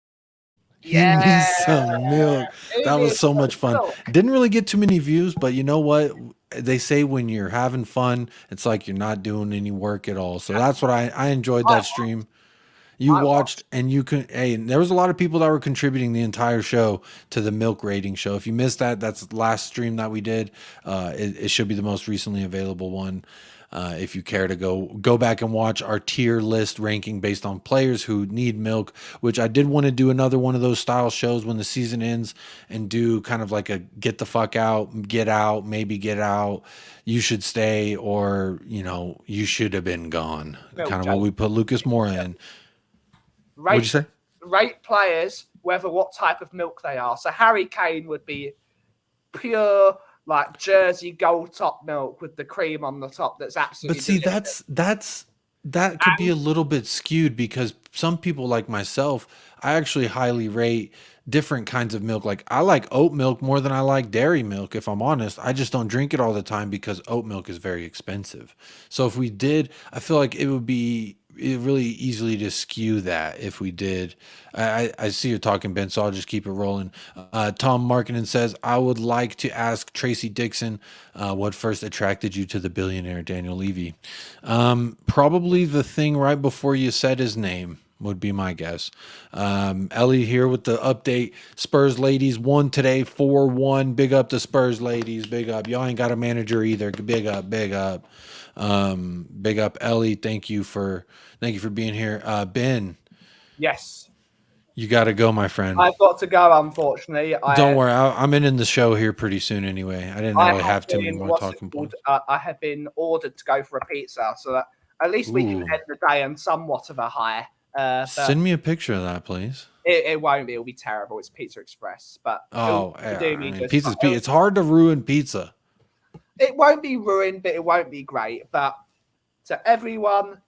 He needs some milk. That was so much fun. Didn't really get too many views, but you know what? They say when you're having fun, it's like you're not doing any work at all. So that's what I enjoyed that stream. You watched and you can. Hey, there was a lot of people that were contributing the entire show to the milk rating show. If you missed that, that's the last stream that we did. It should be the most recently available one. If you care to go back and watch our tier list ranking based on players who need milk, which I did want to do another one of those style shows when the season ends and do kind of like a get the fuck out, get out, maybe get out, you should stay, or you should have been gone. Kind of what we put Lucas Moura in. What'd you say? Rate players, whether what type of milk they are. So Harry Kane would be pure, like Jersey gold top milk with the cream on the top. That's absolutely. But see, delicious. that could be a little bit skewed because some people like myself, I actually highly rate different kinds of milk. Like I like oat milk more than I like dairy milk. If I'm honest, I just don't drink it all the time because oat milk is very expensive. So if we did, I feel like it would be really easily to skew that if we did. I see you're talking, Ben, so I'll just keep it rolling. Tom Markinen says, I would like to ask Tracy Dixon what first attracted you to the billionaire Daniel Levy. Probably the thing right before you said his name. would be my guess. Ellie here with the update. Spurs ladies won today 4-1. Big up to Spurs ladies. Big up. Y'all ain't got a manager either. Big up, big up. Big up Ellie. Thank you for being here. Ben, Yes. you got to go, my friend. I've got to go, unfortunately. Don't worry. I'm in the show here pretty soon anyway. I didn't really have too many been, more what's it talking called? points. I have been ordered to go for a pizza, so that at least we can Ooh. end the day on somewhat of a high. But Send me a picture of that, please. it won't be. It'll be terrible. It's Pizza Express, but Oh, it'll yeah. do me just Pizza's fine. it's hard to ruin pizza. It won't be ruined, but it won't be great. But to everyone,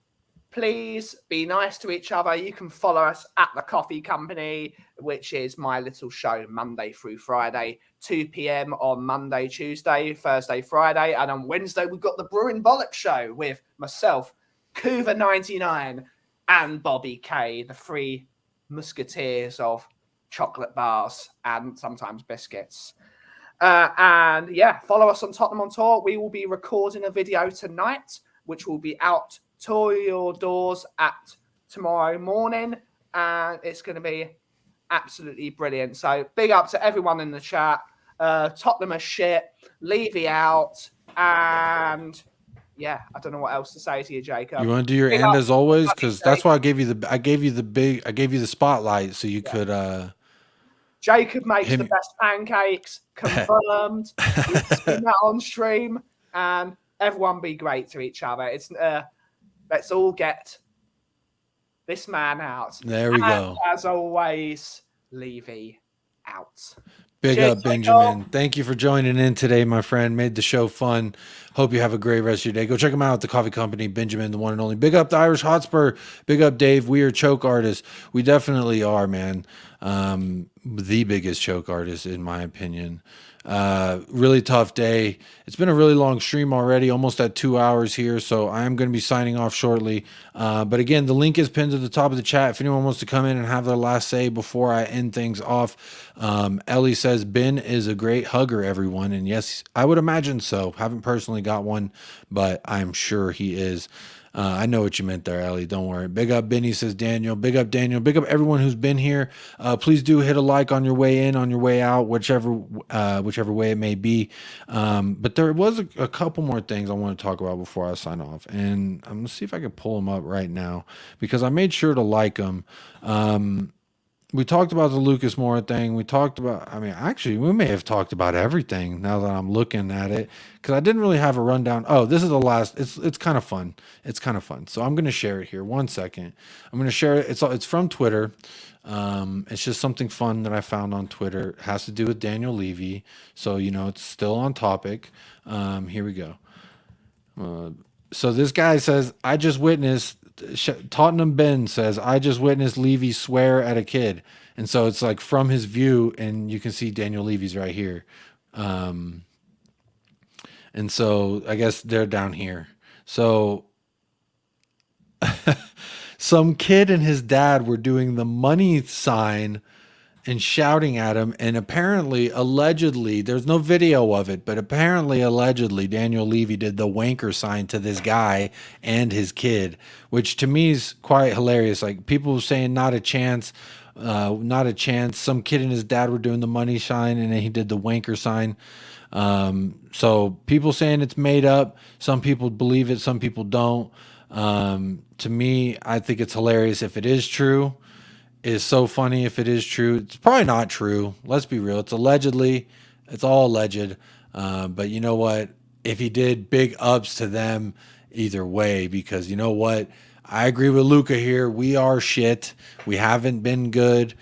please be nice to each other. You can follow us at The Coffee Company, which is my little show Monday through Friday, 2 p.m. on Monday, Tuesday, Thursday, Friday. And on Wednesday, we've got the Brewing Bollocks show with myself, Kuva99, and Bobby K, the three musketeers of chocolate bars and sometimes biscuits. And yeah, follow us on Tottenham on Tour. We will be recording a video tonight, which will be out to your doors at tomorrow morning, and it's going to be absolutely brilliant. So big up to everyone in the chat. Tottenham are shit, Levy out, and yeah, I don't know what else to say to you, Jacob. You want to do your Big end up. as always, because that's why I gave you the spotlight so you could Jacob makes hit the me. best pancakes, confirmed. We've seen that on stream, and everyone be great to each other. It's let's all get this man out. There we go. As always, Levy out. Big Cheers, up, Benjamin. Thank you for joining in today, my friend. Made the show fun. Hope you have a great rest of your day. Go check him out at the Coffee Company, Benjamin, the one and only. Big up the Irish Hotspur. Big up, Dave. We are choke artists. We definitely are, man. The biggest choke artist, in my opinion. Really tough day. It's been a really long stream already, almost at 2 hours here, so I am going to be signing off shortly. But again, the link is pinned to the top of the chat if anyone wants to come in and have their last say before I end things off. Ellie says, Ben is a great hugger, everyone. And yes, I would imagine so. Haven't personally got one, but I'm sure he is. I know what you meant there, Ellie. Don't worry. Big up, Benny, says Daniel. Big up, Daniel. Big up everyone who's been here. Please do hit a like on your way in, on your way out, whichever way it may be. But there was a couple more things I want to talk about before I sign off. And I'm going to see if I can pull them up right now because I made sure to like them. We talked about the Lucas Moura thing. We talked about, actually, we may have talked about everything now that I'm looking at it because I didn't really have a rundown. Oh, this is the last. It's kind of fun. It's kind of fun. So I'm going to share it here. 1 second. I'm going to share it. It's from Twitter. It's just something fun that I found on Twitter. It has to do with Daniel Levy. So, it's still on topic. Here we go. So this guy says, I just witnessed, Tottenham Ben says, I just witnessed Levy swear at a kid. And so it's like from his view, and you can see Daniel Levy's right here. And so I guess they're down here. So some kid and his dad were doing the money sign and shouting at him, and apparently, allegedly, there's no video of it, but apparently, allegedly, Daniel Levy did the wanker sign to this guy and his kid, which to me is quite hilarious. Like, people saying not a chance, not a chance. Some kid and his dad were doing the money sign, and then he did the wanker sign. So people saying it's made up. Some people believe it, some people don't. To me, I think it's hilarious if it is true. Is so funny if it is true. It's probably not true. Let's be real. It's allegedly. It's all alleged. But you know what? If he did, big ups to them either way, because you know what? I agree with Luca here. We are shit. We haven't been good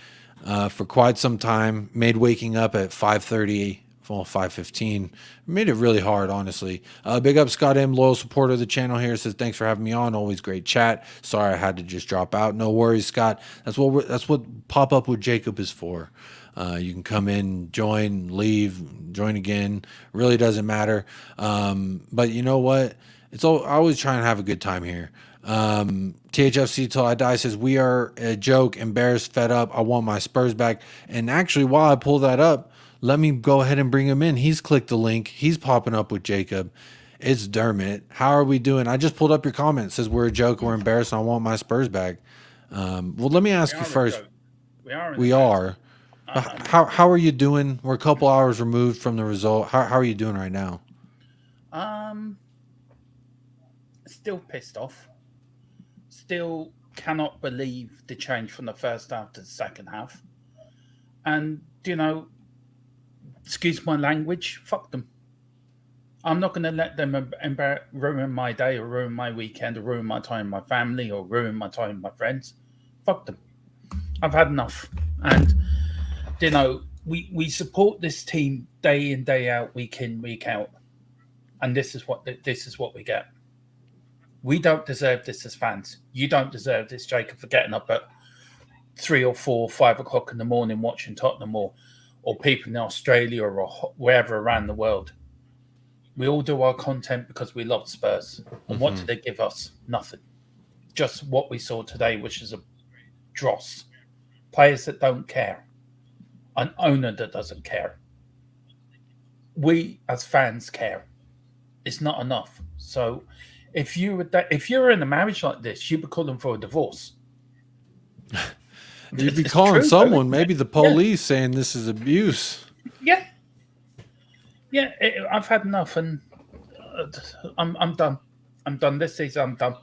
for quite some time. Made waking up at 5:30. Well, 5:15 made it really hard, honestly. Big up Scott M, loyal supporter of the channel here, says thanks for having me on. Always great chat. Sorry I had to just drop out. No worries, Scott. That's what pop up with Jacob is for. You can come in, join, leave, join again. Really doesn't matter. But you know what? I always try and have a good time here. THFC Till I Die says we are a joke, embarrassed, fed up. I want my Spurs back. And actually, while I pull that up, let me go ahead and bring him in. He's clicked the link. He's popping up with Jacob. It's Dermot. How are we doing? I just pulled up your comment. It says we're a joke. We're embarrassed. And I want my Spurs back. Well, let me ask you first. We are. How are you doing? We're a couple hours removed from the result. How are you doing right now? Still pissed off. Still cannot believe the change from the first half to the second half. And, you know, excuse my language, fuck them. I'm not going to let them ruin my day or ruin my weekend or ruin my time with my family or ruin my time with my friends. Fuck them. I've had enough. And, you know, we support this team day in, day out, week in, week out. And this is what we get. We don't deserve this as fans. You don't deserve this, Jacob, for getting up at 3 or 4, 5 o'clock in the morning watching Tottenham or people in Australia or wherever around the world. We all do our content because we love Spurs. And what do they give us? Nothing. Just what we saw today, which is a dross. Players that don't care. An owner that doesn't care. We, as fans, care. It's not enough. So if you were in a marriage like this, you'd be calling for a divorce. You'd be calling someone, maybe the police, saying this is abuse. Yeah. Yeah, I've had enough, and I'm done. I'm done this season. I'm done.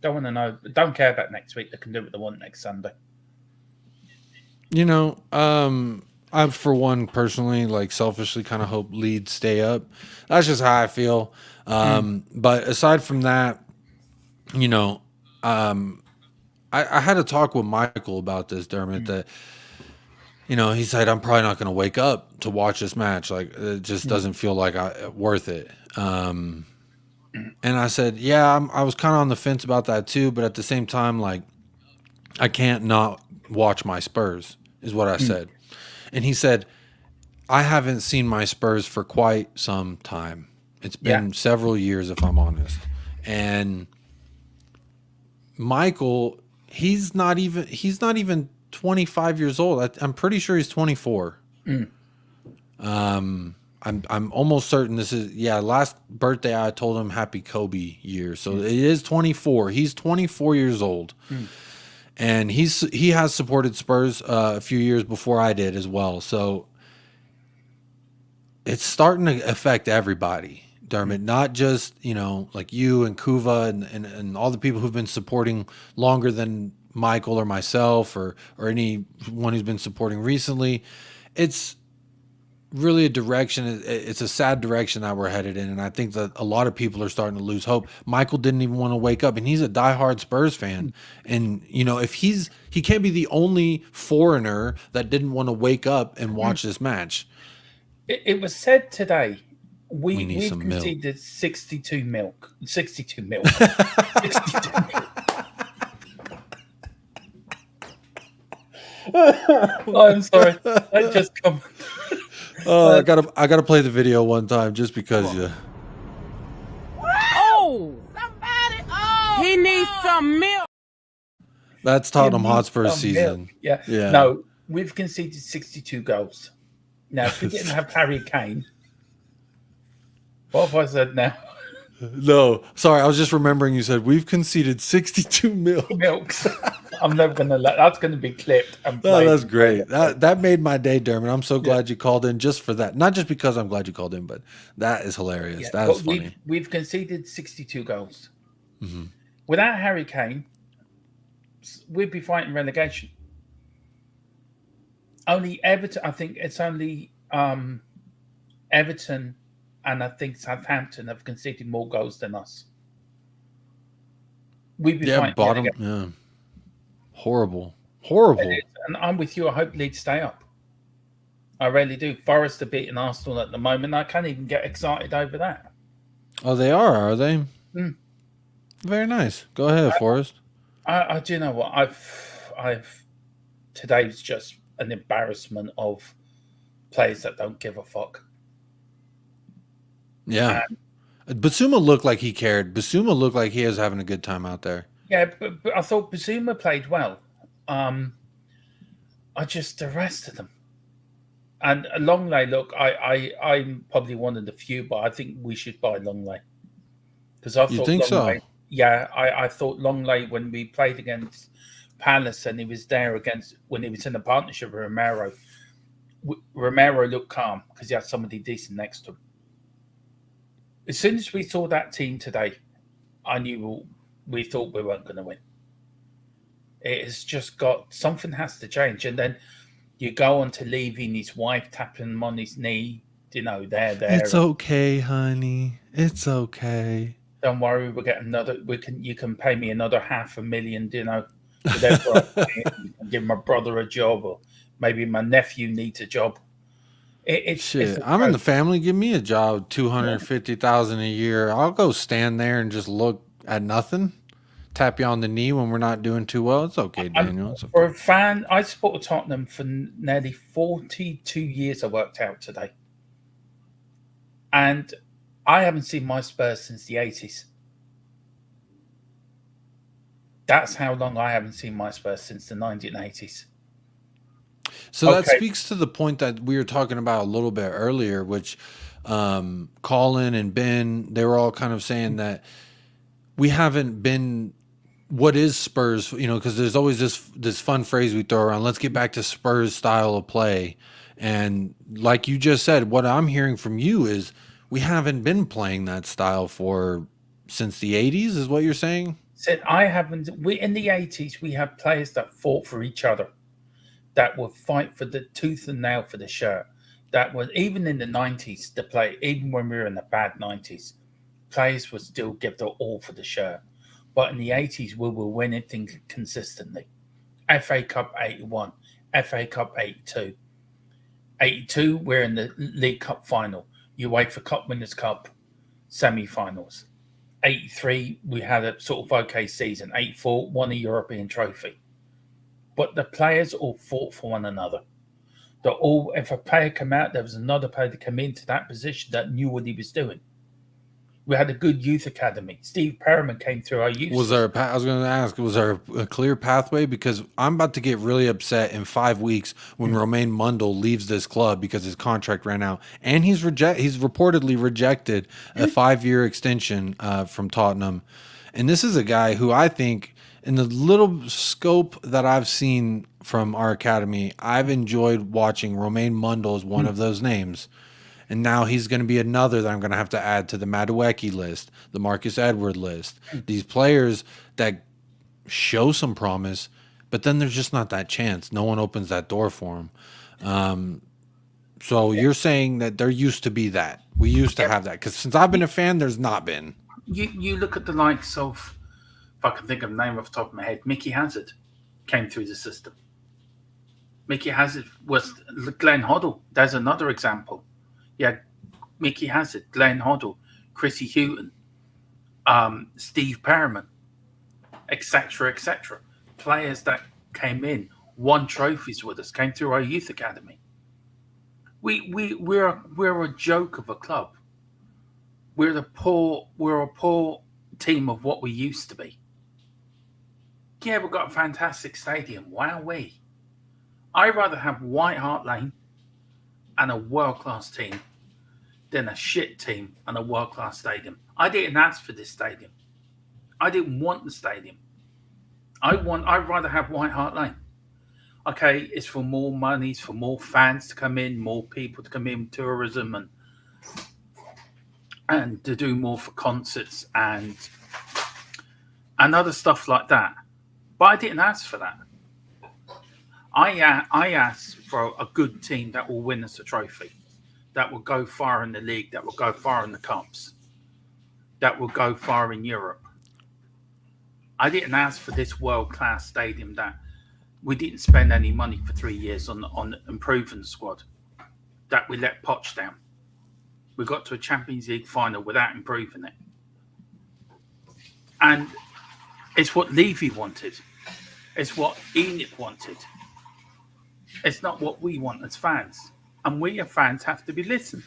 Don't want to know. Don't care about next week. They can do what they want next Sunday. You know, I, for one, personally, like, selfishly kind of hope Leeds stay up. That's just how I feel. But aside from that, you know, I had a talk with Michael about this, Dermot, that, you know, he said, I'm probably not going to wake up to watch this match. Like, it just doesn't feel like worth it. And I said, yeah, I was kind of on the fence about that too. But at the same time, like, I can't not watch my Spurs, is what I said. And he said, I haven't seen my Spurs for quite some time. It's been several years, if I'm honest. And Michael, he's not even 25 years old. I'm pretty sure he's 24. I'm almost certain this is, last birthday I told him happy Kobe year. So it is 24. He's 24 years old. And he has supported Spurs a few years before I did as well. So it's starting to affect everybody, Dermot, not just, you know, like you and Kuva and all the people who've been supporting longer than Michael or myself or anyone who's been supporting recently. It's really a direction. It's a sad direction that we're headed in. And I think that a lot of people are starting to lose hope. Michael didn't even want to wake up, and he's a diehard Spurs fan. And, you know, if he can't be the only foreigner that didn't want to wake up and watch this match. It was said today, we've need some milk. conceded 62 milk. 62 milk. 62 milk. Oh, I'm sorry. I just come. I gotta play the video one time just because Oh, somebody! Oh, he needs some milk. That's Tottenham Hotspur season. Yeah. No, we've conceded 62 goals. Now, if we didn't have Harry Kane, what have I said now? No, sorry, I was just remembering you said we've conceded 62 milks. I'm never going to that's going to be clipped. And oh, that's great. That made my day, Dermot. I'm so glad you called in just for that. Not just because I'm glad you called in, but that is hilarious. Yeah, that is funny. We've conceded 62 goals. Without Harry Kane, we'd be fighting relegation. Only Everton, I think it's only Everton and I think Southampton have conceded more goals than us. We'd be fighting bottom. Yeah. Horrible. And I'm with you. I hope Leeds stay up. I really do. Forest are beating Arsenal at the moment. I can't even get excited over that. Oh, they are they? Very nice. Go ahead, Forest. I do you know what? I've today's just an embarrassment of players that don't give a fuck. Yeah. Bissouma looked like he cared. Bissouma looked like he was having a good time out there. Yeah, but I thought Bissouma played well. I just the rest of them. And Longley, look, I'm probably one of the few, but I think we should buy Longley. Because I thought you think Longley, so? Yeah, I thought Longley when we played against Palace and he was there against when he was in a partnership with Romero. Romero looked calm because he had somebody decent next to him. As soon as we saw that team today, I knew we thought we weren't going to win. It has just got something has to change, and then you go on to Levy and his wife tapping him on his knee. You know, there. It's okay, honey. It's okay. Don't worry, we'll get another. You can pay me another $500,000. You know, whatever. You can give my brother a job, or maybe my nephew needs a job. Shit, I'm in the family. Give me a job, $250,000 a year. I'll go stand there and just look at nothing. Tap you on the knee when we're not doing too well. It's okay, Daniel. It's okay. For a fan, I supported Tottenham for nearly 42 years. I worked out today, and I haven't seen my Spurs since the 80s. That's how long I haven't seen my Spurs since the 1980s. So that speaks to the point that we were talking about a little bit earlier, which Colin and Ben, they were all kind of saying that we haven't been what is Spurs, you know, because there's always this fun phrase we throw around, let's get back to Spurs style of play. And like you just said, what I'm hearing from you is we haven't been playing that style since the 80s, is what you're saying? Said I haven't. In the 80s, we had players that fought for each other, that would fight for the tooth and nail for the shirt. That was even in the 90s, even when we were in the bad 90s, players would still give their all for the shirt. But in the 80s, we were winning things consistently. FA Cup 81, FA Cup 82. 82, we're in the League Cup final. UEFA Cup Winners' Cup semi-finals. 83, we had a sort of okay season. 84, won a European trophy. But the players all fought for one another. If a player came out, there was another player that came into that position that knew what he was doing. We had a good youth academy. Steve Perriman came through our youth. I was going to ask, was there a clear pathway? Because I'm about to get really upset in 5 weeks when Romain Mundle leaves this club because his contract ran out, and he's reportedly rejected a 5-year extension from Tottenham. And this is a guy who I think, in the little scope that I've seen from our academy, I've enjoyed watching Romain Mundle as one of those names. And now he's going to be another that I'm going to have to add to the Madueke list, the Marcus Edward list. These players that show some promise, but then there's just not that chance. No one opens that door for them. So you're saying that there used to be that. We used to have that. Because since I've been a fan, there's not been. You look at the likes of, if I can think of a name off the top of my head, Mickey Hazard came through the system. Mickey Hazard was Glenn Hoddle. There's another example. Yeah, Mickey Hazard, Glenn Hoddle, Chrissy Houghton, Steve Perriman, etc., etc. Players that came in, won trophies with us, came through our youth academy. We're a joke of a club. We're a poor team of what we used to be. Yeah, we've got a fantastic stadium. Wowee. I'd rather have White Hart Lane and a world-class team than a shit team and a world-class stadium. I didn't ask for this stadium. I didn't want the stadium. I'd rather have White Hart Lane. Okay, it's for more money, it's for more fans to come in, more people to come in, tourism, and to do more for concerts and other stuff like that. But I didn't ask for that. I asked for a good team that will win us a trophy, that will go far in the league, that will go far in the cups, that will go far in Europe. I didn't ask for this world-class stadium that we didn't spend any money for 3 years on improving the squad, that we let Poch down. We got to a Champions League final without improving it. And it's what Levy wanted. It's what Enoch wanted. It's not what we want as fans. And we as fans have to be listened.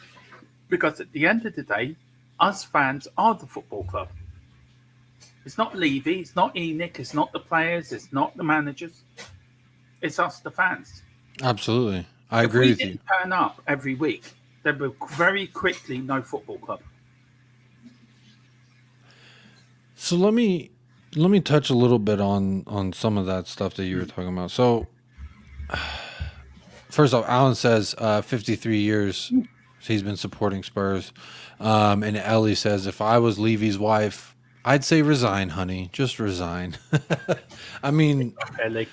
Because at the end of the day, us fans are the football club. It's not Levy, it's not Enoch, it's not the players, it's not the managers. It's us, the fans. Absolutely. I agree with you. If we didn't turn up every week, there would very quickly no football club. So let me Let me touch a little bit on some of that stuff that you were talking about. So, first off, Alan says 53 years he's been supporting Spurs. And Ellie says, if I was Levy's wife, I'd say resign, honey. Just resign. I mean, Ellie.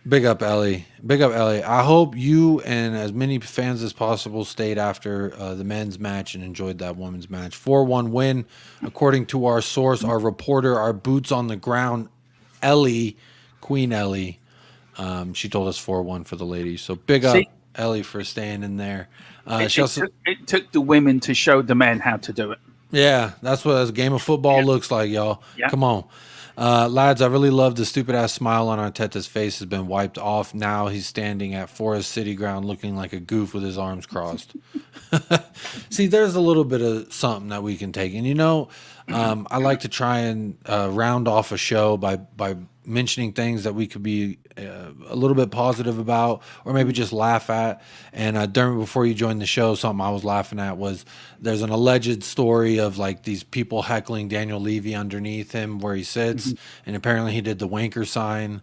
big up Ellie. Big up Ellie. I hope you and as many fans as possible stayed after the men's match and enjoyed that women's match. 4-1 win, according to our source, our reporter, our boots on the ground, Ellie, Queen Ellie. She told us 4-1 for the ladies. So big up Ellie for staying in there. It took the women to show the men how to do it. Yeah, that's what a game of football looks like, y'all. Yeah. Come on. Lads, I really love the stupid-ass smile on Arteta's face has been wiped off. Now he's standing at Forest City ground looking like a goof with his arms crossed. See, there's a little bit of something that we can take. And, I like to try and round off a show by mentioning things that we could be a little bit positive about or maybe just laugh at. And before you joined the show, something I was laughing at was there's an alleged story of like these people heckling Daniel Levy underneath him where he sits, and apparently he did the wanker sign.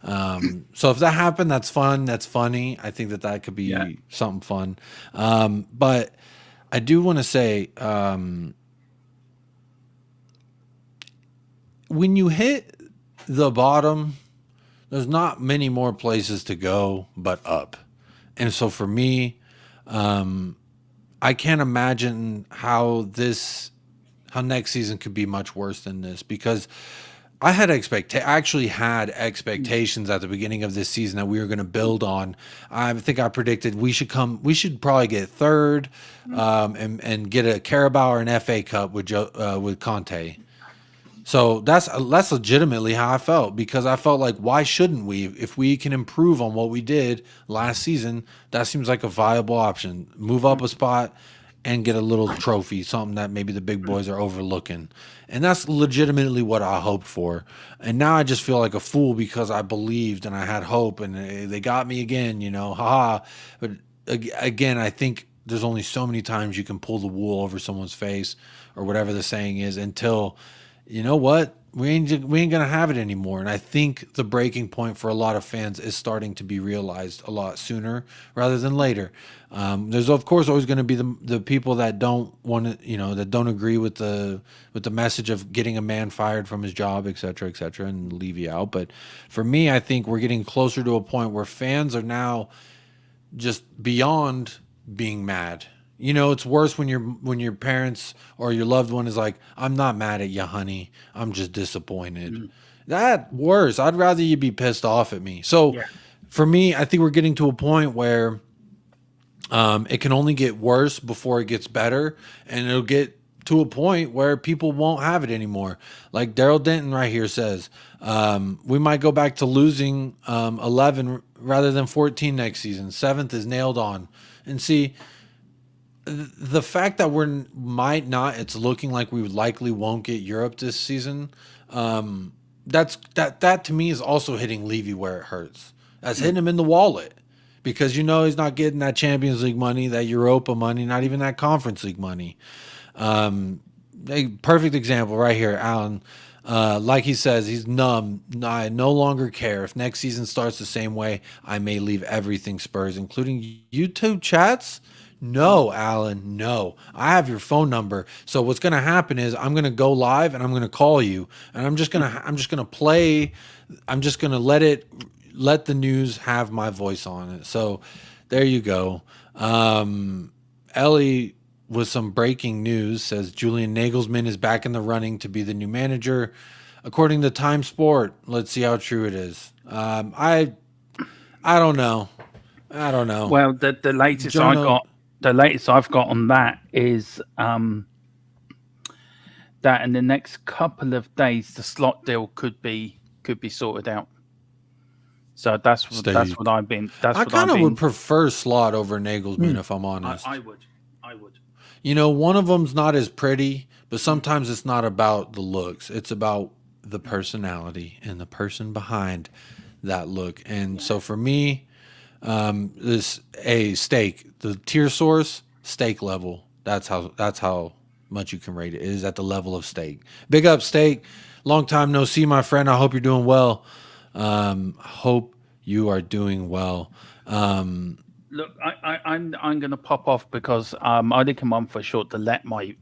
So if that happened, that's fun. That's funny. I think that could be something fun. But I do want to say, when you hit the bottom, there's not many more places to go but up. And so for me, I can't imagine how next season could be much worse than this, because I actually had expectations at the beginning of this season that we were going to build on. I think I predicted we should probably get third, and get a Carabao or an FA Cup with Conte. So that's legitimately how I felt, because I felt like, why shouldn't we? If we can improve on what we did last season, that seems like a viable option. Move up a spot and get a little trophy, something that maybe the big boys are overlooking. And that's legitimately what I hoped for. And now I just feel like a fool because I believed and I had hope, and they got me again, haha. But again, I think there's only so many times you can pull the wool over someone's face, or whatever the saying is, until, you know what, we ain't gonna have it anymore. And I think the breaking point for a lot of fans is starting to be realized a lot sooner rather than later. There's of course always going to be the people that don't want to, that don't agree with the message of getting a man fired from his job, et cetera, and Levy out. But for me, I think we're getting closer to a point where fans are now just beyond being mad. It's worse when your parents or your loved one is like, I'm not mad at you, honey, I'm just disappointed. That worse. I'd rather you be pissed off at me. So for me, I think we're getting to a point where it can only get worse before it gets better, and it'll get to a point where people won't have it anymore. Like Daryl Denton right here says, we might go back to losing 11 rather than 14 next season. 7th is nailed on. And see, the fact that it's looking like we likely won't get Europe this season, that to me is also hitting Levy where it hurts. That's hitting him in the wallet, because he's not getting that Champions League money, that Europa money, not even that Conference League money. A perfect example right here, Alan. Like he says, he's numb. I no longer care. If next season starts the same way, I may leave everything Spurs, including YouTube chats. No, Alan, no. I have your phone number. So what's going to happen is I'm going to go live and I'm going to call you, and I'm just going to let the news have my voice on it. So there you go. Ellie with some breaking news says Julian Nagelsmann is back in the running to be the new manager, according to Time Sport. Let's see how true it is. I don't know. Well, the latest I've got on that is that in the next couple of days the slot deal could be sorted out. So that's what I've been. I kind of would prefer Slot over Nagelsmann, if I'm honest. I would. One of them's not as pretty, but sometimes it's not about the looks. It's about the personality and the person behind that look. And so for me, the tier source, steak level. That's how much you can rate it. It is at the level of Steak. Big up, Steak. Long time no see, my friend. I hope you're doing well. Hope you are doing well. Look, I'm going to pop off because I did come on for short to let my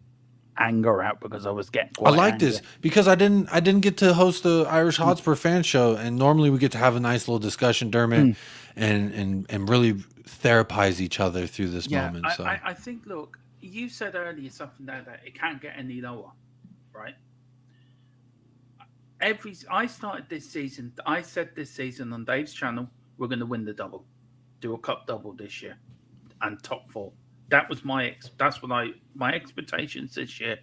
anger out because I was getting I quite like angry. this because I didn't get to host the Irish Hotspur fan show, and normally we get to have a nice little discussion, Dermot, and really therapize each other through this moment. So I think, look, you said earlier something there that it can't get any lower, right? I started this season. I said this season on Dave's channel, we're going to win the double, do a cup double this year, and top 4. That was my expectations this year.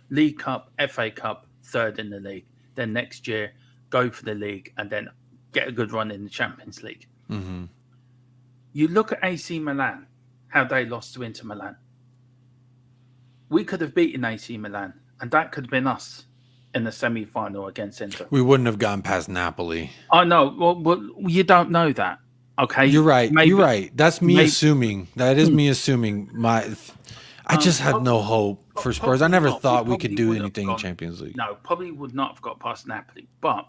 League Cup, FA Cup, 3rd in the league. Then next year, go for the league and then get a good run in the Champions League. mm-hmm. You look at AC Milan, how they lost to Inter Milan. We could have beaten AC Milan, and that could have been us in the semi-final against Inter. We wouldn't have gotten past Napoli. I know. Well, you don't know that. Okay, You're right. You're right. That's me maybe, assuming. That is me assuming. I just had no hope for Spurs. I never thought we could do anything in Champions League. No, probably would not have got past Napoli. But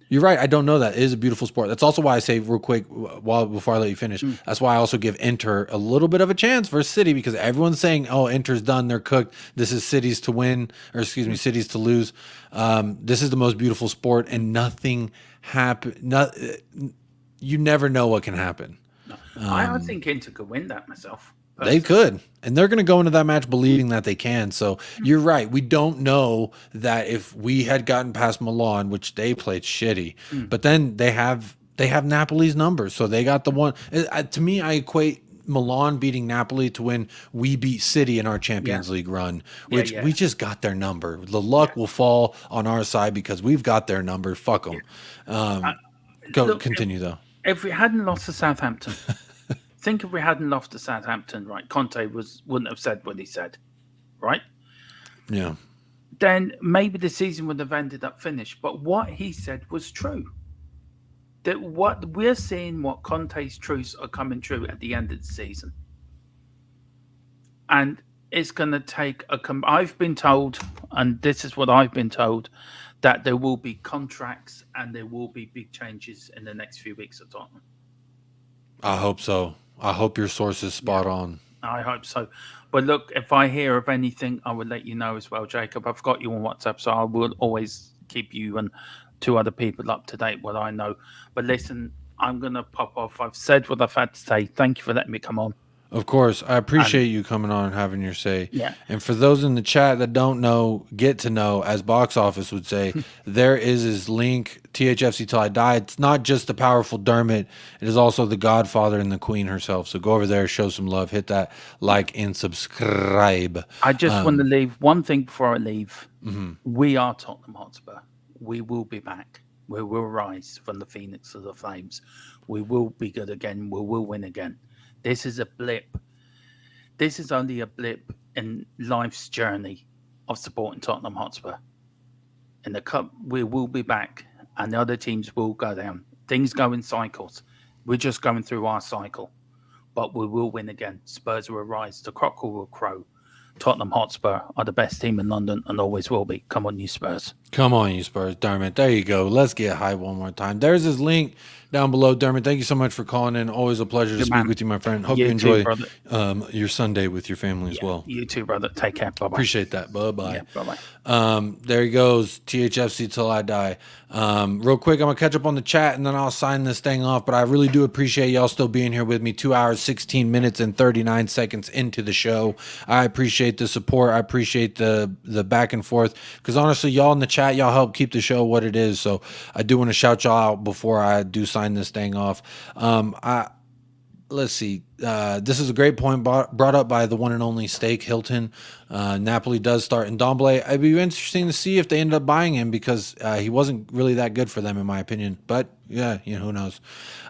you're right. I don't know that. It is a beautiful sport. That's also why I say real quick before I let you finish. That's why I also give Inter a little bit of a chance versus City, because everyone's saying, "Oh, Inter's done. They're cooked. This is City's to win, or excuse me, City's to lose." This is the most beautiful sport, and nothing happen. You never know what can happen. No. I think Inter could win that myself. They could, and they're going to go into that match believing that they can. So you're right. We don't know that if we had gotten past Milan, which they played shitty, but then they have Napoli's numbers, so they got the one. To me, I equate Milan beating Napoli to when we beat City in our Champions League run, which we just got their number. The luck will fall on our side because we've got their number. Fuck them. Continue though. If we hadn't lost to Southampton. Think if we hadn't lost to Southampton, right? Conte wouldn't have said what he said, right? Yeah. Then maybe the season would have ended up finished. But what he said was true. That what we're seeing, what Conte's truths are coming true at the end of the season, and it's going to take I've been told, and this is what I've been told, that there will be contracts and there will be big changes in the next few weeks at Tottenham. I hope so. I hope your source is spot on. I hope so. But look, if I hear of anything, I will let you know as well, Jacob. I've got you on WhatsApp, so I will always keep you and 2 other people up to date what I know. But listen, I'm going to pop off. I've said what I've had to say. Thank you for letting me come on. Of course. I appreciate you coming on and having your say. Yeah. And for those in the chat that don't know, get to know, as Box Office would say, there is his link, THFC Till I Die. It's not just the powerful Dermot. It is also the Godfather and the Queen herself. So go over there, show some love, hit that like and subscribe. I just want to leave one thing before I leave. We are Tottenham Hotspur. We will be back. We will rise from the Phoenix of the Flames. We will be good again. We will win again. This is a blip. This is only a blip in life's journey of supporting Tottenham Hotspur. In the cup, we will be back, and the other teams will go down. Things go in cycles. We're just going through our cycle, but we will win again. Spurs will rise. The cockle will crow. Tottenham Hotspur are the best team in London and always will be. Come on, you Spurs. Come on, you Spurs. Dermot, there you go. Let's get high one more time. There's his link down below. Dermot, thank you so much for calling in. Always a pleasure to speak with you, my friend. Hope you enjoy your Sunday with your family as well. You too, brother. Take care. Bye-bye. Appreciate that. Bye-bye. Yeah, bye-bye. There he goes. THFC Till I Die. Real quick, I'm going to catch up on the chat, and then I'll sign this thing off. But I really do appreciate y'all still being here with me. 2 hours, 16 minutes, and 39 seconds into the show. I appreciate the support. I appreciate the back and forth. Because honestly, y'all in the chat, y'all help keep the show what it is. So I do want to shout y'all out before I do sign this thing off. Let's see. This is a great point brought up by the one and only Steak Hilton. Napoli does start in Ndombele. It'd be interesting to see if they end up buying him, because he wasn't really that good for them, in my opinion. But yeah, who knows?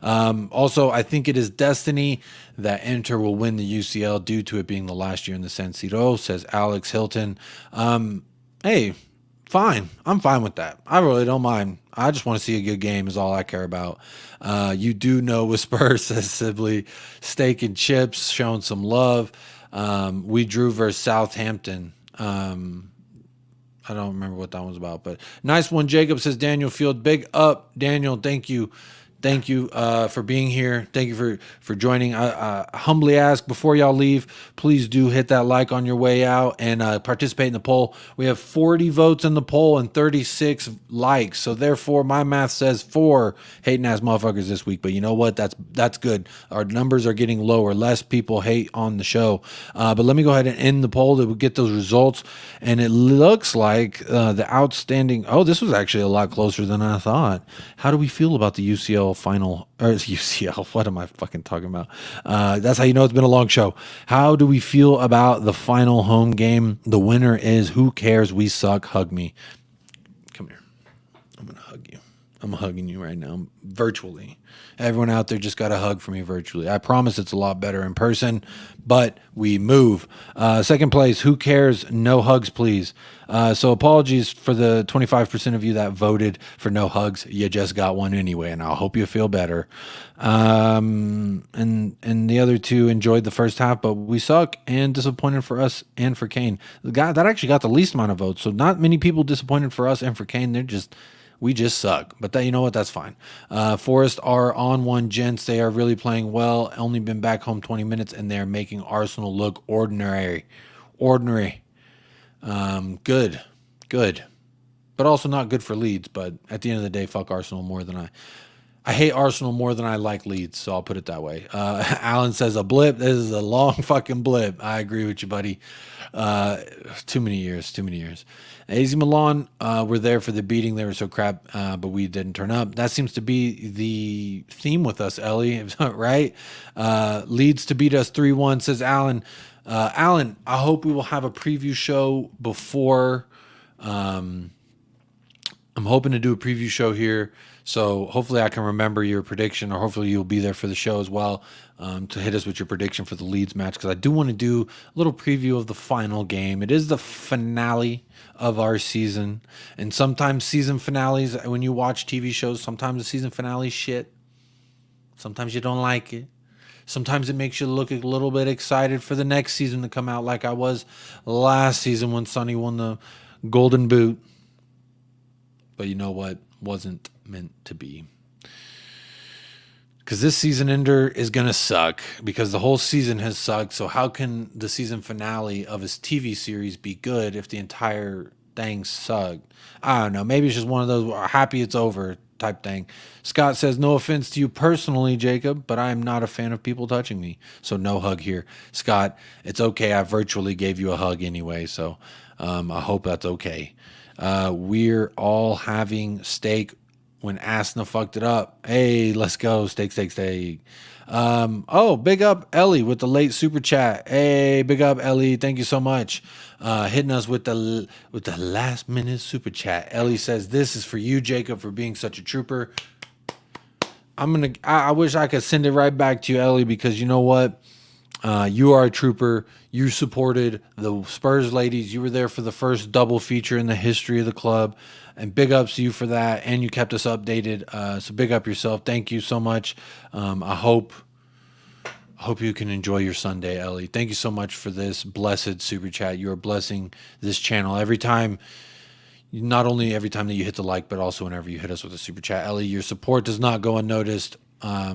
Also, I think it is destiny that Inter will win the UCL due to it being the last year in the San Siro, says Alex Hilton. Hey, fine. I'm fine with that. I really don't mind. I just want to see a good game is all I care about. You do know with Spurs, says Sibley, steak and chips, showing some love. We drew versus Southampton. I don't remember what that one's about, but nice one. Jacob says Daniel Field. Big up, Daniel. Thank you. Thank you for being here. Thank you for joining. I humbly ask before y'all leave, please do hit that like on your way out and participate in the poll. We have 40 votes in the poll and 36 likes. So therefore, my math says 4 hating ass motherfuckers this week. But you know what? That's good. Our numbers are getting lower. Less people hate on the show. But let me go ahead and end the poll to get those results. And it looks like the outstanding. Oh, this was actually a lot closer than I thought. How do we feel about the UCL final, or UCL? What am I fucking talking about? That's how you know it's been a long show. How do we feel about the final home game? The winner is Who Cares? We Suck. Hug me. Come here. I'm gonna hug you. I'm hugging you right now, virtually. Everyone out there just got a hug from me virtually. I promise it's a lot better in person, but we move. Second place, Who Cares? No hugs, please. So apologies for the 25% of you that voted for no hugs. You just got one anyway, and I hope you feel better. And the other two enjoyed the first half, but we suck and disappointed for us and for Kane. The guy that actually got the least amount of votes, so not many people disappointed for us and for Kane. We just suck. But that, you know what? That's fine. Forest are on one, gents. They are really playing well. Only been back home 20 minutes, and they're making Arsenal look ordinary. Ordinary. Good. But also not good for Leeds. But at the end of the day, fuck Arsenal more than I hate Arsenal more than I like Leeds, so I'll put it that way. Alan says a blip. This is a long fucking blip. I agree with you, buddy. Too many years. AZ Milan were there for the beating. They were so crap, but we didn't turn up. That seems to be the theme with us, Ellie, right? Leeds to beat us 3-1, says Alan. Alan, I hope we will have a preview show before. I'm hoping to do a preview show here. So hopefully I can remember your prediction, or hopefully you'll be there for the show as well, to hit us with your prediction for the Leeds match, because I do want to do a little preview of the final game. It is the finale of our season, and sometimes season finales, when you watch TV shows, sometimes the season finale shit. Sometimes you don't like it. Sometimes it makes you look a little bit excited for the next season to come out, like I was last season when Sonny won the Golden Boot. But you know what? Wasn't meant to be. Because this season ender is going to suck, because the whole season has sucked. So how can the season finale of his TV series be good if the entire thing sucked? I don't know. Maybe it's just one of those happy it's over type thing. Scott says, no offense to you personally, Jacob, but I am not a fan of people touching me. So no hug here. Scott, it's okay. I virtually gave you a hug anyway. So I hope that's okay. We're all having steak when Asna fucked it up. Hey, let's go. Steak. Oh, big up Ellie with the late super chat. Hey, big up Ellie. Thank you so much. Hitting us with the last minute super chat. Ellie says, this is for you, Jacob, for being such a trooper. I wish I could send it right back to you, Ellie, because you know what? You are a trooper. You supported the Spurs ladies. You were there for the first double feature in the history of the club. And big ups to you for that. And you kept us updated. So big up yourself. Thank you so much. I hope you can enjoy your Sunday, Ellie. Thank you so much for this blessed super chat. You are blessing this channel every time. Not only every time that you hit the like, but also whenever you hit us with a super chat. Ellie, your support does not go unnoticed.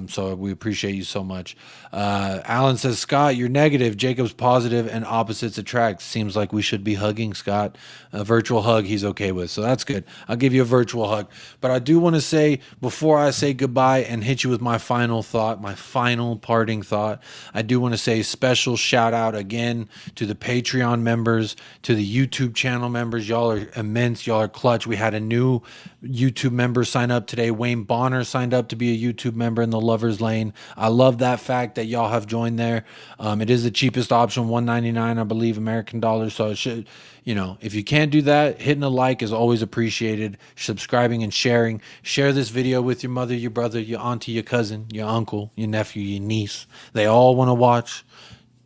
So we appreciate you so much. Alan says, Scott, you're negative. Jacob's positive, and opposites attract. Seems like we should be hugging Scott. A virtual hug he's okay with. So that's good. I'll give you a virtual hug. But I do want to say, before I say goodbye and hit you with my final thought, my final parting thought, I do want to say special shout out again to the Patreon members, to the YouTube channel members. Y'all are immense. Y'all are clutch. We had a new YouTube member sign up today. Wayne Bonner signed up to be a YouTube member in the Lovers Lane. I love that fact that y'all have joined there. It is the cheapest option, $1.99, I believe, American dollars. So it should, if you can't do that, hitting a like is always appreciated. Subscribing and sharing. Share this video with your mother, your brother, your auntie, your cousin, your uncle, your nephew, your niece. They all want to watch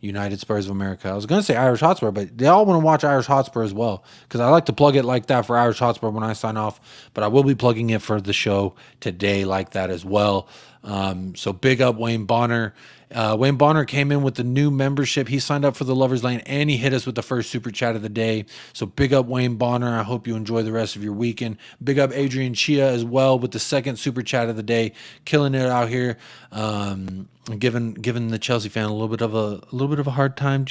United Spurs of America. I was going to say Irish Hotspur, but they all want to watch Irish Hotspur as well, because I like to plug it like that for Irish Hotspur when I sign off, but I will be plugging it for the show today like that as well. So big up Wayne Bonner, Wayne Bonner came in with the new membership. He signed up for the Lovers Lane, and he hit us with the first super chat of the day. So big up Wayne Bonner. I hope you enjoy the rest of your weekend. Big up Adrian Chia as well with the second super chat of the day, killing it out here. Giving the Chelsea fan a little bit of a hard time,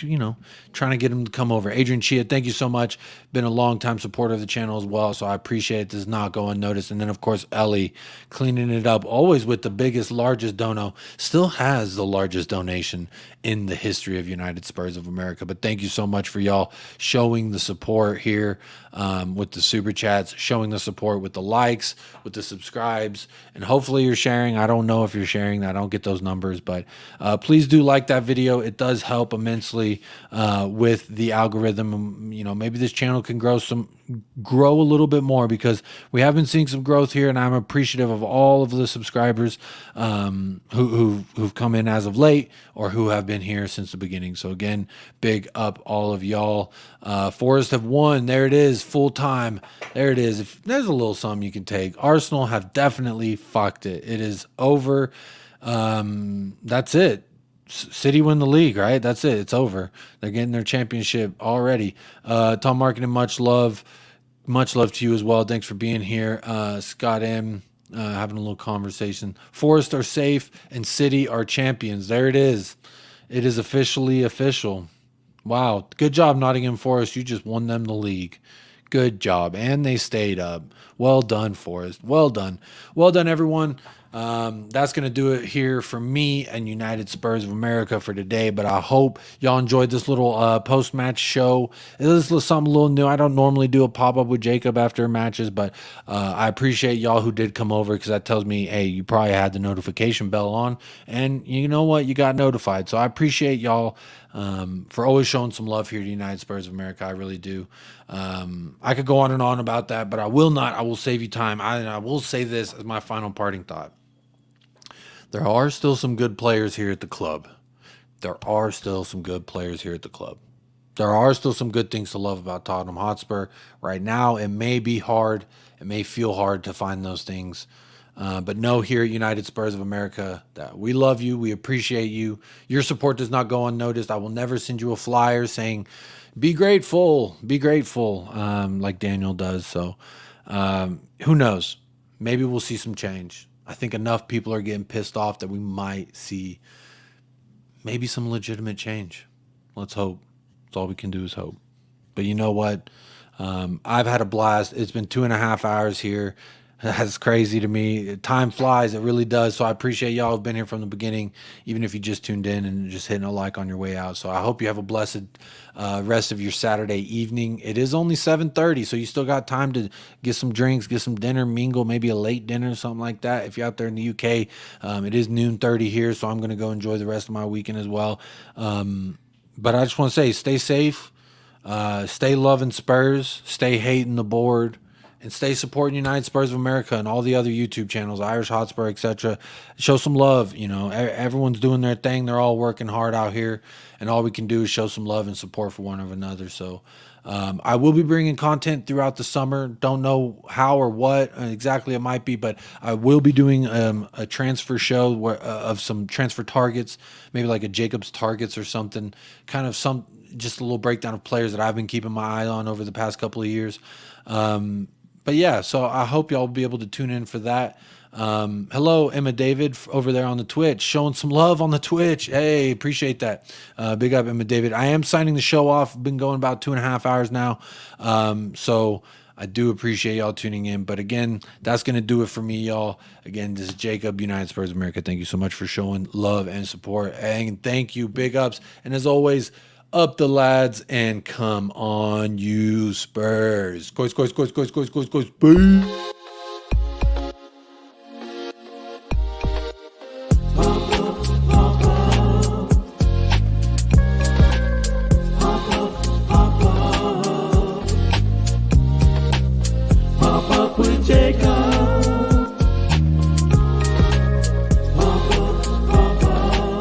trying to get him to come over. Adrian Chia, thank you so much. Been a long time supporter of the channel as well, so I appreciate it. Does not go unnoticed. And then of course Ellie cleaning it up, always with the biggest, largest dono. Still has the largest donation in the history of United Spurs of America. But thank you so much for y'all showing the support here with the super chats, showing the support with the likes, with the subscribes, and hopefully you're sharing. I don't know if you're sharing. I don't get those numbers, but please do like that video. It does help immensely with the algorithm. Maybe this channel can grow a little bit more, because we have been seeing some growth here, and I'm appreciative of all of the subscribers who've come in as of late or who have been here since the beginning. So again, big up all of y'all. Forest have won. There it is, full time. There it is. If there's a little something you can take, Arsenal have definitely fucked it. It is over. That's it. City win the league, right? That's it. It's over. They're getting their championship already. Tom Marketing, much love to you as well. Thanks for being here. Scott M, having a little conversation. Forest are safe and City are champions. There it is. It is officially official. Wow. Good job, Nottingham Forest. You just won them the league. Good job. And they stayed up. Well done, Forest. Well done. Well done, everyone. That's going to do it here for me and United Spurs of America for today. But I hope y'all enjoyed this little post-match show. This is something a little new. I don't normally do a pop-up with Jacob after matches, but I appreciate y'all who did come over, because that tells me, hey, you probably had the notification bell on, and you know what? You got notified. So I appreciate y'all for always showing some love here to United Spurs of America. I really do. I could go on and on about that, but I will not. I will save you time. I will say this as my final parting thought. There are still some good players here at the club. There are still some good players here at the club. There are still some good things to love about Tottenham Hotspur. Right now, it may be hard. It may feel hard to find those things. But know here at United Spurs of America that we love you. We appreciate you. Your support does not go unnoticed. I will never send you a flyer saying, be grateful, like Daniel does. So who knows? Maybe we'll see some change. I think enough people are getting pissed off that we might see maybe some legitimate change. Let's hope. That's all we can do is hope. But you know what? I've had a blast. It's been 2.5 hours here. That's crazy to me. Time flies. It really does. So I appreciate y'all who've been here from the beginning, even if you just tuned in and just hitting a like on your way out. So I hope you have a blessed rest of your Saturday evening. It is only 7:30, so you still got time to get some drinks, get some dinner, mingle, maybe a late dinner, something like that. If you're out there in the UK, it is noon 30 here, so I'm going to go enjoy the rest of my weekend as well. But I just want to say, stay safe, stay loving Spurs, stay hating the board, and stay supporting United Spurs of America and all the other YouTube channels, Irish Hotspur, etc. Show some love. Everyone's doing their thing. They're all working hard out here, and all we can do is show some love and support for one another. So I will be bringing content throughout the summer. Don't know how or what exactly it might be, but I will be doing a transfer show of some transfer targets, maybe like a Jacob's targets or something, just a little breakdown of players that I've been keeping my eye on over the past couple of years. But yeah, so I hope y'all will be able to tune in for that. Hello, Emma David over there on the Twitch, showing some love on the Twitch. Hey, appreciate that. Big up, Emma David. I am signing the show off. Been going about 2.5 hours now. So I do appreciate y'all tuning in. But again, that's going to do it for me, y'all. Again, this is Jacob, United Spurs of America. Thank you so much for showing love and support. And thank you, big ups. And as always, up the lads, and come on, you Spurs. Coys, coys, coys, coys, coys, coys, coys. Boom.